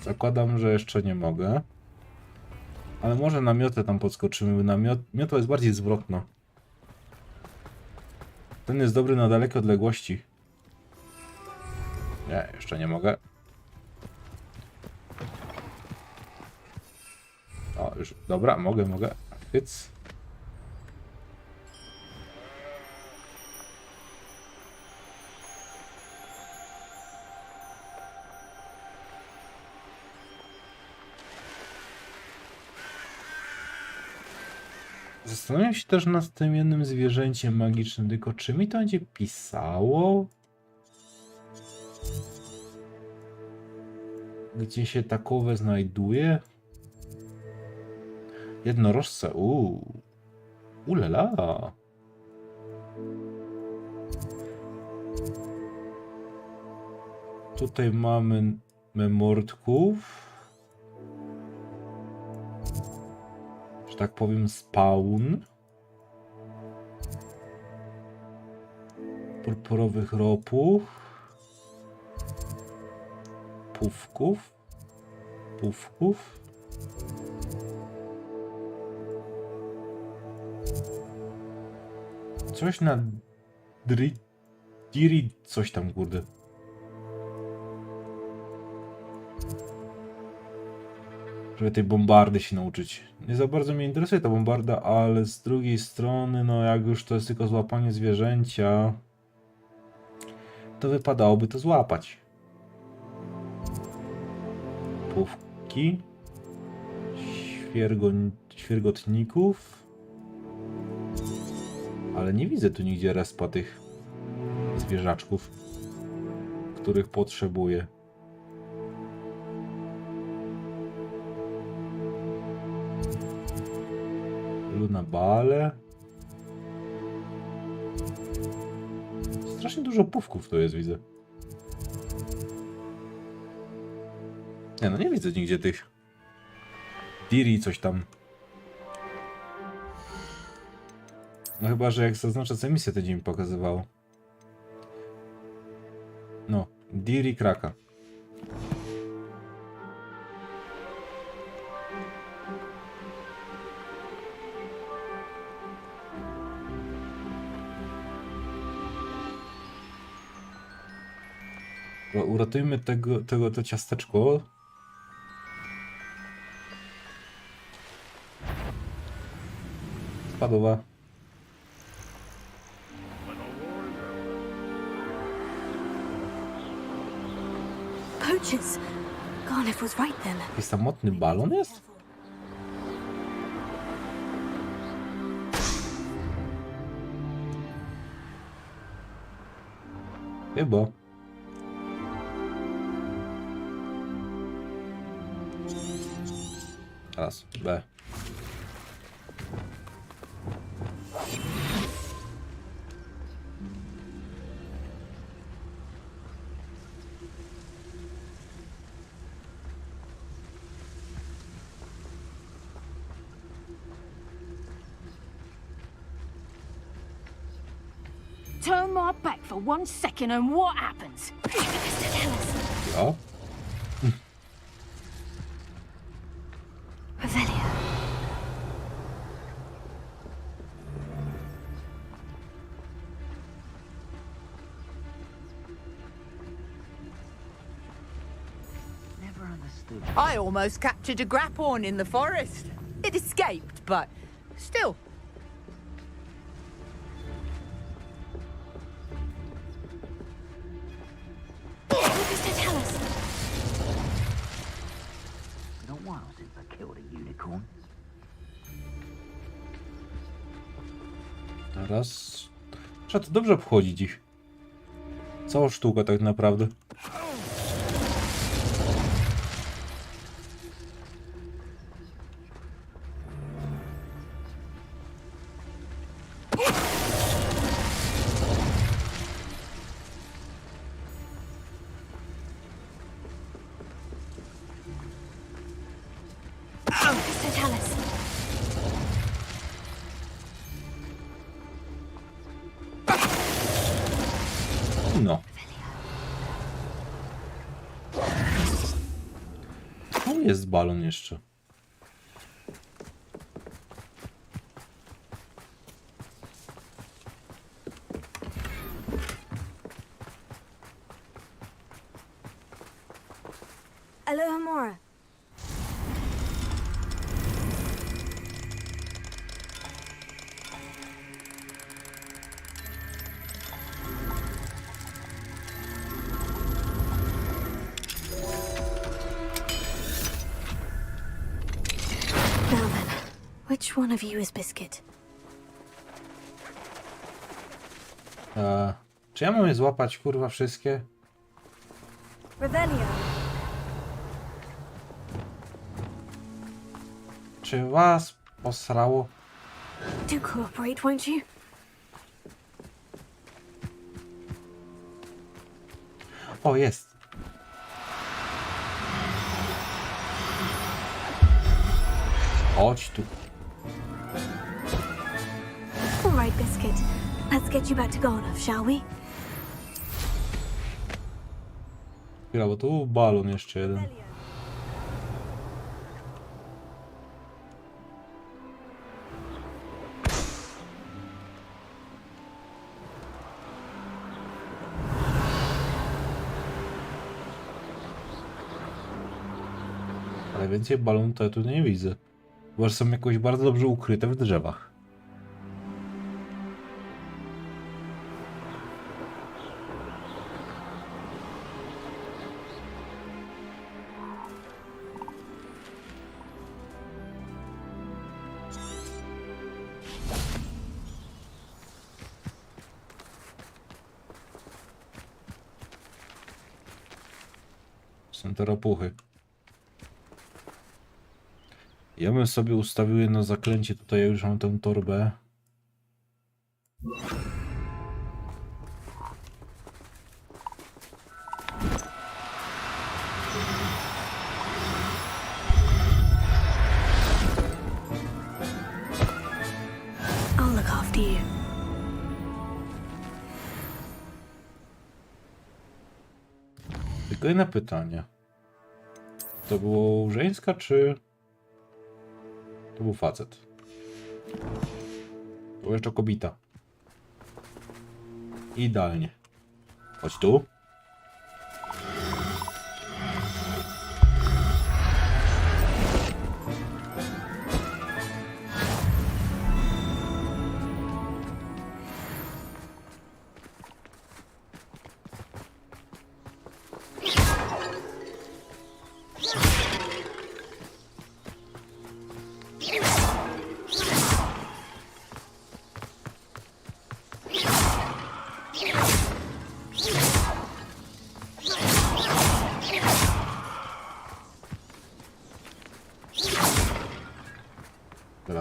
Zakładam, że jeszcze nie mogę. Ale może na miotę tam podskoczymy. Miotła jest bardziej zwrotna. Ten jest dobry na dalekie odległości. Nie, jeszcze nie mogę. O, już, dobra, mogę. Hyc. Zastanawiam się też nad tym jednym zwierzęciem magicznym, tylko czy mi to będzie pisało? Gdzie się takowe znajduje? Jednorożce, ulala. Tutaj mamy memortków. Że tak powiem spawn. Purpurowych ropów. Pufków. Coś na Diri, coś tam, kurde. Żeby tej bombardy się nauczyć. Nie za bardzo mnie interesuje ta bombarda, ale z drugiej strony, no jak już to jest tylko złapanie zwierzęcia, to wypadałoby to złapać. Pufki. Świergotników. Ale nie widzę tu nigdzie respa tych zwierzaczków, których potrzebuję. Lunabale. Strasznie dużo pufków to jest, widzę. Nie no, nie widzę nigdzie tych Diri, coś tam. No chyba, że jak zaznaczę co misję, to będzie mi pokazywało. No, Diri Kraka. Uratujmy to ciasteczko. Spadła. Poachers. Garnet was right then. Jakiś samotny balon jest? Chyba. Raz, B. Turn my back for 1 second and what happens? Ja? Revelio. Never understood. I almost captured a grapphorn in the forest. It escaped, but still. Been a while since I killed a unicorn. Teraz... Trzeba to dobrze obchodzić ich. Cała sztuka tak naprawdę. No. Tu jest balon jeszcze. Alohomora. Now then, which one of you is Biscuit? Czy ja mam je złapać, kurwa, wszystkie? Revelio. Czy was posrało? Do cooperate, won't you? O, jest. Chodź tu. All right, Biscuit. Let's get you back to Garnet, shall we? Chwila, bo tu balon jeszcze jeden. Ale więcej balonów to ja tu nie widzę. Bo że są jakoś bardzo dobrze ukryte w drzewach. Są te ropuchy. Ja bym sobie ustawił jedno zaklęcie, tutaj ja już mam tę torbę. I'll look after you. Tylko jedno pytanie. To było żeńska, czy... To był facet? To była jeszcze kobieta. Idealnie. Chodź tu.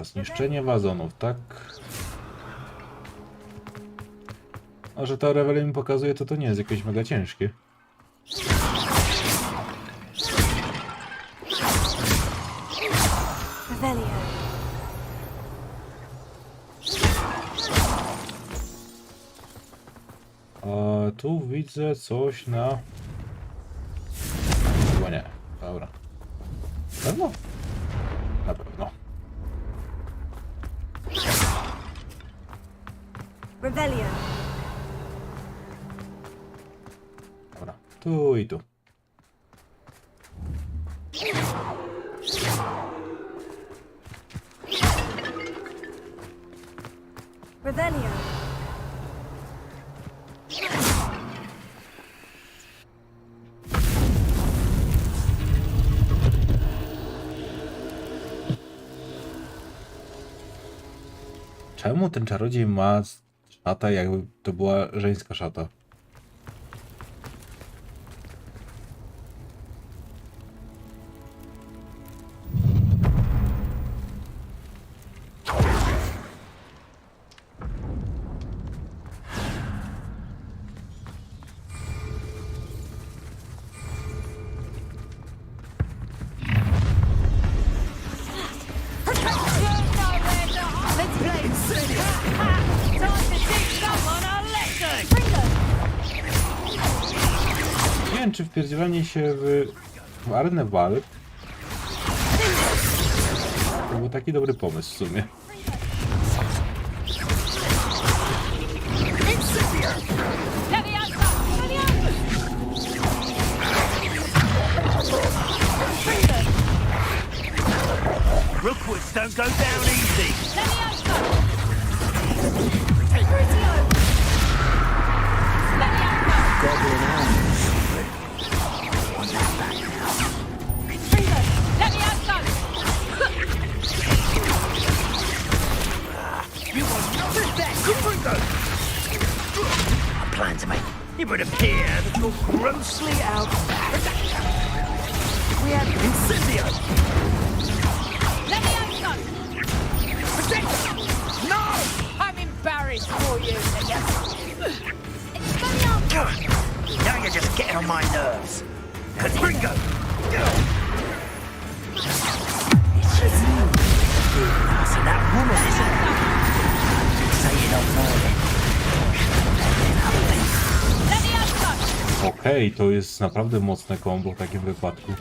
Dobra, zniszczenie wazonów, tak? A że to Reveille mi pokazuje, to nie jest jakieś mega ciężkie. A tu widzę coś na... Chyba nie. Dobra. Na pewno? Na pewno. Rebellion. Dobra. Tu i tu. Rebellion. Czemu ten czarodziej ma szatę, jakby to była żeńska szata? Nie wiem, czy wpierdzielanie się w arenę walk to był taki dobry pomysł w sumie. Rookwoods don't go down easy. Goblin arms. You want nothing back. A plan to make. It would appear that you're grossly out of whack. We have Incendio. No! I'm embarrassed for you, Now you're just getting on my nerves. Ringo! It's just you. So that woman, isn't it? Say you don't know it. Okej, to jest naprawdę mocne kombo w takim wypadku.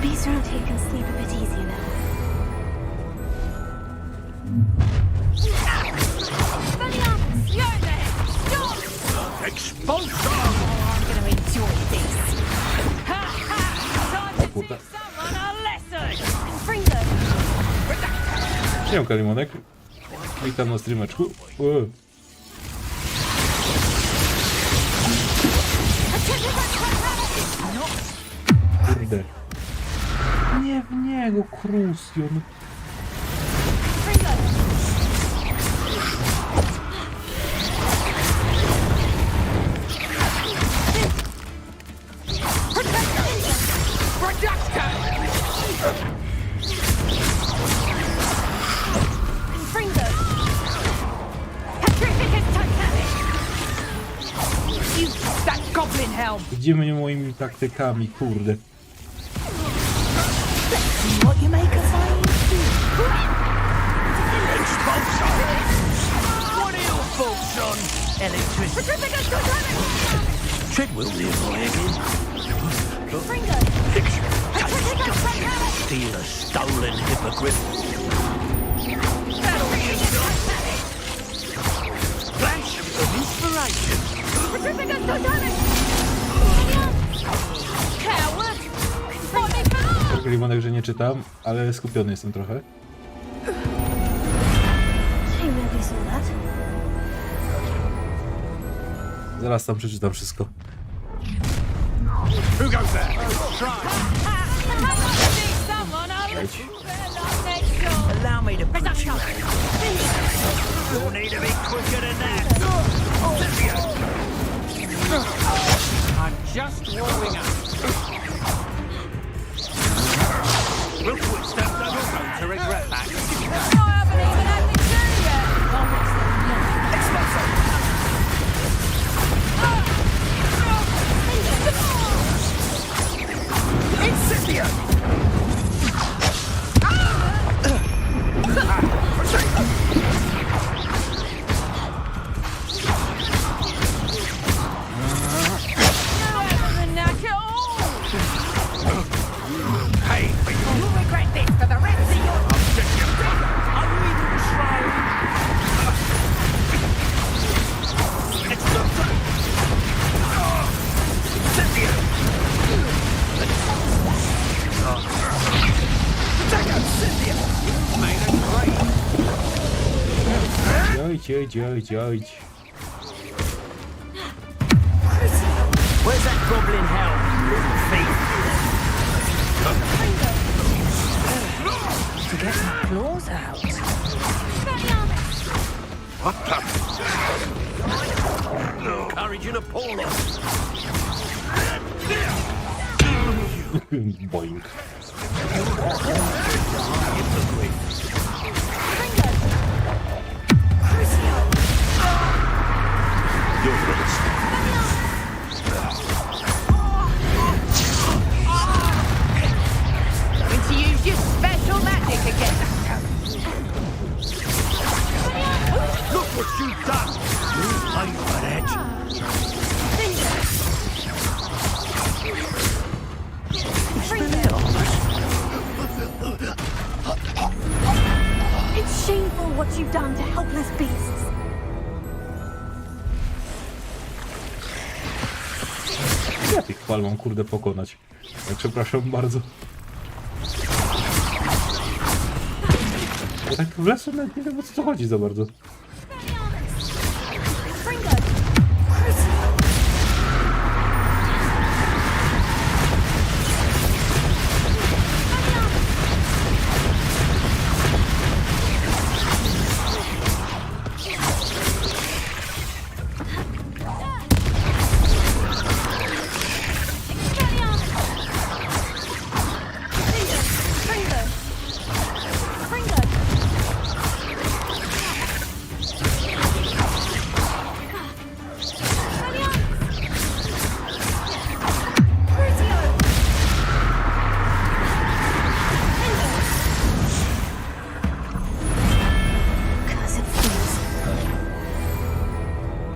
Bees around here can sleep a bit easier now. I'm going to enjoy this. Kurde. Someone a lesson. Siemka, Limonek. Witam na streameczku. Kurde. Nie w niego, Crucian. Idziemy nie moimi taktykami, kurde. What you make a fine What are your thoughts on electricity? Treadwell near boy again. Steal a stolen hippogriff. That'll be a Regeneration! Retributive Titanic! Coward! Limonek, że nie czytam, ale skupiony jestem trochę. Zaraz tam przeczytam wszystko. Who goes there? Allow me to push you. You'll need to be quicker than that. I'm just warming up. Rookwood stepped no home to regret that. I haven't even had my tea yet. Expensive. Incendio! Hey, you'll regret this for the rest of your life. Are you even trying? Działajcie. Where's that goblin hell, you little thief? To get my claws out. What the? Courage in a Paulie. Boink. You're first. Going to use your special magic again. Look what you've done! You pay for that! It's shameful what you've done to helpless beasts. Ja tych fal mam kurde pokonać. Ja przepraszam bardzo. Ja tak w lesu nawet nie wiem, o co to chodzi za bardzo.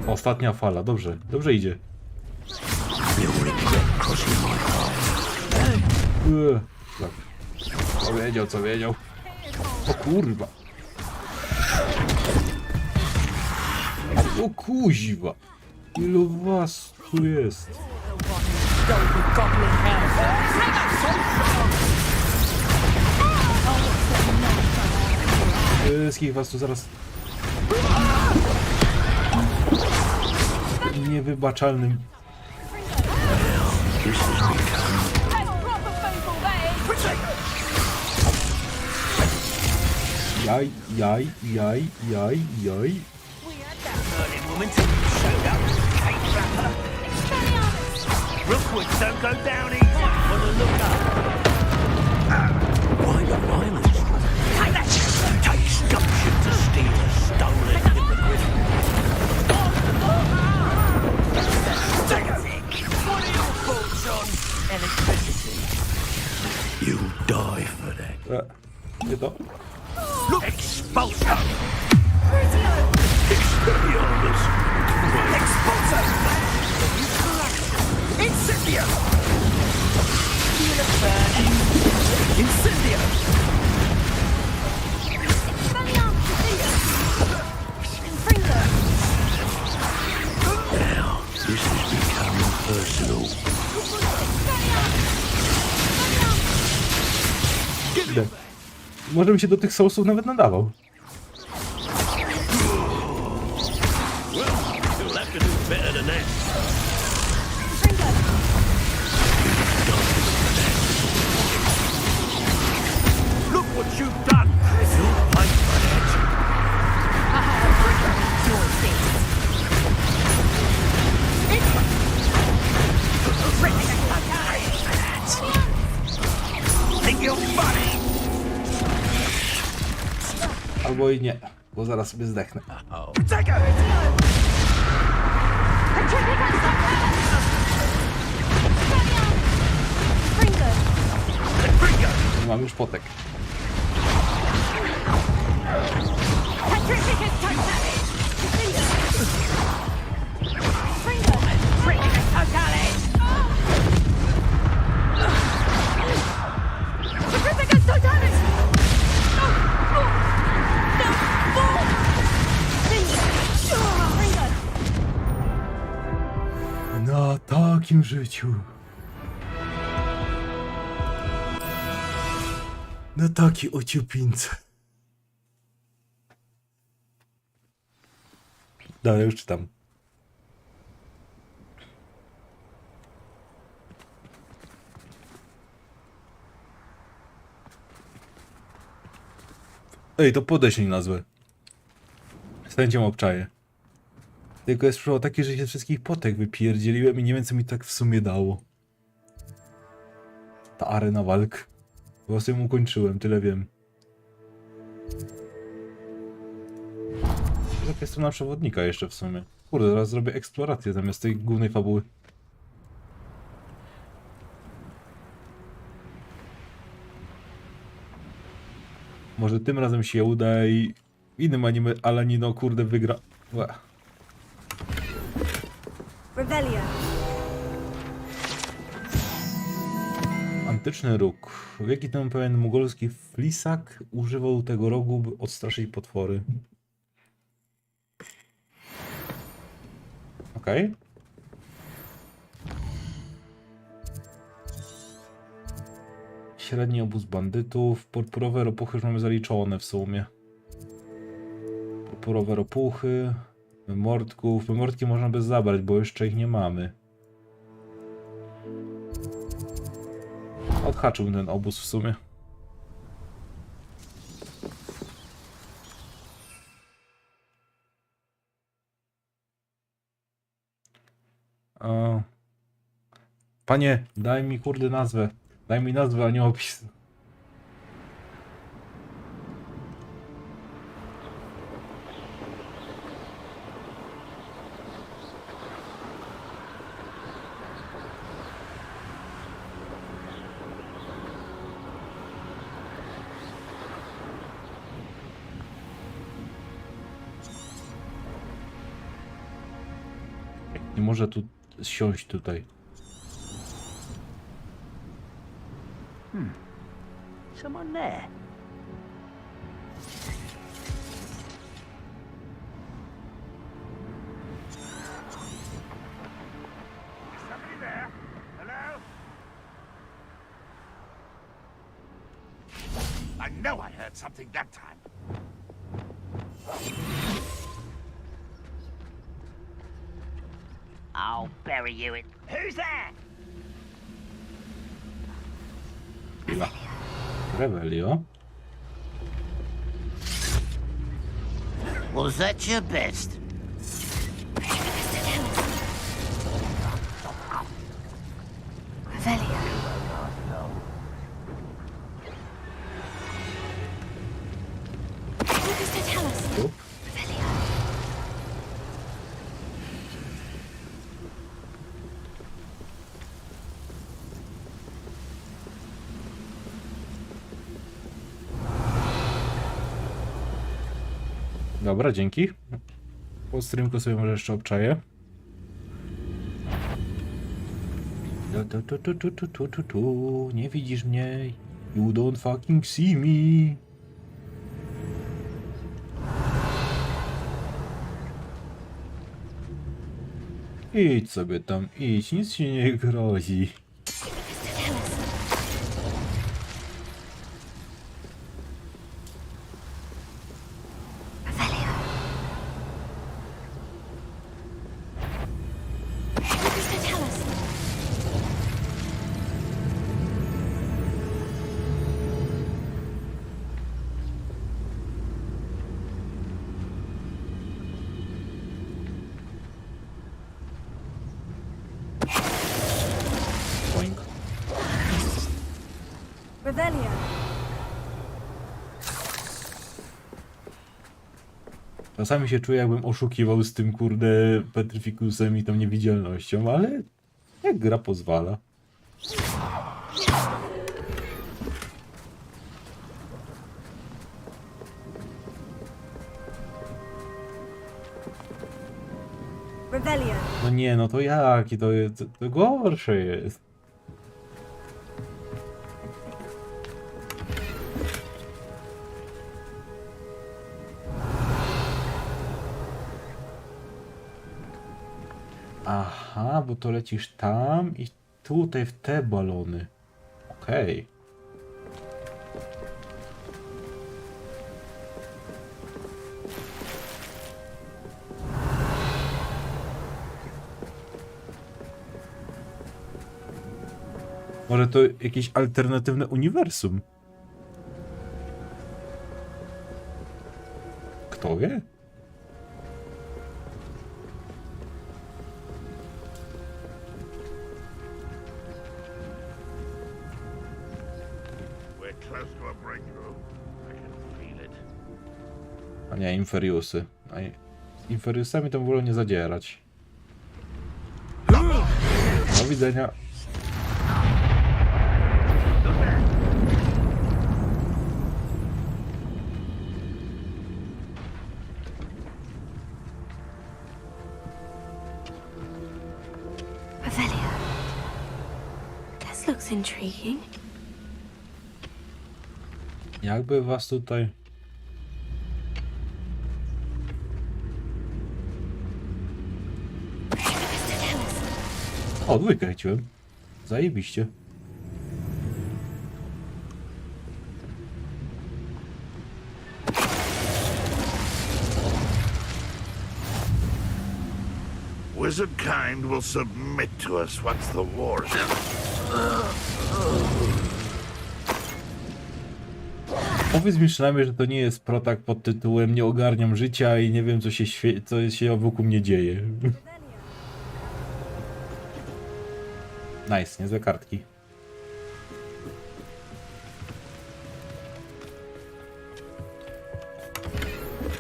Ostatnia fala, dobrze idzie. Tak. Co wiedział. O kurwa. O kuźwa. Ilu was tu jest? Wszystkich was tu zaraz... Niewybaczalnym. Jaj. Rookwood, don't go down easy. Wanna look up. Why the violence? Takes gumption to steal a stolen in the griffin. What are your thoughts on electricity? You'll die for that. Nie to? Look! Expulso! Expelliarmus. Expulso! Incendio! Feel a burning. Incendio! personal. Może bym się do tych sousów nawet nadawał. You'll have to do better than that. Look what you've done. You'll fight for that. Think you're funny? Albo i nie, bo zaraz sobie zdechnę. Nie mam już potek. Na takim życiu. Na takiej ociupince. Dalej już czytam. Ej, to podeślij nazwę. Sędzią obczaję. Tylko jest przyszło takie, że się wszystkich potek wypierdzieliłem i nie wiem, co mi tak w sumie dało. Ta arena walk. Bo ją ukończyłem, tyle wiem. Jaka strona przewodnika jeszcze w sumie. Kurde, zaraz zrobię eksplorację zamiast tej głównej fabuły. Może tym razem się uda i innym anime Alanino kurde wygra. Łe. Revelio. Antyczny róg. Wieki temu pewien mongolski flisak używał tego rogu, by odstraszyć potwory. Okej. Średni obóz bandytów. Purpurowe ropuchy już mamy zaliczone w sumie. Purpurowe ropuchy. Wymordków. Wymordki można by zabrać, bo jeszcze ich nie mamy. Odhaczyłbym ten obóz w sumie. Panie, daj mi kurde nazwę. Daj mi nazwę, a nie opis. Nie może tu siąść tutaj. Someone there. Somebody there? Hello? I know I heard something that time. I'll bury you in. Who's that? Revelio. Was that your best? Revelio. What does that tell us? Revelio. Dobra, dzięki. Po streamku sobie może jeszcze obczaję. Nie widzisz mnie. You don't fucking see me. Idź sobie tam, idź, nic ci nie grozi. Revelio. Czasami się czuję, jakbym oszukiwał z tym, kurde, Petrificusem i tą niewidzialnością, ale jak gra pozwala. Revelio. No nie, no to jaki to jest, to gorsze jest. Aha, bo to lecisz tam i tutaj w te balony. Okej. Może to jakieś alternatywne uniwersum? Kto wie? A nie, Inferiusy. A Inferiusami to wolę nie zadzierać. Do widzenia. Revelio. This looks intriguing. Jakby was tutaj... O, dwójkę chciałem. Zajebiście. Wizard kind will submit to us once the war is Powiedz mi przynajmniej, że to nie jest protak pod tytułem Nie ogarniam życia i nie wiem co się wokół mnie dzieje. Nice, niezłe kartki.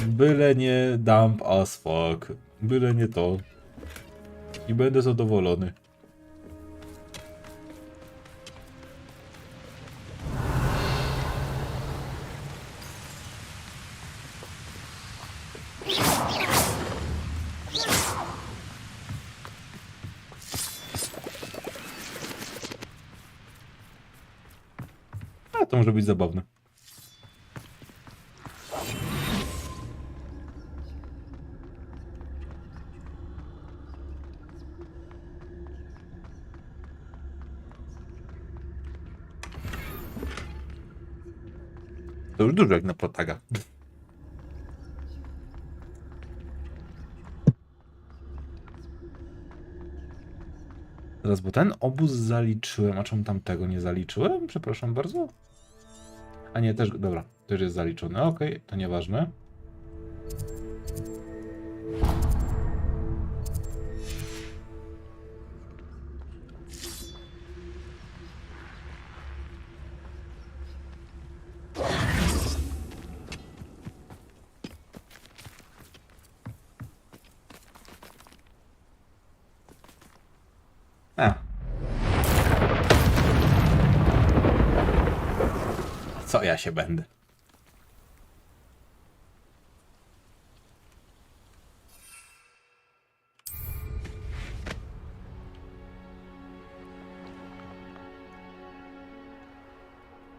Byle nie dump as fuck. Byle nie to. I będę zadowolony. A to może być zabawne. To już dużo jak na protaga. Teraz, bo ten obóz zaliczyłem, a czemu tamtego nie zaliczyłem? Przepraszam bardzo. A nie, też, dobra, też jest zaliczony. Okej, to nieważne. Co ja się będę?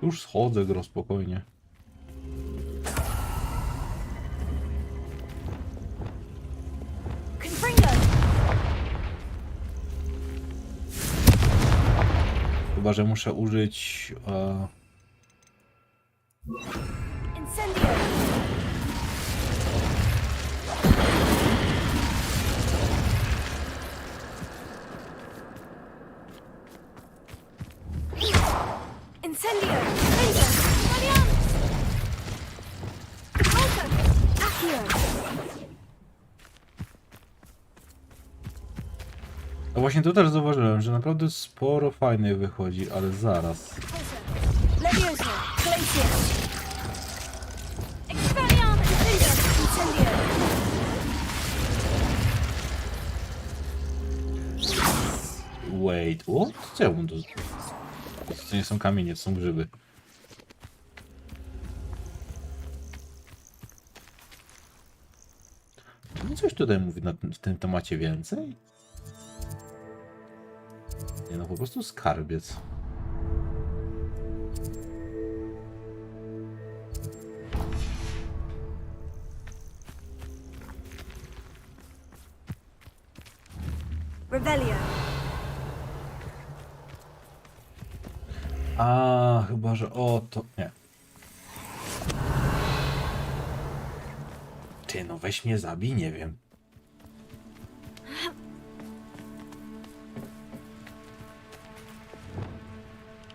Już schodzę, gro, spokojnie. Chyba że muszę użyć... Incendio! Laser! Radiant! Alter! Accio! No właśnie to też zauważyłem, że naprawdę sporo fajnych wychodzi, ale zaraz. Levioso! Glacier! Expelliarmus! Incendio! Wait, what? Czemu to? To nie są kamienie, to są grzyby. Czy mi coś tutaj mówi w tym temacie więcej? Nie no, po prostu skarbiec. Rebellion! A, chyba że o to... Nie. Ty, no weź mnie zabij, nie wiem.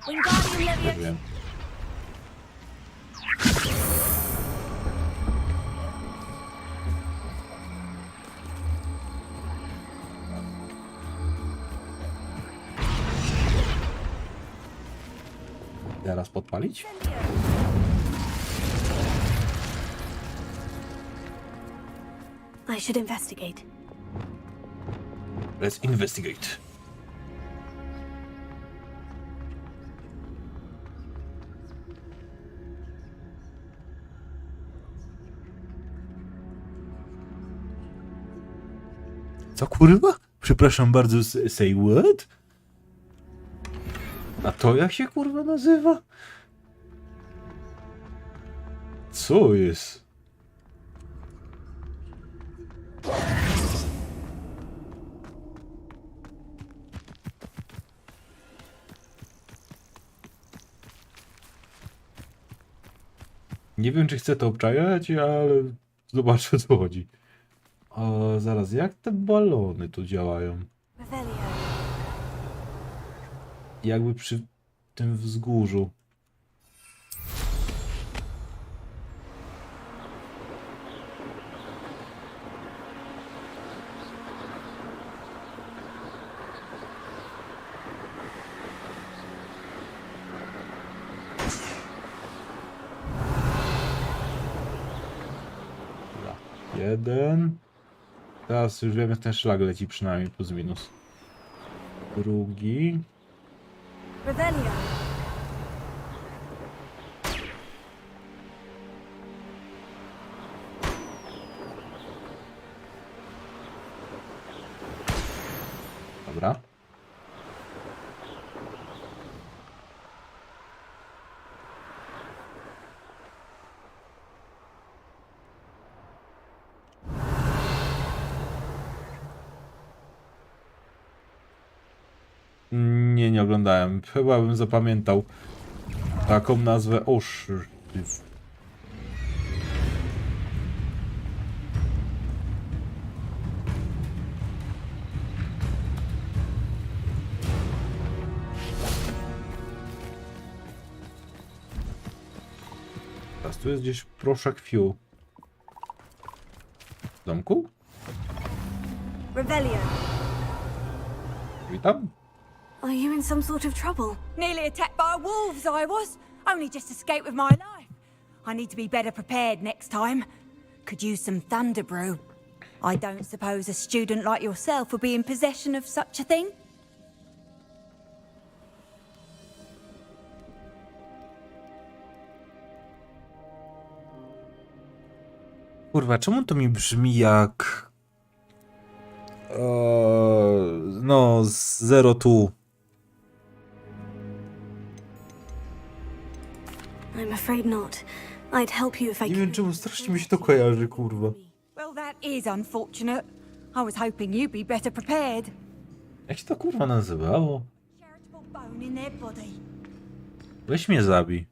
Wingardium Nie wiem. Teraz podpalić? I should investigate. Let's investigate. Co kurwa? Przepraszam bardzo, say what? A to jak się kurwa nazywa? Co jest? Nie wiem, czy chcę to obczajać, ale zobaczę, o co chodzi. O, zaraz, jak te balony tu działają? Jakby przy tym wzgórzu. Jeden. Teraz już wiem, jak ten szlag leci przynajmniej plus minus. Drugi. Rebellion! Dobra. Nie oglądałem. Chyba bym zapamiętał taką nazwę. Oż. Teraz tu jest gdzieś proszek fiu. W domku? Rebellion! Witam. Are you in some sort of trouble? Nearly attacked by wolves, I was. Only just escaped with my life. I need to be better prepared next time. Could use some thunder brew. I don't suppose a student like yourself would be in possession of such a thing? Kurwa, czemu to mi brzmi jak... no, Zero tu. I'm afraid not. I'd help you if I Nie could. wiem czemu strasznie mi się to kojarzy, kurwa. Well, that is unfortunate. I was hoping you'd be better prepared. Jak się to kurwa nazywało? bone in their body. Weź mnie zabij.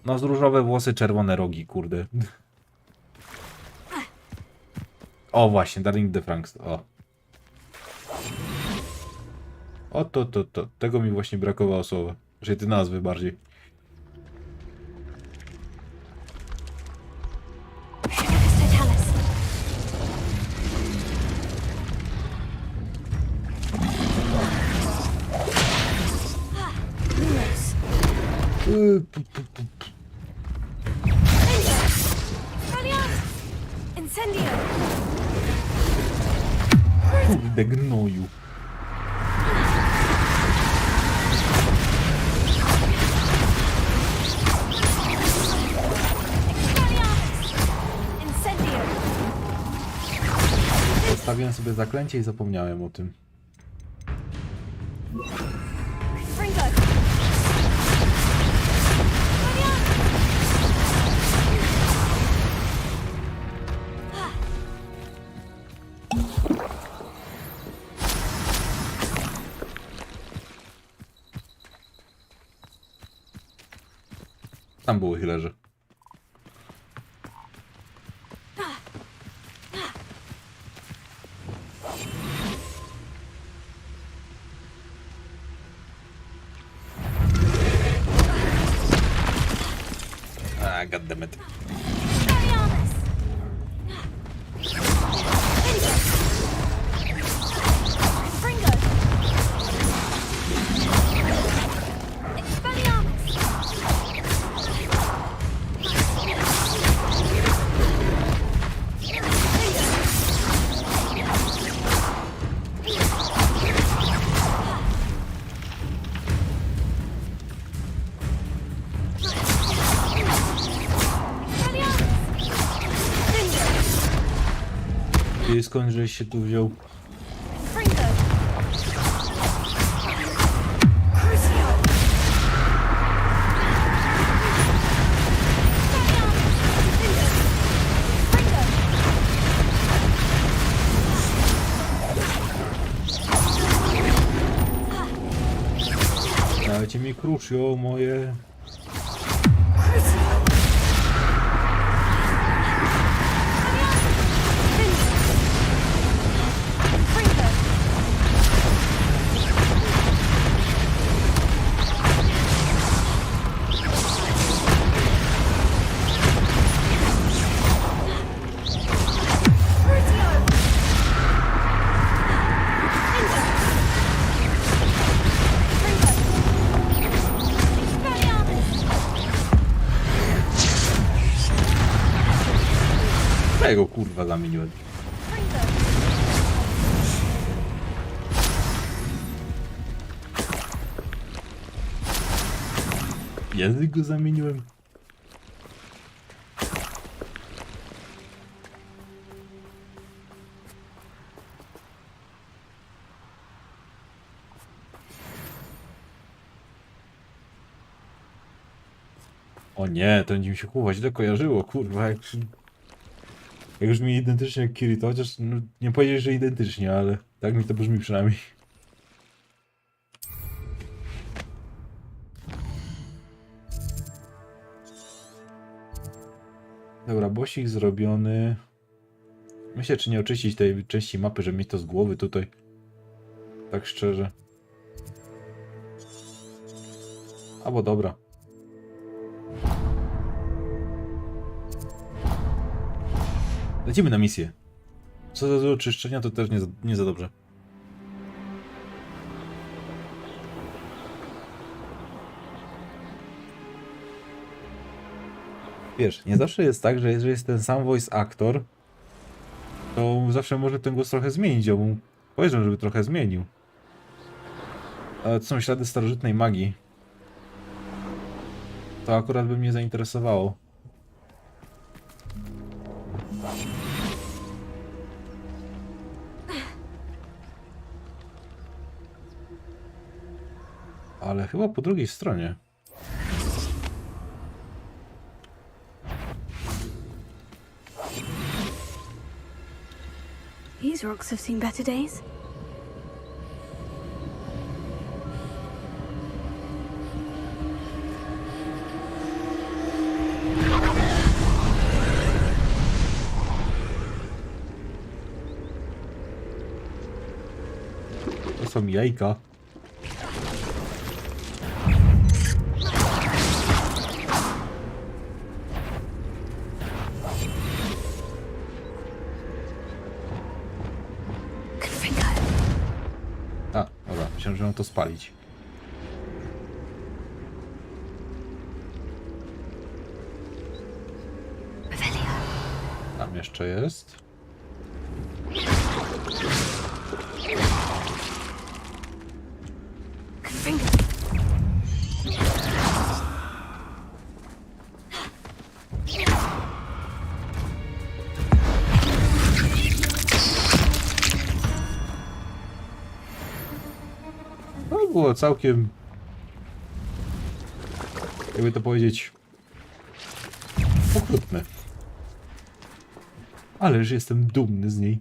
No z różowe włosy, czerwone rogi, kurde. O właśnie, Darling de Franks. O. O to. Tego mi właśnie brakowało słowa. Znaczy ty nazwy bardziej. Kurde gnoju. Zostawiłem sobie zaklęcie i zapomniałem o tym. Tam było healerze. Ah, goddammit. Ty skąd żeś się tu wziął? Dajcie mi kruczio moje. Ja go kurwa zamieniłem. Język go zamieniłem. O nie, to będzie mi się kurwa źle kojarzyło, kurwa, jak już mi identycznie jak Kirito, chociaż no, nie powiedzieć, że identycznie, ale tak mi to brzmi przynajmniej. Dobra, bossik zrobiony. Myślę, czy nie oczyścić tej części mapy, żeby mieć to z głowy tutaj. Tak szczerze. Albo dobra. Lecimy na misję. Co do oczyszczenia, to też nie za dobrze. Wiesz, nie zawsze jest tak, że jeżeli jest ten sam voice actor, to zawsze może ten głos trochę zmienić. Ja mu powiedział, żeby trochę zmienił. Ale to są ślady starożytnej magii. To akurat by mnie zainteresowało. Ale chyba po drugiej stronie. These rocks have seen better days. To są jajka. A, dobra, myślałem, że mam to spalić. Tam jeszcze jest. No, było całkiem, jakby to powiedzieć, okrutne. Ależ jestem dumny z niej.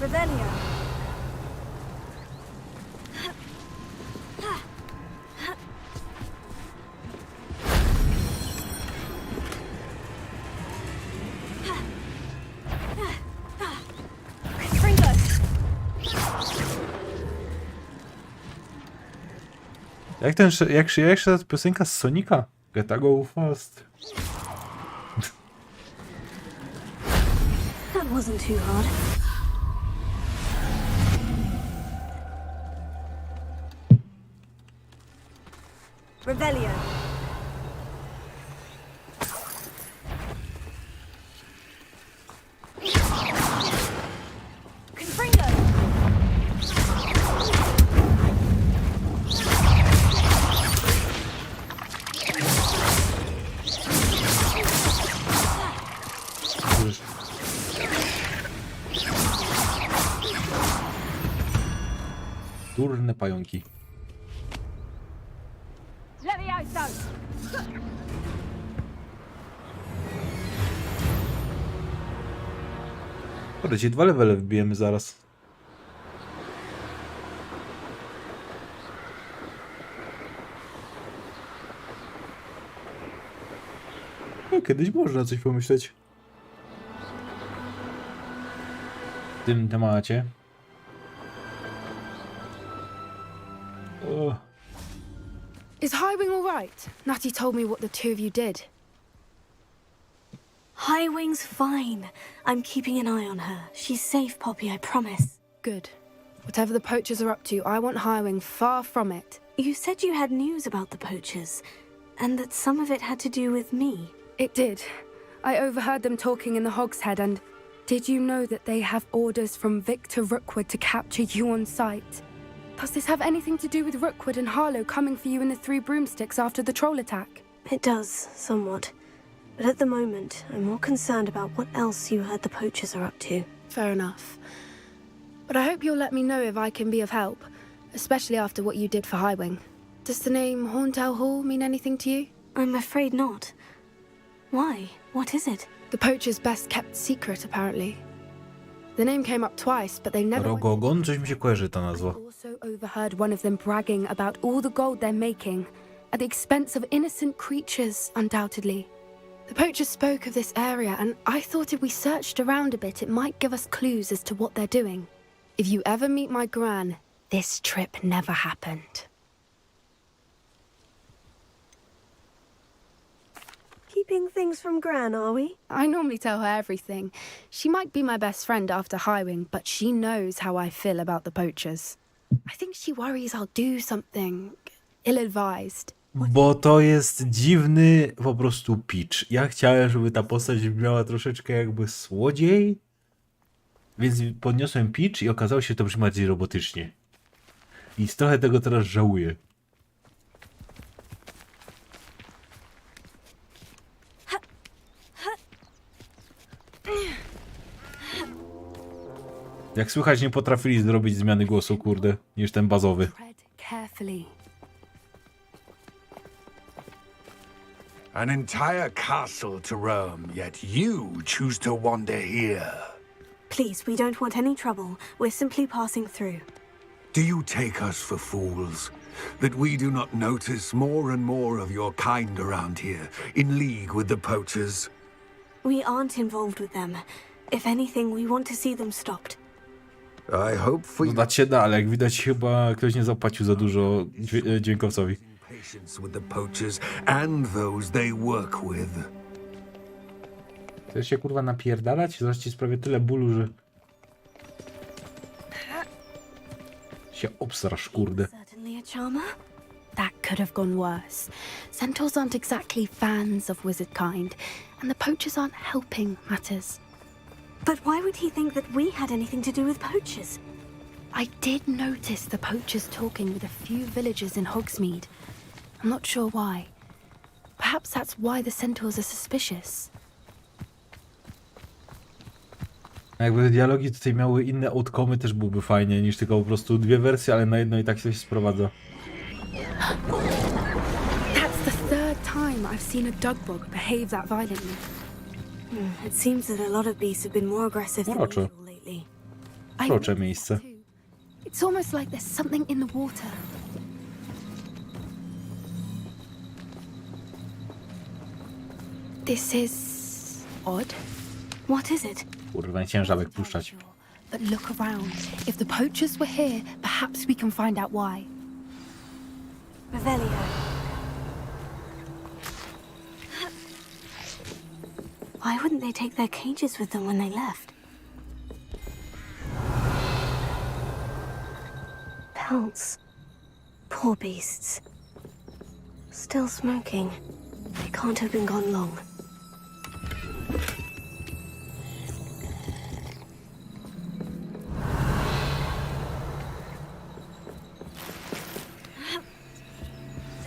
Revelio. Jak się ta piosenka z Sonika? Gotta go fast. That wasn't too hard. Revelio. Confringo. Durne pająki. Kurde, ci 2 levele wbijemy zaraz. No, kiedyś można coś pomyśleć w tym temacie. O. Is Highwing all right? Natty told me what the two of you did. Highwing's fine. I'm keeping an eye on her. She's safe, Poppy, I promise. Good. Whatever the poachers are up to, I want Highwing far from it. You said you had news about the poachers, and that some of it had to do with me. It did. I overheard them talking in the Hogshead, and did you know that they have orders from Victor Rookwood to capture you on sight? Does this have anything to do with Rookwood and Harlow coming for you in the Three Broomsticks after the troll attack? It does, somewhat. But at the moment, I'm more concerned about what else you heard the poachers are up to. Fair enough. But I hope you'll let me know if I can be of help, especially after what you did for Highwing. Does the name Horntail Hall mean anything to you? I'm afraid not. Why? What is it? The poachers' best kept secret, apparently. The name came up twice, but they never... Rogogon? Coś mi się kojarzy ta nazwa. I also overheard one of them bragging about all the gold they're making, at the expense of innocent creatures, undoubtedly. The poachers spoke of this area, and I thought if we searched around a bit, it might give us clues as to what they're doing. If you ever meet my gran, this trip never happened. Keeping things from Gran, are we? I normally tell her everything. She might be my best friend after Highwing, but she knows how I feel about the poachers. I think she worries I'll do something ill-advised. Bo to jest dziwny po prostu pitch. Ja chciałem, żeby ta postać brzmiała troszeczkę jakby słodziej, więc podniosłem pitch i okazało się, że to brzmi bardziej robotycznie. I trochę tego teraz żałuję. Jak słychać, nie potrafili zrobić zmiany głosu, kurde, niż ten bazowy. An entire castle to roam, yet you choose to wander here. Please, we don't want any trouble. We're simply passing through. Do you take us for fools? that we do not notice more and more of your kind around here, in league with the poachers? We aren't involved with them. If anything, we want to see them stopped. I hope for Dodać się da, ale jak widać chyba ktoś nie zapłacił za dużo dźwiękowcowi. patience with the poachers and those they work with. Chcesz się kurwa napierdalać? Zaraz ci sprawię tyle bólu, że... się obsrasz, kurde. Certainly a charmer. That could have gone worse. Centaurs aren't exactly fans of wizard kind, and the poachers aren't helping matters. But why would he think that we had anything to do with poachers? I did notice the poachers talking with a few villagers in Hogsmeade. I'm not sure why. Perhaps that's why the centaurs are suspicious. Jakby dialogi tutaj miały inne outcome'y, też byłoby fajnie, niż tylko po prostu dwie wersje, ale na jedno i tak się sprowadza. That's the third time I've seen a dugbog behave that violently. It seems that a lot of beasts have been more aggressive than Urocze. usual lately. Urocze miejsce. It's almost like there's something in the water. This is odd. What is it? Kurwa, nie chciałem żabek puszczać. But look around. If the poachers were here, perhaps we can find out why. Revelio. Why wouldn't they take their cages with them when they left? Pelts. Poor beasts. Still smoking. They can't have been gone long.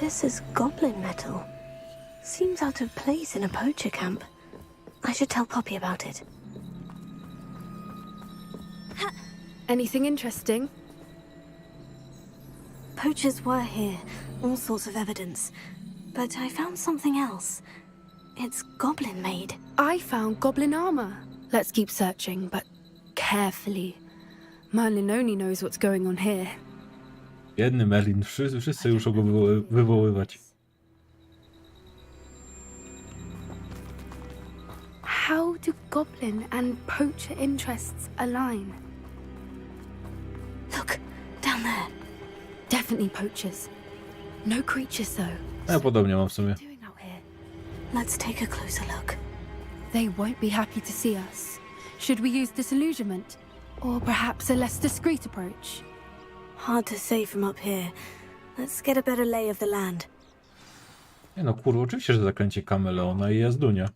This is goblin metal. Seems out of place in a poacher camp. I should tell Poppy about it. Anything interesting? Poachers were here, all sorts of evidence. But I found something else. It's goblin made. I found goblin armor. Let's keep searching, but carefully. Merlin only knows what's going on here. Biedny Merlin, wszyscy muszą go wywoływać. How do goblin and poacher interests align? Look, down there. Definitely poachers. No creatures though. Ja podobnie mam w sumie. Let's take a closer look. They won't be happy to see us. Should we use disillusionment? Or perhaps a less discreet approach? Hard to say from up here. Let's get a better lay of the land. Nie no kurwa, oczywiście, że zakręci kameleona i jazdunia.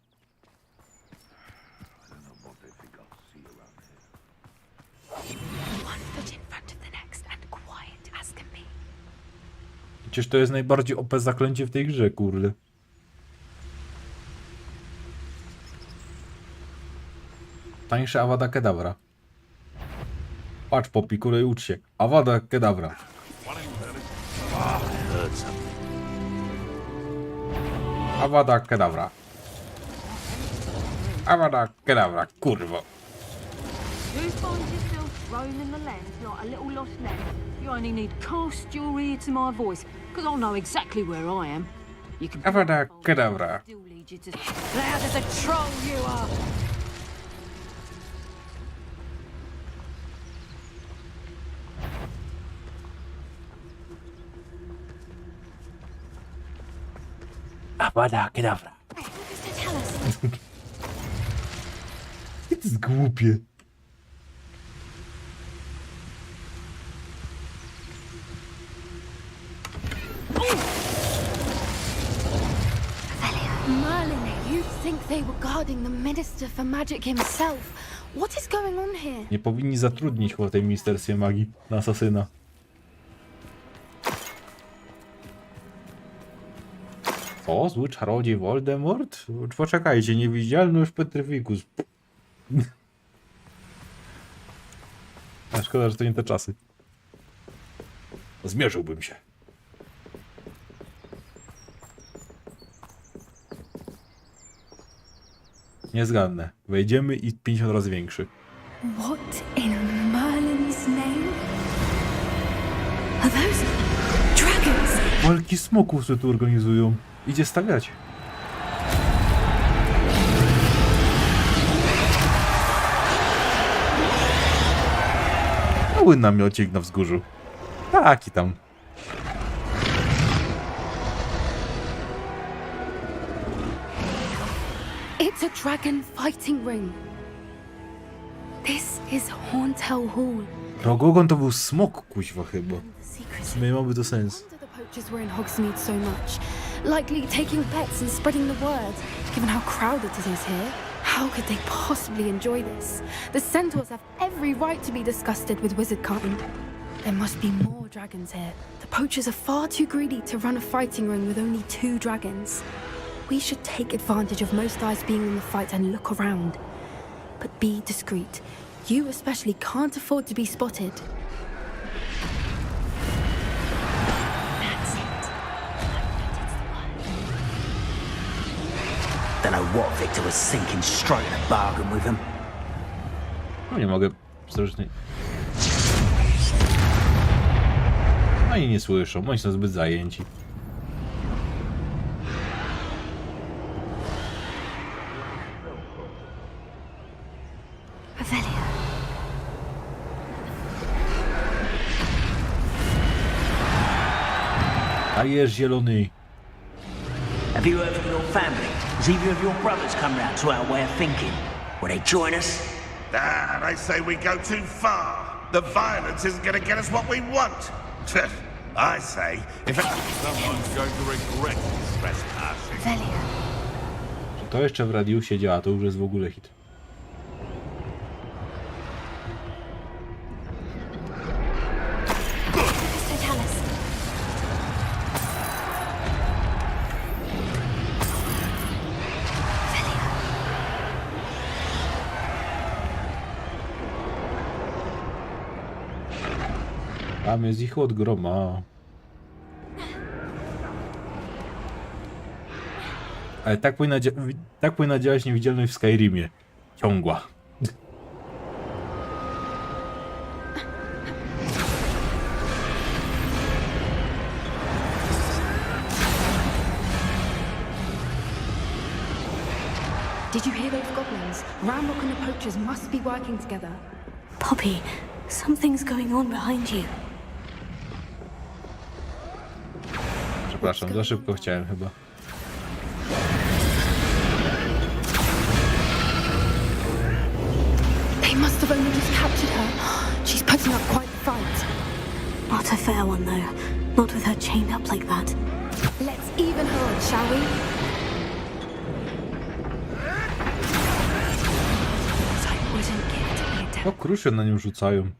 Przecież to jest najbardziej OP zaklęcie w tej grze, kurde. Tańsze Avada Kedavra. Patrz, Poppy, kurej, ucz się. Avada Kedavra. Avada Kedavra. Avada Kedavra, kurwa. You find yourself roaming the land like a little lost lamb. You only need cast your ear to my voice, because I'll know exactly where I am. You can Avada Kedavra. still lead you to loud as a troll you are. Avada Kedavra. To jest głupie. Merlin, you'd think they were guarding the Minister for Magic himself. What is going on here? Nie powinni zatrudnić chyba w tej Ministerstwie Magii na asasyna. O, zły czarodziej Voldemort? Poczekajcie, niewidzialność Petrificus. A szkoda, że to nie te czasy. Zmierzyłbym się. Nie zgadnę. Wejdziemy i 50 razy większy. What in Merlin's name? Are those dragons? walki smoków sobie tu organizują. Idzie stawiać. Mały namiocik na wzgórzu. Taki tam. It's a dragon fighting ring. This is Horntail Hall. Rogogon to był smok, kuźwa chyba. W sumie miałby to sens. The poachers were in Hogsmeade so much, likely taking bets and spreading the word. Given how crowded it is here, how could they possibly enjoy this? The centaurs have every right to be disgusted with wizardkind. There must be more dragons here. The poachers are far too greedy to run a fighting ring with only 2 dragons. We should take advantage of most eyes being in the fight and look around. But be discreet. You especially can't afford to be spotted. Don't know what Victor was thinking, striking a bargain with him. No nie mogę. Strasznie. Oni nie słyszą, oni są zbyt zajęci. A jest zielony. Have you heard from your family? Has either of your brothers come round to our way of thinking? Will they join us? Ah, they say we go too far. The violence isn't going to get us what we want. I say, if someone's going to regret this trespassing. Że to jeszcze w radiusie działa, to już jest w ogóle hit. Tam jest ich od groma. Ale tak powinna działać niewidzialność w Skyrimie. Ciągła. Did you hear those goblins? Ramrock and the poachers must be working together. Poppy, something's going on behind you. Przepraszam, za szybko chciałem chyba. They must have only just captured her. She's putting up quite the fight. Not a fair one, though. Not with her chained up like that. Let's even her on, shall we? I wouldn't give it a bit. No krusze na nią rzucają.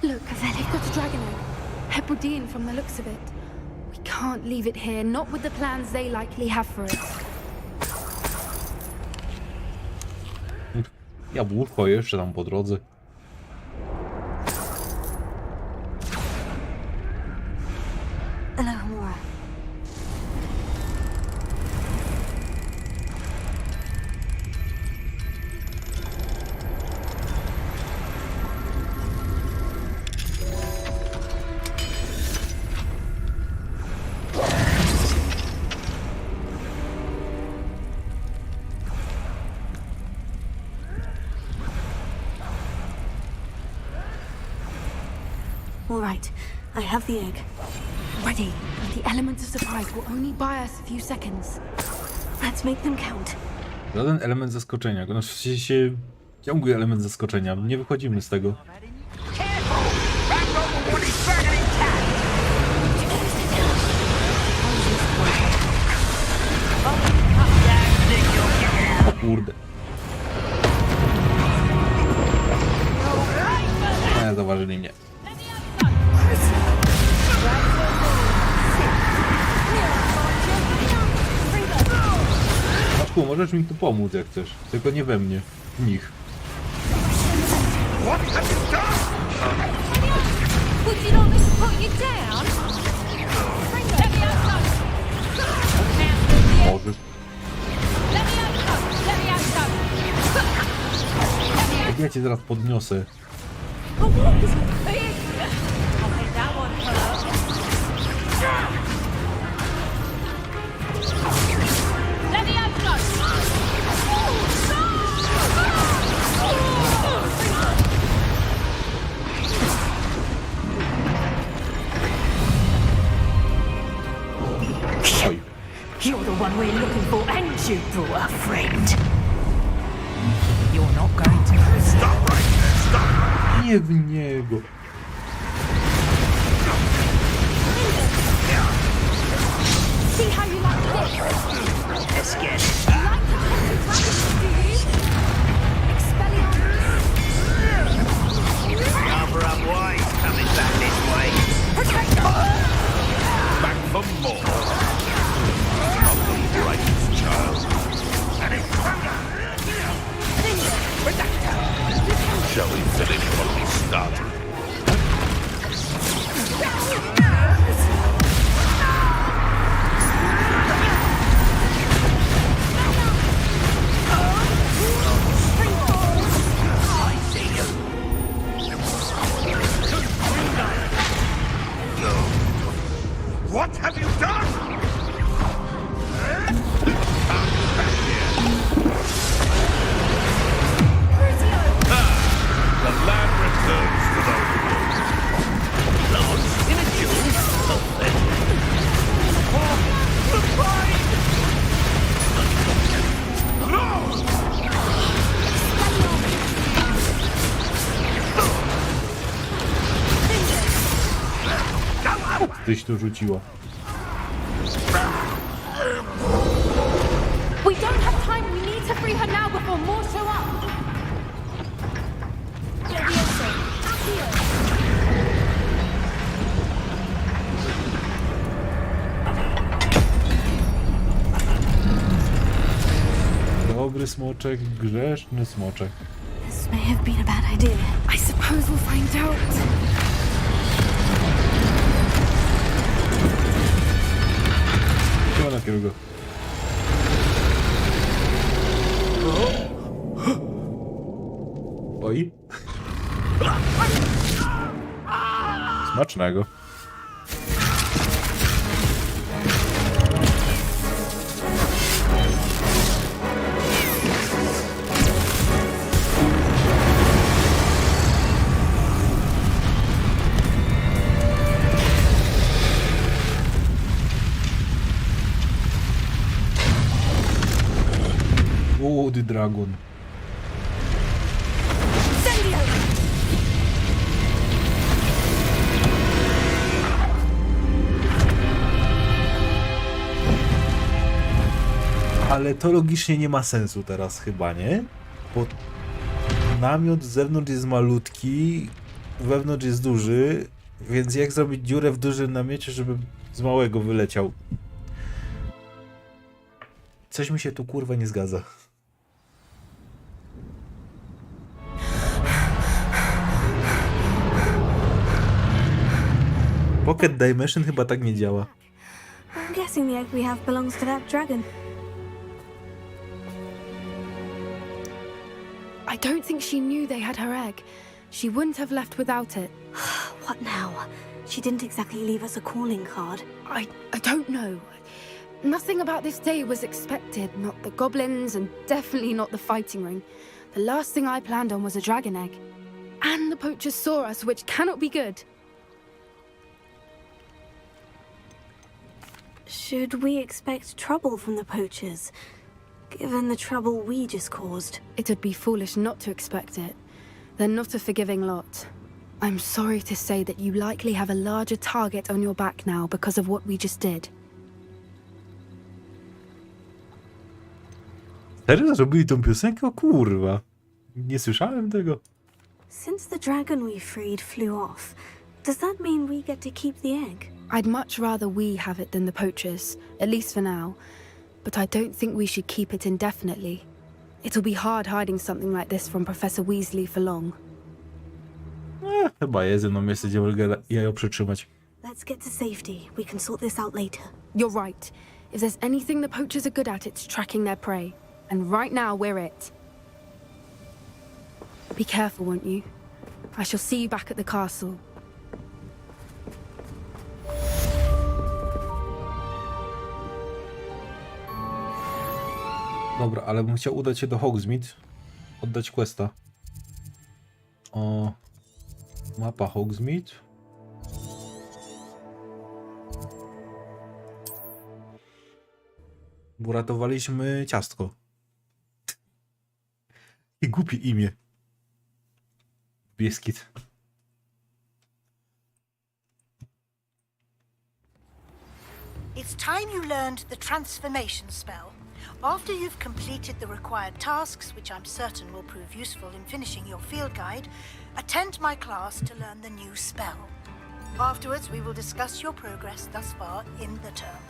Look, they've got a dragon egg. Hebridean from the looks of it. We can't leave it here, not with the plans they likely have for it. Jabłko jeszcze tam po drodze. Alohomora. All right, I have the egg. Ready. The element of surprise will only buy us a few seconds. Let's make them count. Żaden element zaskoczenia. No w sensie ciągły element zaskoczenia. Nie wychodzimy z tego. O kurde. Nie, zauważyli mnie. Maczku, możesz mi tu pomóc jak chcesz. Tylko nie we mnie. W nich. Może. Jak ja cię zaraz podniosę. A wolf! It's Oj. You're the one we're looking for, and you brought a friend. You're not going to... Stop right there, stop! Nie w niego. See how you like this? Let's get You like to talk to dragons, do you? Expelliarmus. Cover up wise coming back this way. Back for more. Not the brightest child. And it's shall we finish what we started? What have you done? The land returns to those lords in a duel. The fight! Tyś to rzuciła. We don't have time. We need to free her now before more show up. Dobry smoczek, grzeszny smoczek. This may have been a bad idea. I suppose we'll find out. Siema na kierugo. Oj. Smacznego. The Dragon. Ale to logicznie nie ma sensu teraz chyba, nie? Bo namiot z zewnątrz jest malutki, wewnątrz jest duży, więc jak zrobić dziurę w dużym namiocie, żeby z małego wyleciał? Coś mi się tu kurwa nie zgadza. Pocket Dimension chyba tak nie działa. I'm guessing the egg we have belongs to that dragon. I don't think she knew they had her egg. She wouldn't have left without it. What now? She didn't exactly leave us a calling card. I don't know. Nothing about this day was expected. Not the goblins, and definitely not the fighting ring. The last thing I planned on was a dragon egg. And the poachers saw us, which cannot be good. Should we expect trouble from the poachers, given the trouble we just caused? It would be foolish not to expect it. They're not a forgiving lot. I'm sorry to say that you likely have a larger target on your back now because of what we just did. Serio zrobili tą piosenkę? O kurwa. Nie słyszałem tego. Since the dragon we freed flew off, does that mean we get to keep the egg? I'd much rather we have it than the poachers, at least for now. But I don't think we should keep it indefinitely. It'll be hard hiding something like this from Professor Weasley for long. Chyba jest ze mną miejsce, gdzie mogę jajo przytrzymać. Let's get to safety. We can sort this out later. You're right. If there's anything the poachers are good at, it's tracking their prey. And right now, we're it. Be careful, won't you? I shall see you back at the castle. Dobra, ale bym chciał udać się do Hogsmeade. Oddać questa. O... Mapa Hogsmeade. Uratowaliśmy ciastko. I głupie imię. Biskit. It's time you learned the transformation spell. After you've completed the required tasks, which I'm certain will prove useful in finishing your field guide, attend my class to learn the new spell. Afterwards, we will discuss your progress thus far in the term.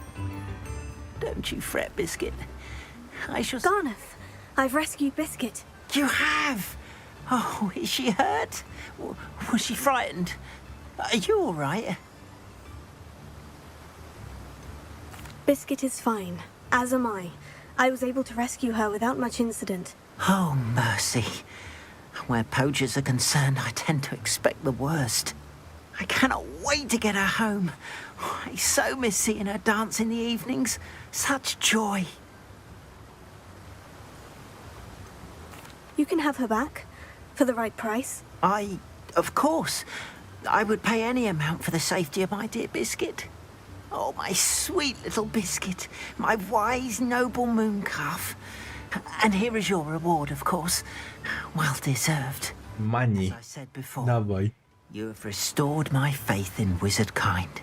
Don't you fret, Biscuit. I shall... Garneth, I've rescued Biscuit. You have? Oh, is she hurt? Was she frightened? Are you all right? Biscuit is fine, as am I. I was able to rescue her without much incident. Oh, mercy. Where poachers are concerned, I tend to expect the worst. I cannot wait to get her home. I so miss seeing her dance in the evenings. Such joy. You can have her back, for the right price. Of course. I would pay any amount for the safety of my dear Biscuit. Oh, my sweet little Biscuit, my wise, noble moon calf. And here is your reward, of course. Well deserved. Money. As I said before, Dawaj. you have restored my faith in wizard kind.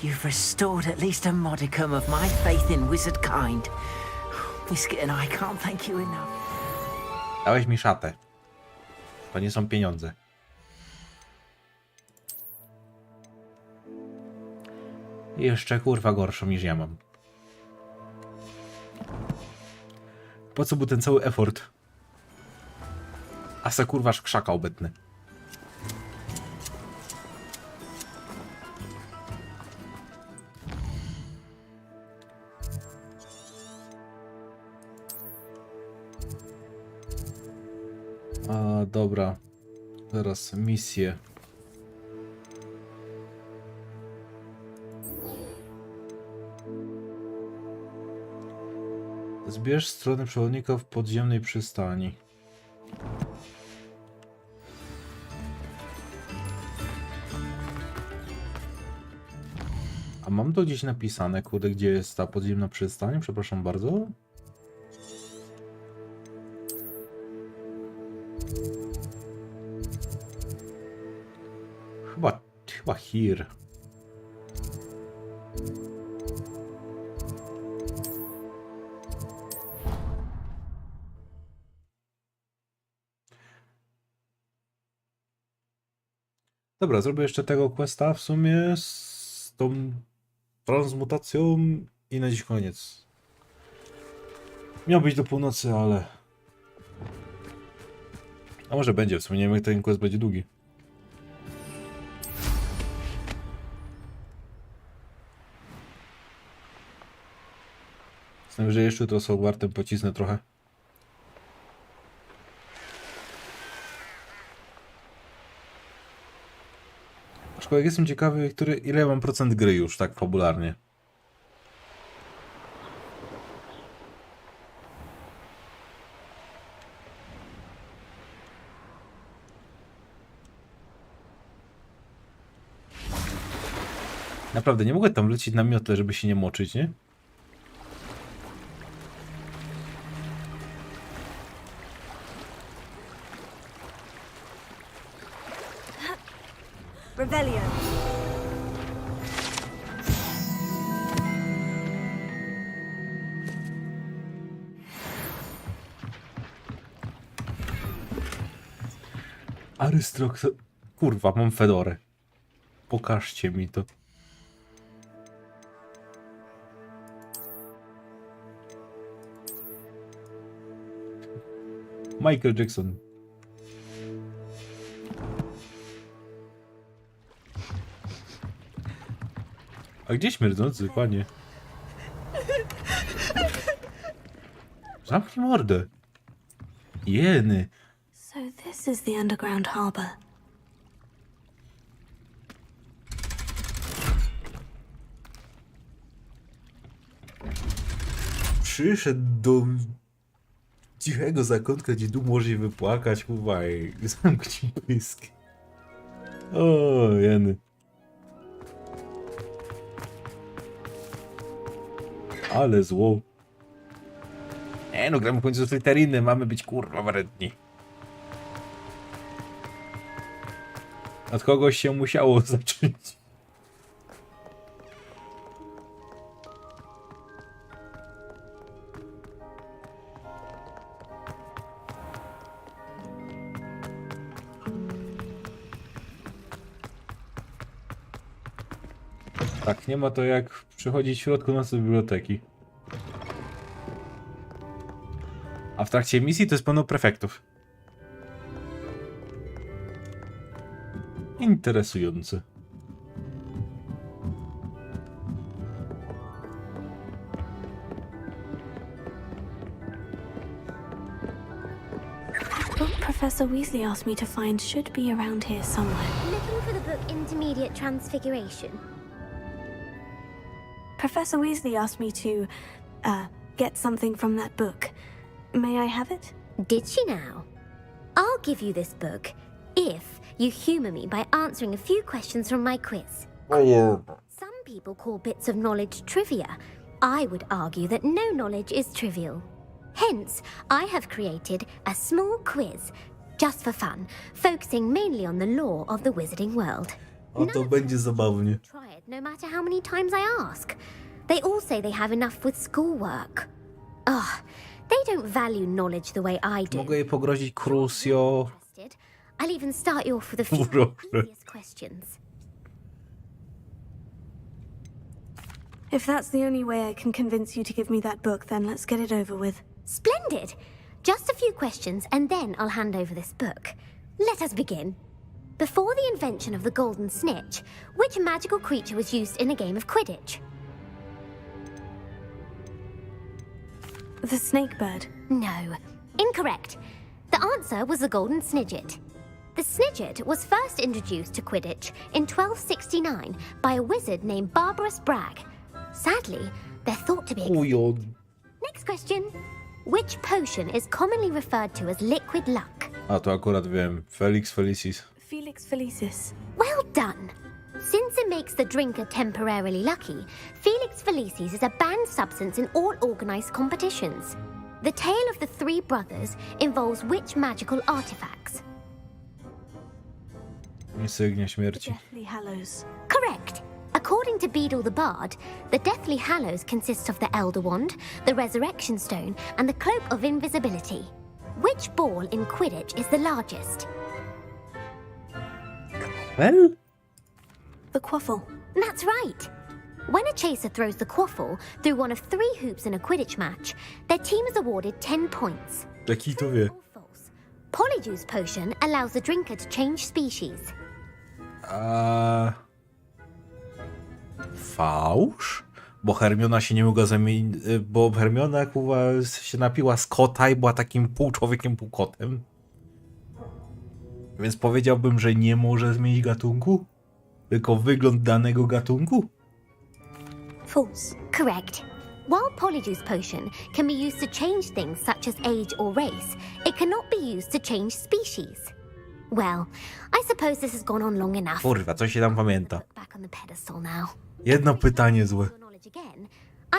You've restored at least a modicum of my faith in wizard kind. Biscuit and I can't thank you enough. Dałeś mi szatę. To nie są pieniądze. I jeszcze kurwa gorszą niż ja mam. Po co był ten cały effort? A se kurwa krzaka obetny. A dobra. Teraz misję. Zbierz stronę przewodnika w podziemnej przystani. A mam to gdzieś napisane, kurde, gdzie jest ta podziemna przystań? Przepraszam bardzo. Chyba here. Dobra, zrobię jeszcze tego questa w sumie z tą transmutacją i na dziś koniec. Miał być do północy, ale... A może będzie, w sumie nie wiem jak ten quest będzie długi. Znajdę, że jeszcze to z Hogwartem pocisnę trochę. Aczkolwiek jestem ciekawy, ile mam procent gry już tak fabularnie. Naprawdę, nie mogę tam lecieć na miotle, żeby się nie moczyć, nie? Rebellion. Arystrox... Kurwa, mam fedorę. Pokażcie mi to. Michael Jackson. A gdzie śmierdzący, panie? Zamknij mordę. Jeny. So this is the underground harbor. Przyszedł do cichego zakątka, gdzie tu może się wypłakać, kurwa, i zamknij pysk. O, jeny. Ale zło. No gramy w końcu Slytheriny, mamy być kurwa wredni. Od kogoś się musiało zacząć. Tak, nie ma to jak przychodzić w środku nocy do biblioteki. A w trakcie misji to jest pełno prefektów. Interesujące. The book Professor Weasley asked me to find should be around here somewhere. Looking for the book Intermediate Transfiguration. Professor Weasley asked me to, get something from that book. May I have it? Did she now? I'll give you this book if you humour me by answering a few questions from my quiz. Some people call bits of knowledge trivia. I would argue that no knowledge is trivial. Hence, I have created a small quiz, just for fun, focusing mainly on the lore of the wizarding world. O, to będzie zabawnie. Try it no matter how many times I ask. They all say they have enough with schoolwork. Ugh, they don't value knowledge the way I do. Mogę jej pogrozić Crucio. I'll even start you off with a few easiest questions. If that's the only way I can convince you to give me that book, then let's get it over with. Splendid! Just a few questions and then I'll hand over this book. Let us begin. Before the invention of the golden snitch, which magical creature was used in a game of Quidditch? The snake bird. No. Incorrect. The answer was the golden snidget. The snidget was first introduced to Quidditch in 1269 by a wizard named Barbarous Bragg. Sadly, they're thought to be... Next question. Which potion is commonly referred to as liquid luck? A to akurat wiem. Felix Felicis. Felix Felicis. Well done. Since it makes the drinker temporarily lucky, Felix Felicis is a banned substance in all organized competitions. The tale of the three brothers involves which magical artifacts? Insygnia śmierci. Deathly Hallows. Correct. According to Beedle the Bard, the Deathly Hallows consists of the Elder Wand, the Resurrection Stone, and the Cloak of Invisibility. Which ball in Quidditch is the largest? Well? The quaffle. That's right. When a chaser throws the quaffle through one of 3 hoops in a Quidditch match, their team is awarded 10 points. Jaki to wie? Polyjuice potion allows the drinker to change species. Fałsz? Bo Hermiona się nie mogła zamienić, bo Hermiona kurwa się napiła z kota i była takim pół człowiekiem, pół kotem. Więc powiedziałbym, że nie może zmienić gatunku? Tylko wygląd danego gatunku? False. Correct. While Polyjuice potion can be used to change things such as age or race, it cannot be used to change species. Well, I suppose this has gone on long enough. Kurwa, coś się tam pamięta. Back on the pedestal now. Jedno pytanie złe.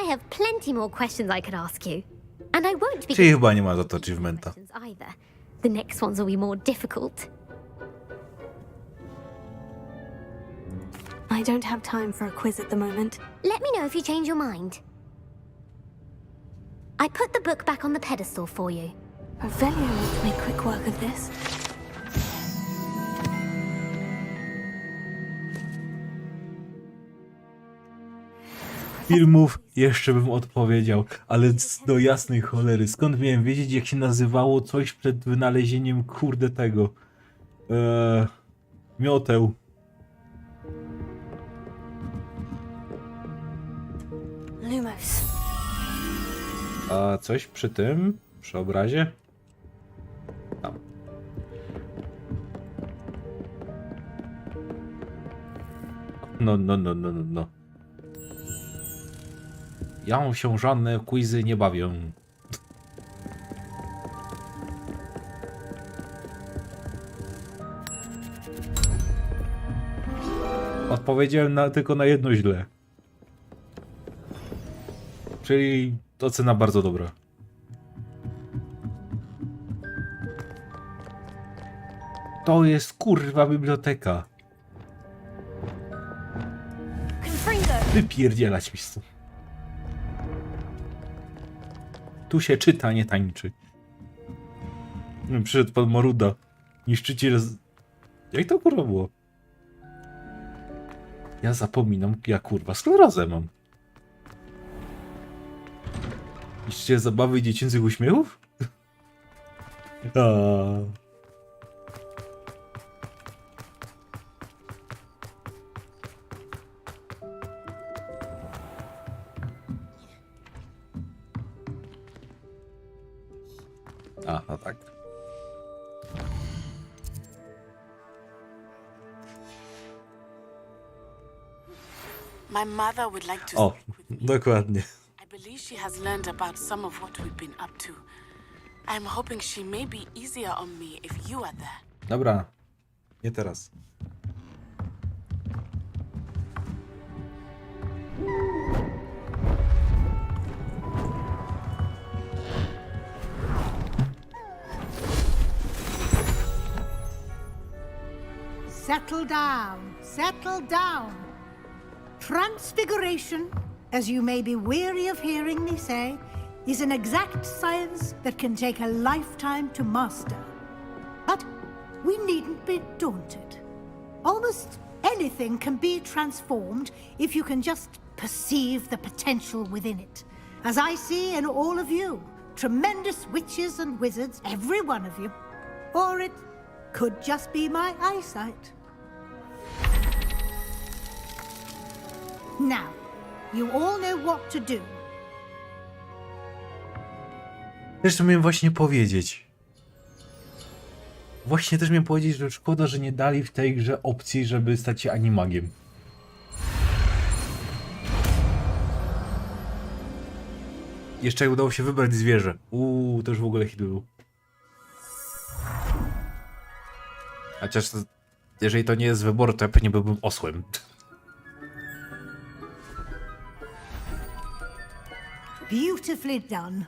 I have plenty more questions I could ask you. And I won't be... Czyli chyba nie ma za to achievementa. ...either. The next ones will be more difficult. I don't have time for a quiz at the moment. Let me know if you change your mind. I put the book back on the pedestal for you. Revelio will make quick work of this. Filmów jeszcze bym odpowiedział, ale do jasnej cholery, skąd miałem wiedzieć, jak się nazywało coś przed wynalezieniem kurde tego mioteł. Lumos. A coś przy tym? Przy obrazie? Tam. No. Ja się żadne quizy nie bawię. Odpowiedziałem tylko na jedno źle. Czyli ocena bardzo dobra. To jest kurwa biblioteka. Wypierdzielać mi stąd. Tu się czyta, nie tańczy. Przyszedł pan Moruda. Niszczyciel z... Jak to kurwa było? Ja zapominam, ja kurwa sklerozę mam. Niszczyciel zabawy i dziecięcych uśmiechów? No tak. My mother would like to O, speak with me. dokładnie. I believe she has learned about some of what we've been up to. I'm hoping she may be easier on me if you are there. Dobra, nie teraz. Settle down, settle down. Transfiguration, as you may be weary of hearing me say, is an exact science that can take a lifetime to master. But we needn't be daunted. Almost anything can be transformed if you can just perceive the potential within it. As I see in all of you, tremendous witches and wizards, every one of you. Or it could just be my eyesight. Now, you all know what to do. Zresztą miałem właśnie powiedzieć. Właśnie też miałem powiedzieć, że szkoda, że nie dali w tej grze opcji, żeby stać się animagiem. Jeszcze jak udało się wybrać zwierzę. To już w ogóle hit był. Chociaż to, jeżeli to nie jest z wyboru, to ja pewnie byłbym osłem. Beautifully done.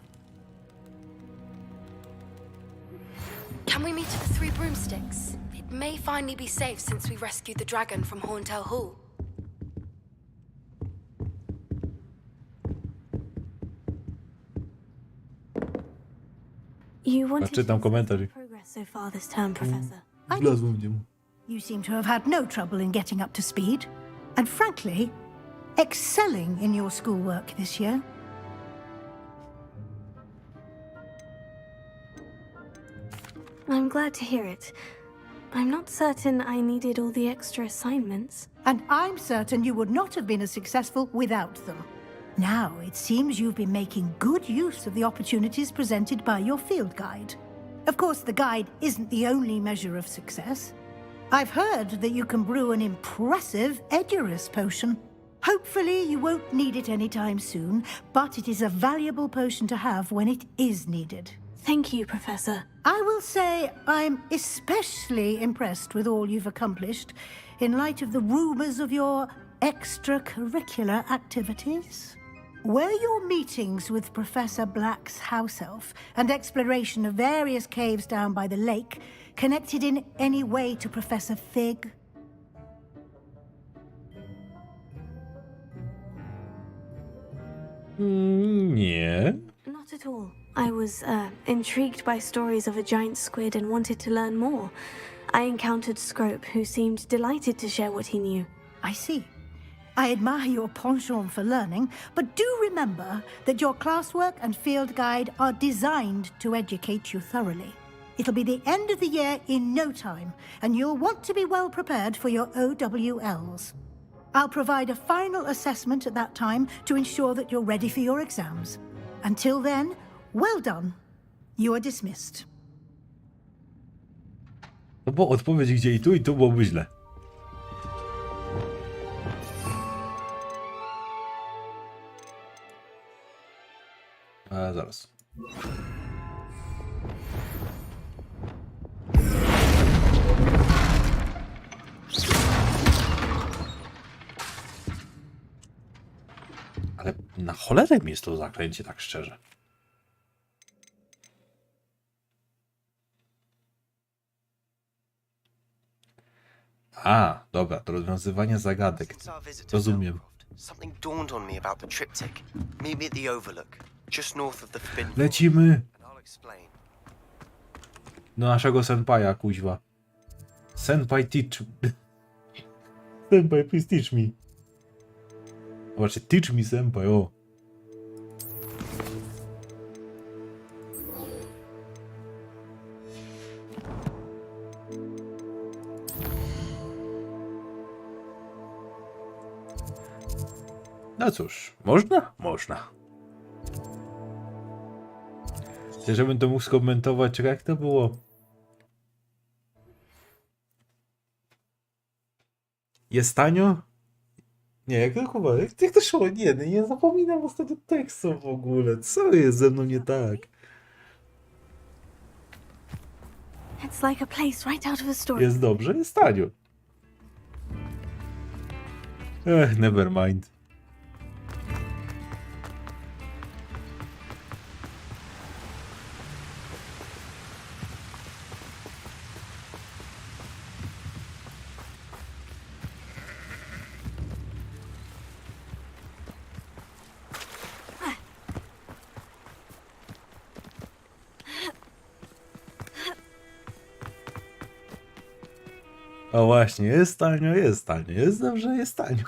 Can we meet at the Three Broomsticks? It may finally be safe since we rescued the dragon from Horntail Hall. You wanted Czytam komentarz. progress so far this term, Professor. Wlazłem w nią. You seem to have had no trouble in getting up to speed, and frankly, excelling in your schoolwork this year. I'm glad to hear it. I'm not certain I needed all the extra assignments. And I'm certain you would not have been as successful without them. Now, it seems you've been making good use of the opportunities presented by your field guide. Of course, the guide isn't the only measure of success. I've heard that you can brew an impressive Edurus potion. Hopefully, you won't need it anytime soon, but it is a valuable potion to have when it is needed. Thank you, Professor. I will say I'm especially impressed with all you've accomplished in light of the rumors of your extracurricular activities. Were your meetings with Professor Black's house elf and exploration of various caves down by the lake connected in any way to Professor Fig? Nie. Not at all. I was intrigued by stories of a giant squid and wanted to learn more. I encountered Scrope, who seemed delighted to share what he knew. I see. I admire your penchant for learning, but do remember that your classwork and field guide are designed to educate you thoroughly. It'll be the end of the year in no time, and you'll want to be well prepared for your OWLs. I'll provide a final assessment at that time to ensure that you're ready for your exams. Until then, well done. You are dismissed. No bo odpowiedź gdzie i tu byłoby źle. Zaraz. Ale na cholerę mi jest to zaklęcie, tak szczerze. A, dobra, do rozwiązywania zagadek. Rozumiem. Something dawned on me about the triptych. Meet me at the Overlook, just north of the Forbidden. Lecimy! I'll explain. Do naszego senpaja, kuźwa. Senpai teach... Senpai, please teach me. Zobaczcie, teach me senpai, o. No cóż, można? Można. Żebym to mógł skomentować, czekaj, jak to było? Jest tanio? Nie, jak to chyba, jak to szło? Nie zapominam ostatnio tekstu w ogóle. Co jest ze mną nie tak? It's like a place right out of a story. Jest dobrze, jest tanio. Never mind. O właśnie, jest tanio, jest dobrze, jest tanio.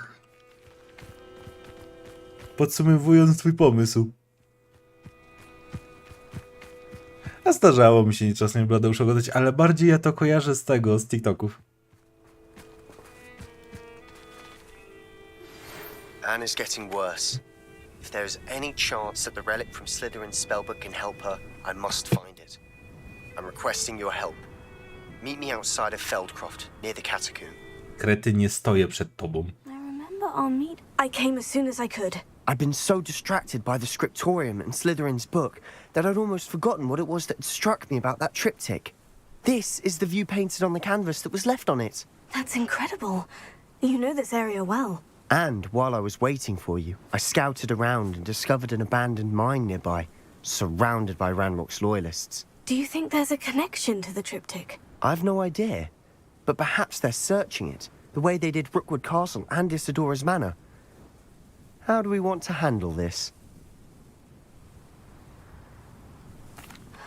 Podsumowując twój pomysł. A zdarzało mi się czasem Bladeusza oglądać, ale bardziej ja to kojarzę z tego, z TikToków. Anne is getting worse. If there is any chance that the relic from Slytherin's spellbook can help her, I must find it. I'm requesting your help. Meet me outside of Feldcroft, near the catacomb. Krety, nie stoję przed tobą. I remember our meet. I came as soon as I could. I'd been so distracted by the scriptorium and Slytherin's book that I'd almost forgotten what it was that had struck me about that triptych. This is the view painted on the canvas that was left on it. That's incredible. You know this area well. And while I was waiting for you, I scouted around and discovered an abandoned mine nearby, surrounded by Ranrock's loyalists. Do you think there's a connection to the triptych? I've no idea, but perhaps they're searching it, the way they did Rookwood Castle and Isidora's Manor. How do we want to handle this?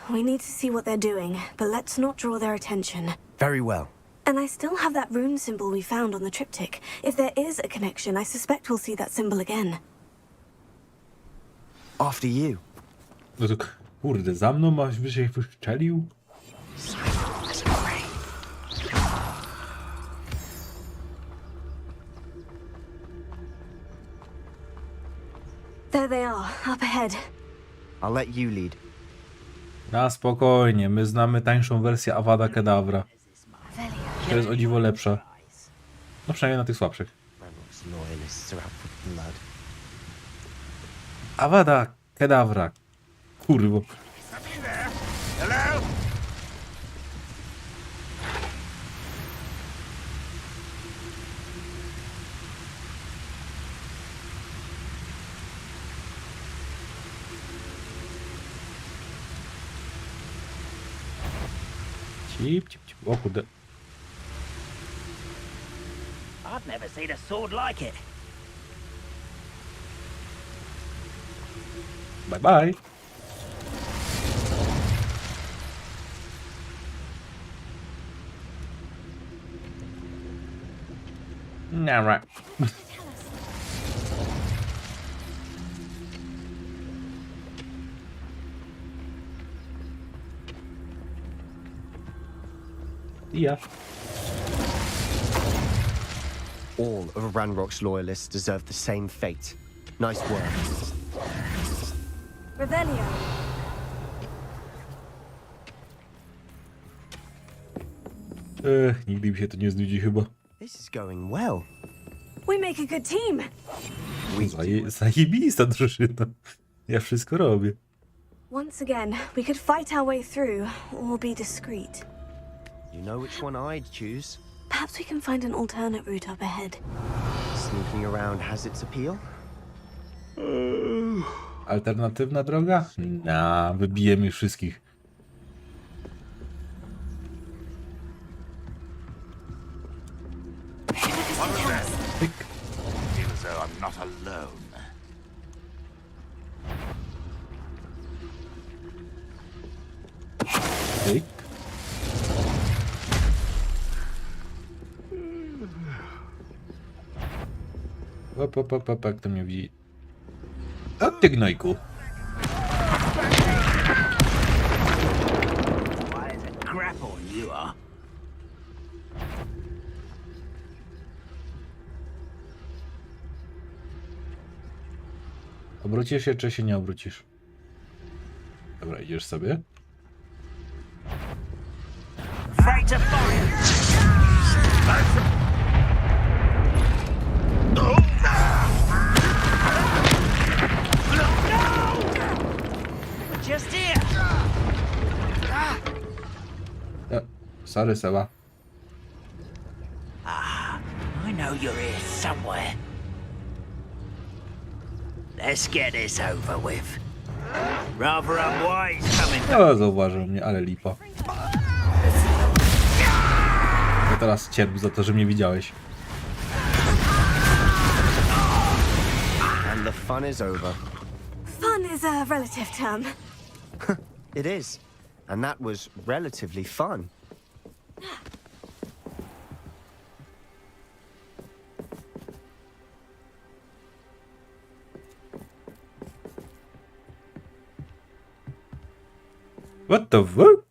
We need to see what they're doing, but let's not draw their attention. Very well. And I still have that rune symbol we found on the triptych. If there is a connection, I suspect we'll see that symbol again. After you. No to, kurde, za mną maś by się wyszczelił? There they are, up ahead. I'll let you lead. Na spokojnie, my znamy tańszą wersję Avada Kedavra. To jest o dziwo lepsza. No przynajmniej na tych słabszych. Avada Kedavra. Kurwo. Hello? Cip, cip, cip. O kurde. I've never seen a sword like it. Bye bye. Nah, right. Yeah. All of Ranrock's loyalists deserve the same fate. Nice work. Revelio. Nigdy mi się to nie znudzi chyba. This is going well. We make a good team. Zajebista drużyna. Ja wszystko robię. Once again, we could fight our way through, or be discreet. You know which one I'd choose. Perhaps we can find an alternate route up ahead. Sneaking around has its appeal. Alternatywna droga? Wybijemy ich wszystkich. Pyk. Feel as though I'm not alone. Pyk. Op, jak to mnie widzi. O, ty gnojku. Crap on you are. Obrócisz się, czy się nie obrócisz? Dobra, idziesz sobie. Freighter fire! Just here! Sorry, Seba. I know you're here somewhere. Let's get this over with. Rather unwise coming. O, zauważył mnie, ale lipa. Ja teraz cierp za to, że mnie widziałeś. And the fun is over. Fun is a relative term. It is. And that was relatively fun. What the fuck?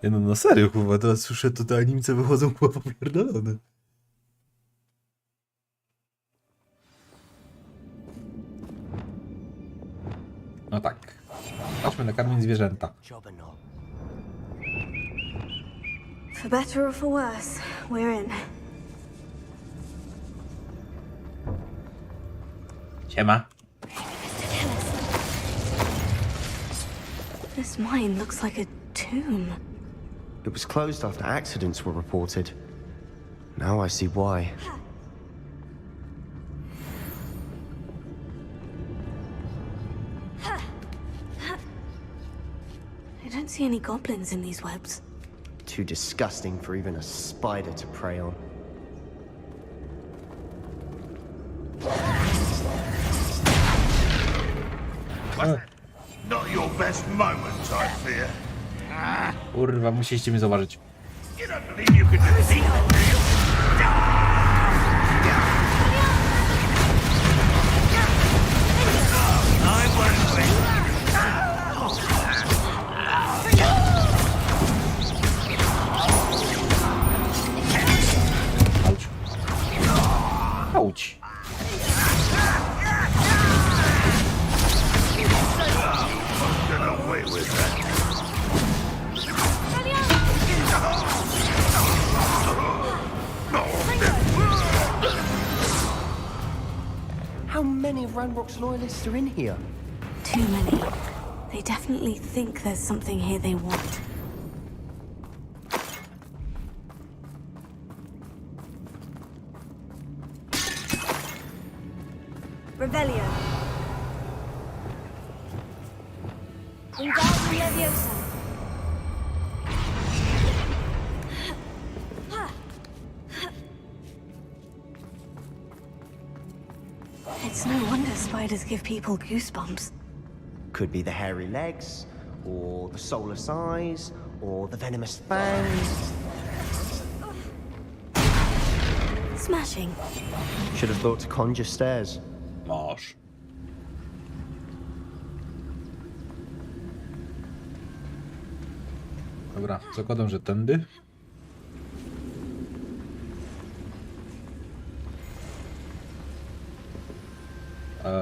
Ja no na serio, kurwa, teraz słyszę, to te animce wychodzą chyba popierdolone. No tak. Chodźmy nakarmić zwierzęta. For better or for worse, we're in. Siema. This mine looks like a tomb. It was closed after accidents were reported. Now I see why. I don't see any goblins in these webs. Too disgusting for even a spider to prey on. Not your best moment, I fear. Kurwa, musieliście mnie zauważyć. You don't believe you could defeat them, do you? I won't win. Auć. Get away with that. How many of Ranrock's loyalists are in here? Too many. They definitely think there's something here they want. Revelio. Wingardium Leviosa. It's no wonder spiders give people goosebumps. Could be the hairy legs, or the soulless eyes, or the venomous fangs. Smashing. Should have thought to conjure stairs. Masz. Dobra, zakładam, że tędy.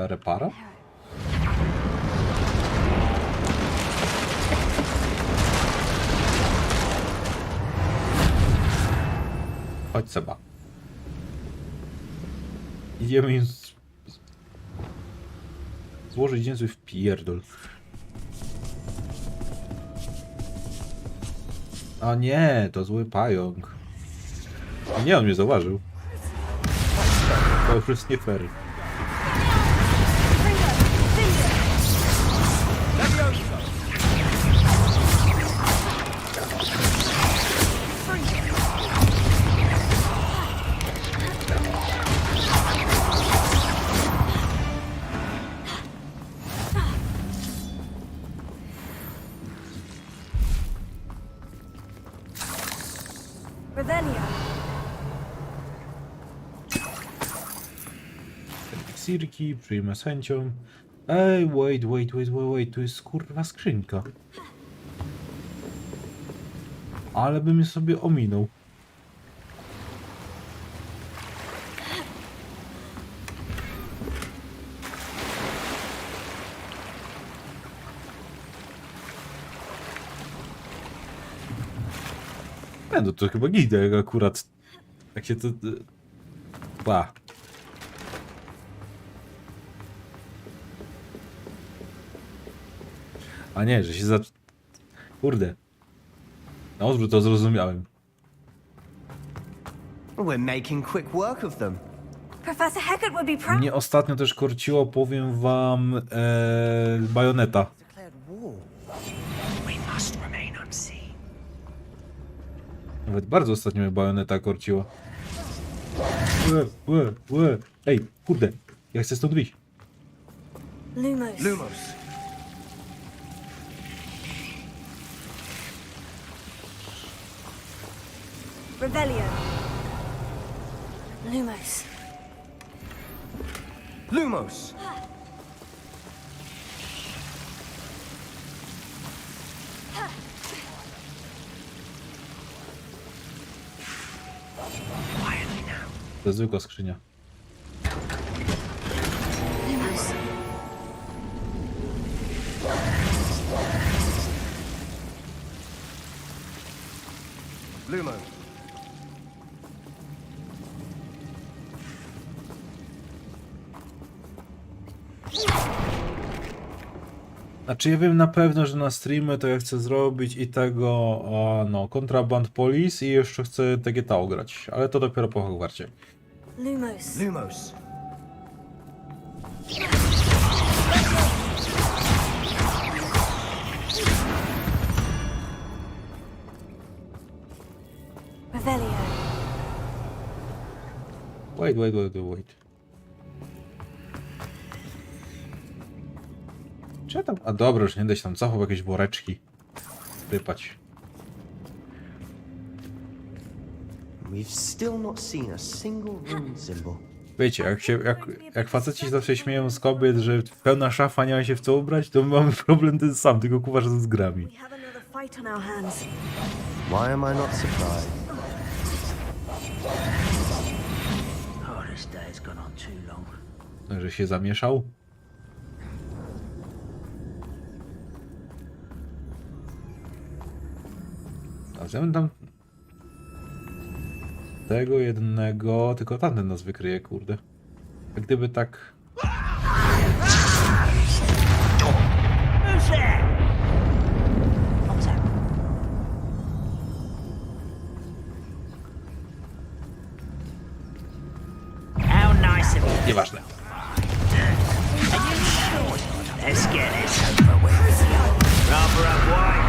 Repara? Chodź, Seba. Idziemy im złożyć niezły wpierdol. O nie, to zły pająk. Nie, on mnie zauważył. To już jest nie fair. Revelio. Eliksirki, przyjmę z chęcią. Ej, wait, tu jest kurwa skrzynka. Ale bym je sobie ominął. No to chyba gildia, jak akurat jak się to... Pa. A nie, że się Kurde. Na odwrót to zrozumiałem. We're making quick work of them. Professor Hecat would be proud. Mnie ostatnio też korciło, powiem wam, bajoneta. We must remain unseen. Nawet bardzo ostatnio mnie bajoneta korciła. Ej, kurde, ja chcę stąd wyjść. Lumos. Lumos. Revelio. Lumos. Lumos. To jest zwykła skrzynia. Lumos. Lumo. Znaczy ja wiem na pewno, że na streamy to ja chcę zrobić i tego, no, Contraband Police i jeszcze chcę TGT grać, ale to dopiero po Hogwarcie. Lumos. Lumos. Revelio. Wait. Czy ja tam... A dobra, już nie da się tam cofał jakieś woreczki rypać. We've still not seen a single rune symbol. Wiecie, jak faceci zawsze śmieją z kobiet, że pełna szafa, nie ma się w co ubrać, to my mamy problem ten sam, tylko kuwasz z grami. We have another fight on our hands. Why am I not surprised? Oh, this day's gone on too long. Że się zamieszał. A ja bym tam tego jednego, tylko tamten nas wykryje, kurde. Jak gdyby tak... Who's there? What's that? How nice of you. Nieważne. Are you sure? Let's get this over with. Rubber up wide.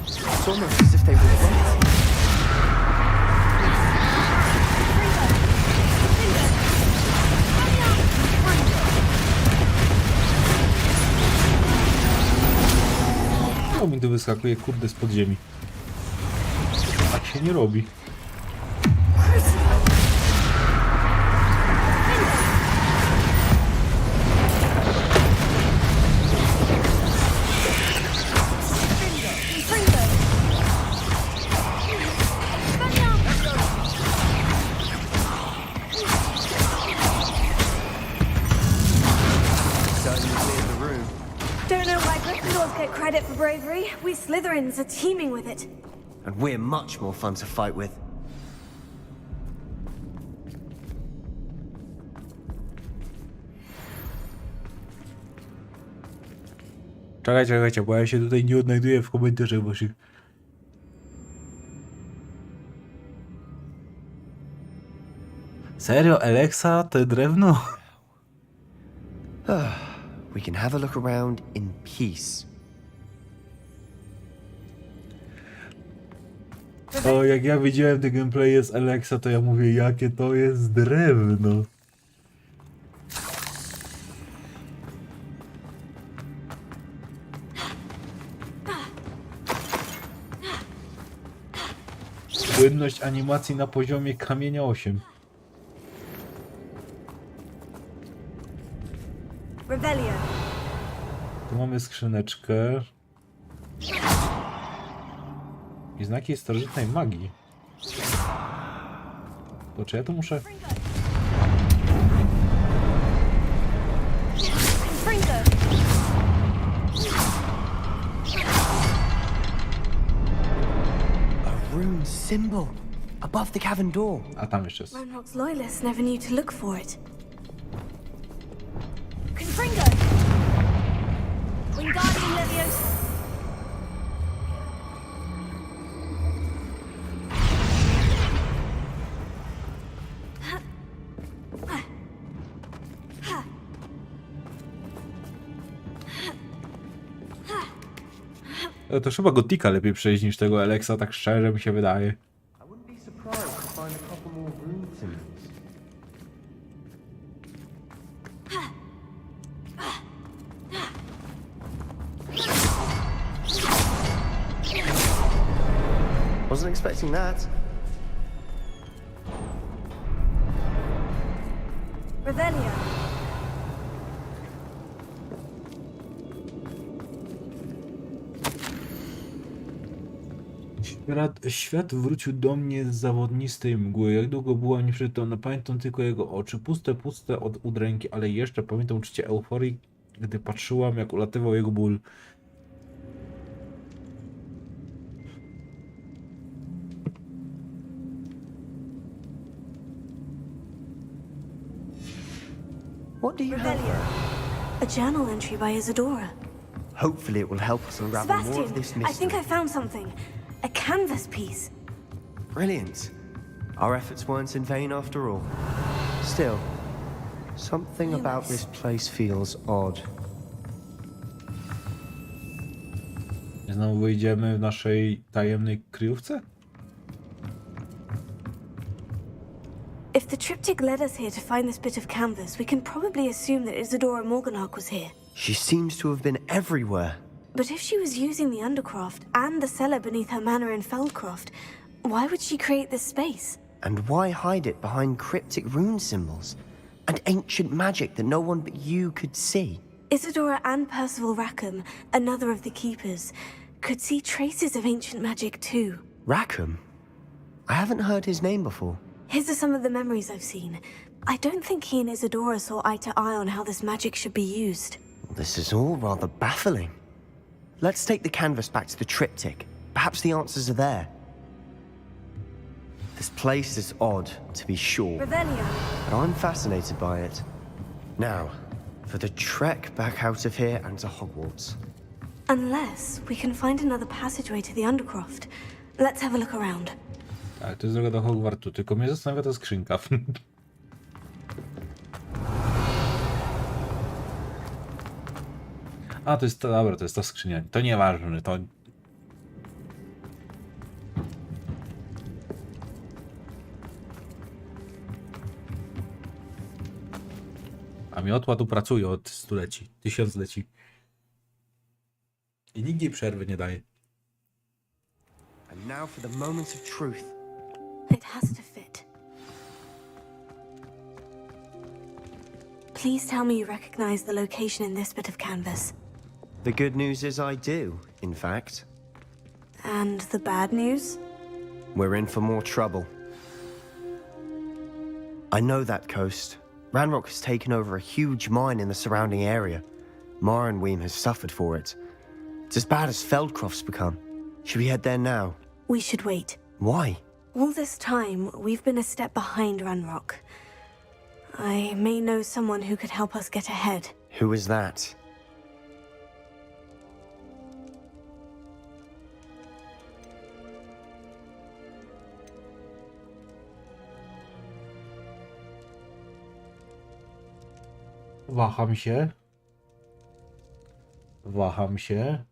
It's almost as if they were waiting. O, mi tu wyskakuje, kurde, z podziemi. Tak się nie robi. Don't know why Gryffindors get credit for bravery. We Slytherins are teeming with it. And we're much more fun to fight with. Czekajcie, bo ja się tutaj nie odnajduję w komentarzach waszych. Serio, Alexa, to drewno? We can have a look around in peace. O, jak ja widziałem te gameplaye z Alexa, to ja mówię, jakie to jest drewno. Płynność animacji na poziomie kamienia 8. Revelio. Tu mamy skrzyneczkę. I znaki starożytnej magii. To czy ja to muszę... A rune symbol above the cavern door. A tam jeszcze jest. Ranrock's loyalists never knew to look for it. Confringo! Wingardium Leviosa! To chyba Gotika lepiej przejść niż tego Alexa, tak szczerze mi się wydaje. Wasn't expecting that. Revelio. Świat wrócił do mnie z zawodnistej mgły. Jak długo była nieprzytomna, pamiętam tylko jego oczy. Puste od udręki, ale jeszcze pamiętam uczucie euforii, gdy patrzyłam, jak ulatywał jego ból. What do you have? A journal entry by Isadora. Hopefully it will help us unravel more of Sebastian, this I think mystery. I found something. A canvas piece. Brilliant. Our efforts weren't in vain after all. Still, something about this place feels odd. Znowu wyjdziemy w naszej tajemnej kryjówce? If the triptych led us here to find this bit of canvas, we can probably assume that Isadora Morganach was here. She seems to have been everywhere. But if she was using the Undercroft and the cellar beneath her manor in Feldcroft, why would she create this space? And why hide it behind cryptic rune symbols? And ancient magic that no one but you could see? Isadora and Percival Rackham, another of the keepers, could see traces of ancient magic too. Rackham? I haven't heard his name before. His are some of the memories I've seen. I don't think he and Isadora saw eye to eye on how this magic should be used. This is all rather baffling. Let's take the canvas back to the triptych. Perhaps the answers are there. This place is odd, to be sure. Revelio. But I'm fascinated by it. Now, for the trek back out of here and to Hogwarts. Unless we can find another passageway to the Undercroft. Let's have a look around. Tak, to jest droga do Hogwartu, tylko mnie zastanawia ta skrzynka. A, to jest ta, dobra, to jest ta skrzynia. To nieważne, to... A miotła tu pracuje od stuleci, tysiącleci. I nikt jej przerwy nie daje. And now for the moments of truth. It has to fit. Please tell me you recognize the location in this bit of canvas. The good news is I do, in fact. And the bad news? We're in for more trouble. I know that coast. Ranrock has taken over a huge mine in the surrounding area. Morinweem has suffered for it. It's as bad as Feldcroft's become. Should we head there now? We should wait. Why? All this time, we've been a step behind Ranrock. I may know someone who could help us get ahead. Who is that? Waham się.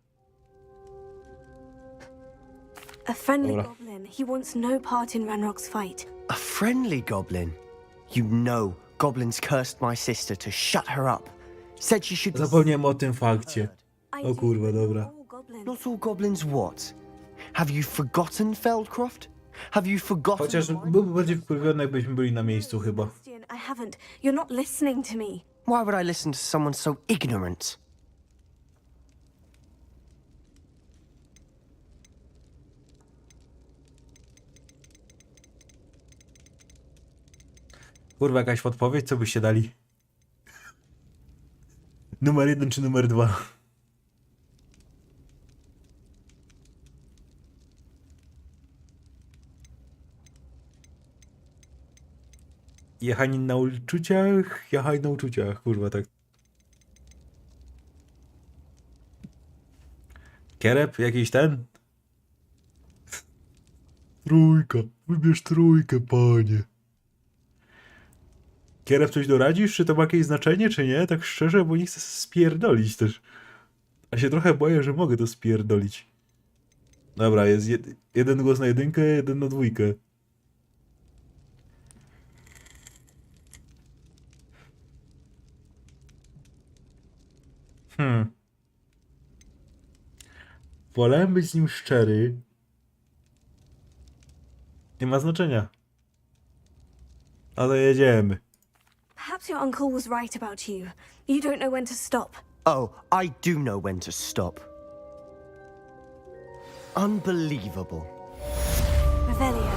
A friendly Dobra. goblin. He wants no part in Ranrock's fight. A friendly goblin? You know, goblins cursed my sister to shut her up. Said she should... Zapomniałem o tym fakcie. O kurwa, dobra. Not all goblins what? Have you forgotten Feldcroft? Have you forgotten... Chociaż byłby bardziej wkurwiony, jakbyśmy byli na miejscu chyba. I haven't. You're not listening to me. Why would I listen to someone so ignorant? Kurwa, jakaś podpowiedź, co byście dali? Numer 1 czy numer 2? Jechanie na uczuciach, jechaj na uczuciach, kurwa, tak. Kierep, jakiś ten? Trójka, wybierz trójkę, panie. Kierep, coś doradzisz? Czy to ma jakieś znaczenie, czy nie? Tak szczerze, bo nie chcę spierdolić też. A się trochę boję, że mogę to spierdolić. Dobra, jest jeden głos na jedynkę, jeden na dwójkę. Wolałem być z nim szczery. Nie ma znaczenia. Ale jedziemy. Perhaps your uncle was right about you. You don't know when to stop. Oh, I do know when to stop. Unbelievable. Revelio.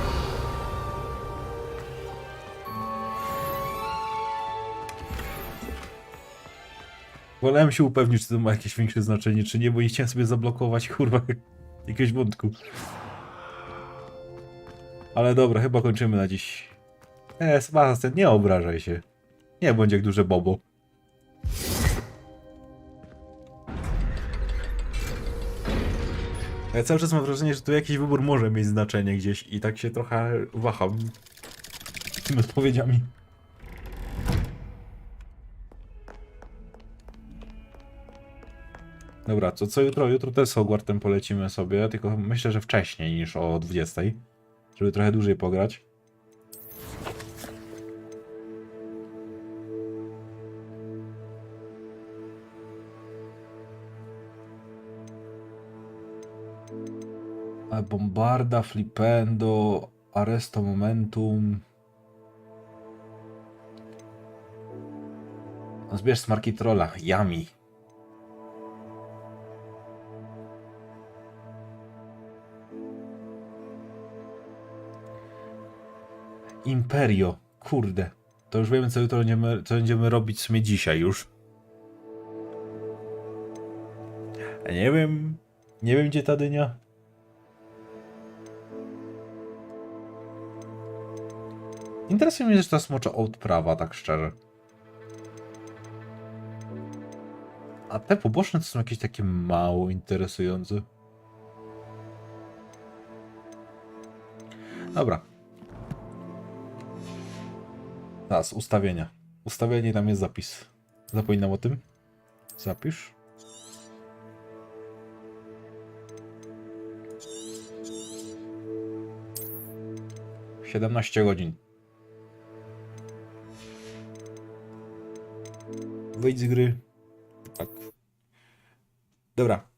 Wolałem się upewnić, czy to ma jakieś większe znaczenie, czy nie, bo nie chciałem sobie zablokować, kurwa, jakiegoś wątku. Ale dobra, chyba kończymy na dziś. Sebastian, nie obrażaj się. Nie bądź jak duże bobo. Ja cały czas mam wrażenie, że tu jakiś wybór może mieć znaczenie gdzieś i tak się trochę waham z tymi odpowiedziami. Dobra, co jutro? Jutro też z Hogwartem polecimy sobie, tylko myślę, że wcześniej niż o 20, żeby trochę dłużej pograć. Bombarda, Flipendo, Arresto Momentum. Zbierz smarki trolla, Yami. Imperio, kurde. To już wiemy, co jutro będziemy robić w sumie dzisiaj już. Nie wiem gdzie ta dynia. Interesuje mnie też ta smocza odprawa, tak szczerze. A te poboczne to są jakieś takie mało interesujące. Dobra. Teraz ustawienia. Ustawienie, tam jest zapis. Zapominam o tym. Zapisz. - 17 godzin. Wyjdź z gry. Tak. Dobra.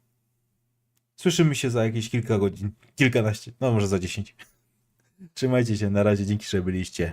Słyszymy się za jakieś kilka godzin, kilkanaście, no może za 10. Trzymajcie się, na razie, dzięki, że byliście.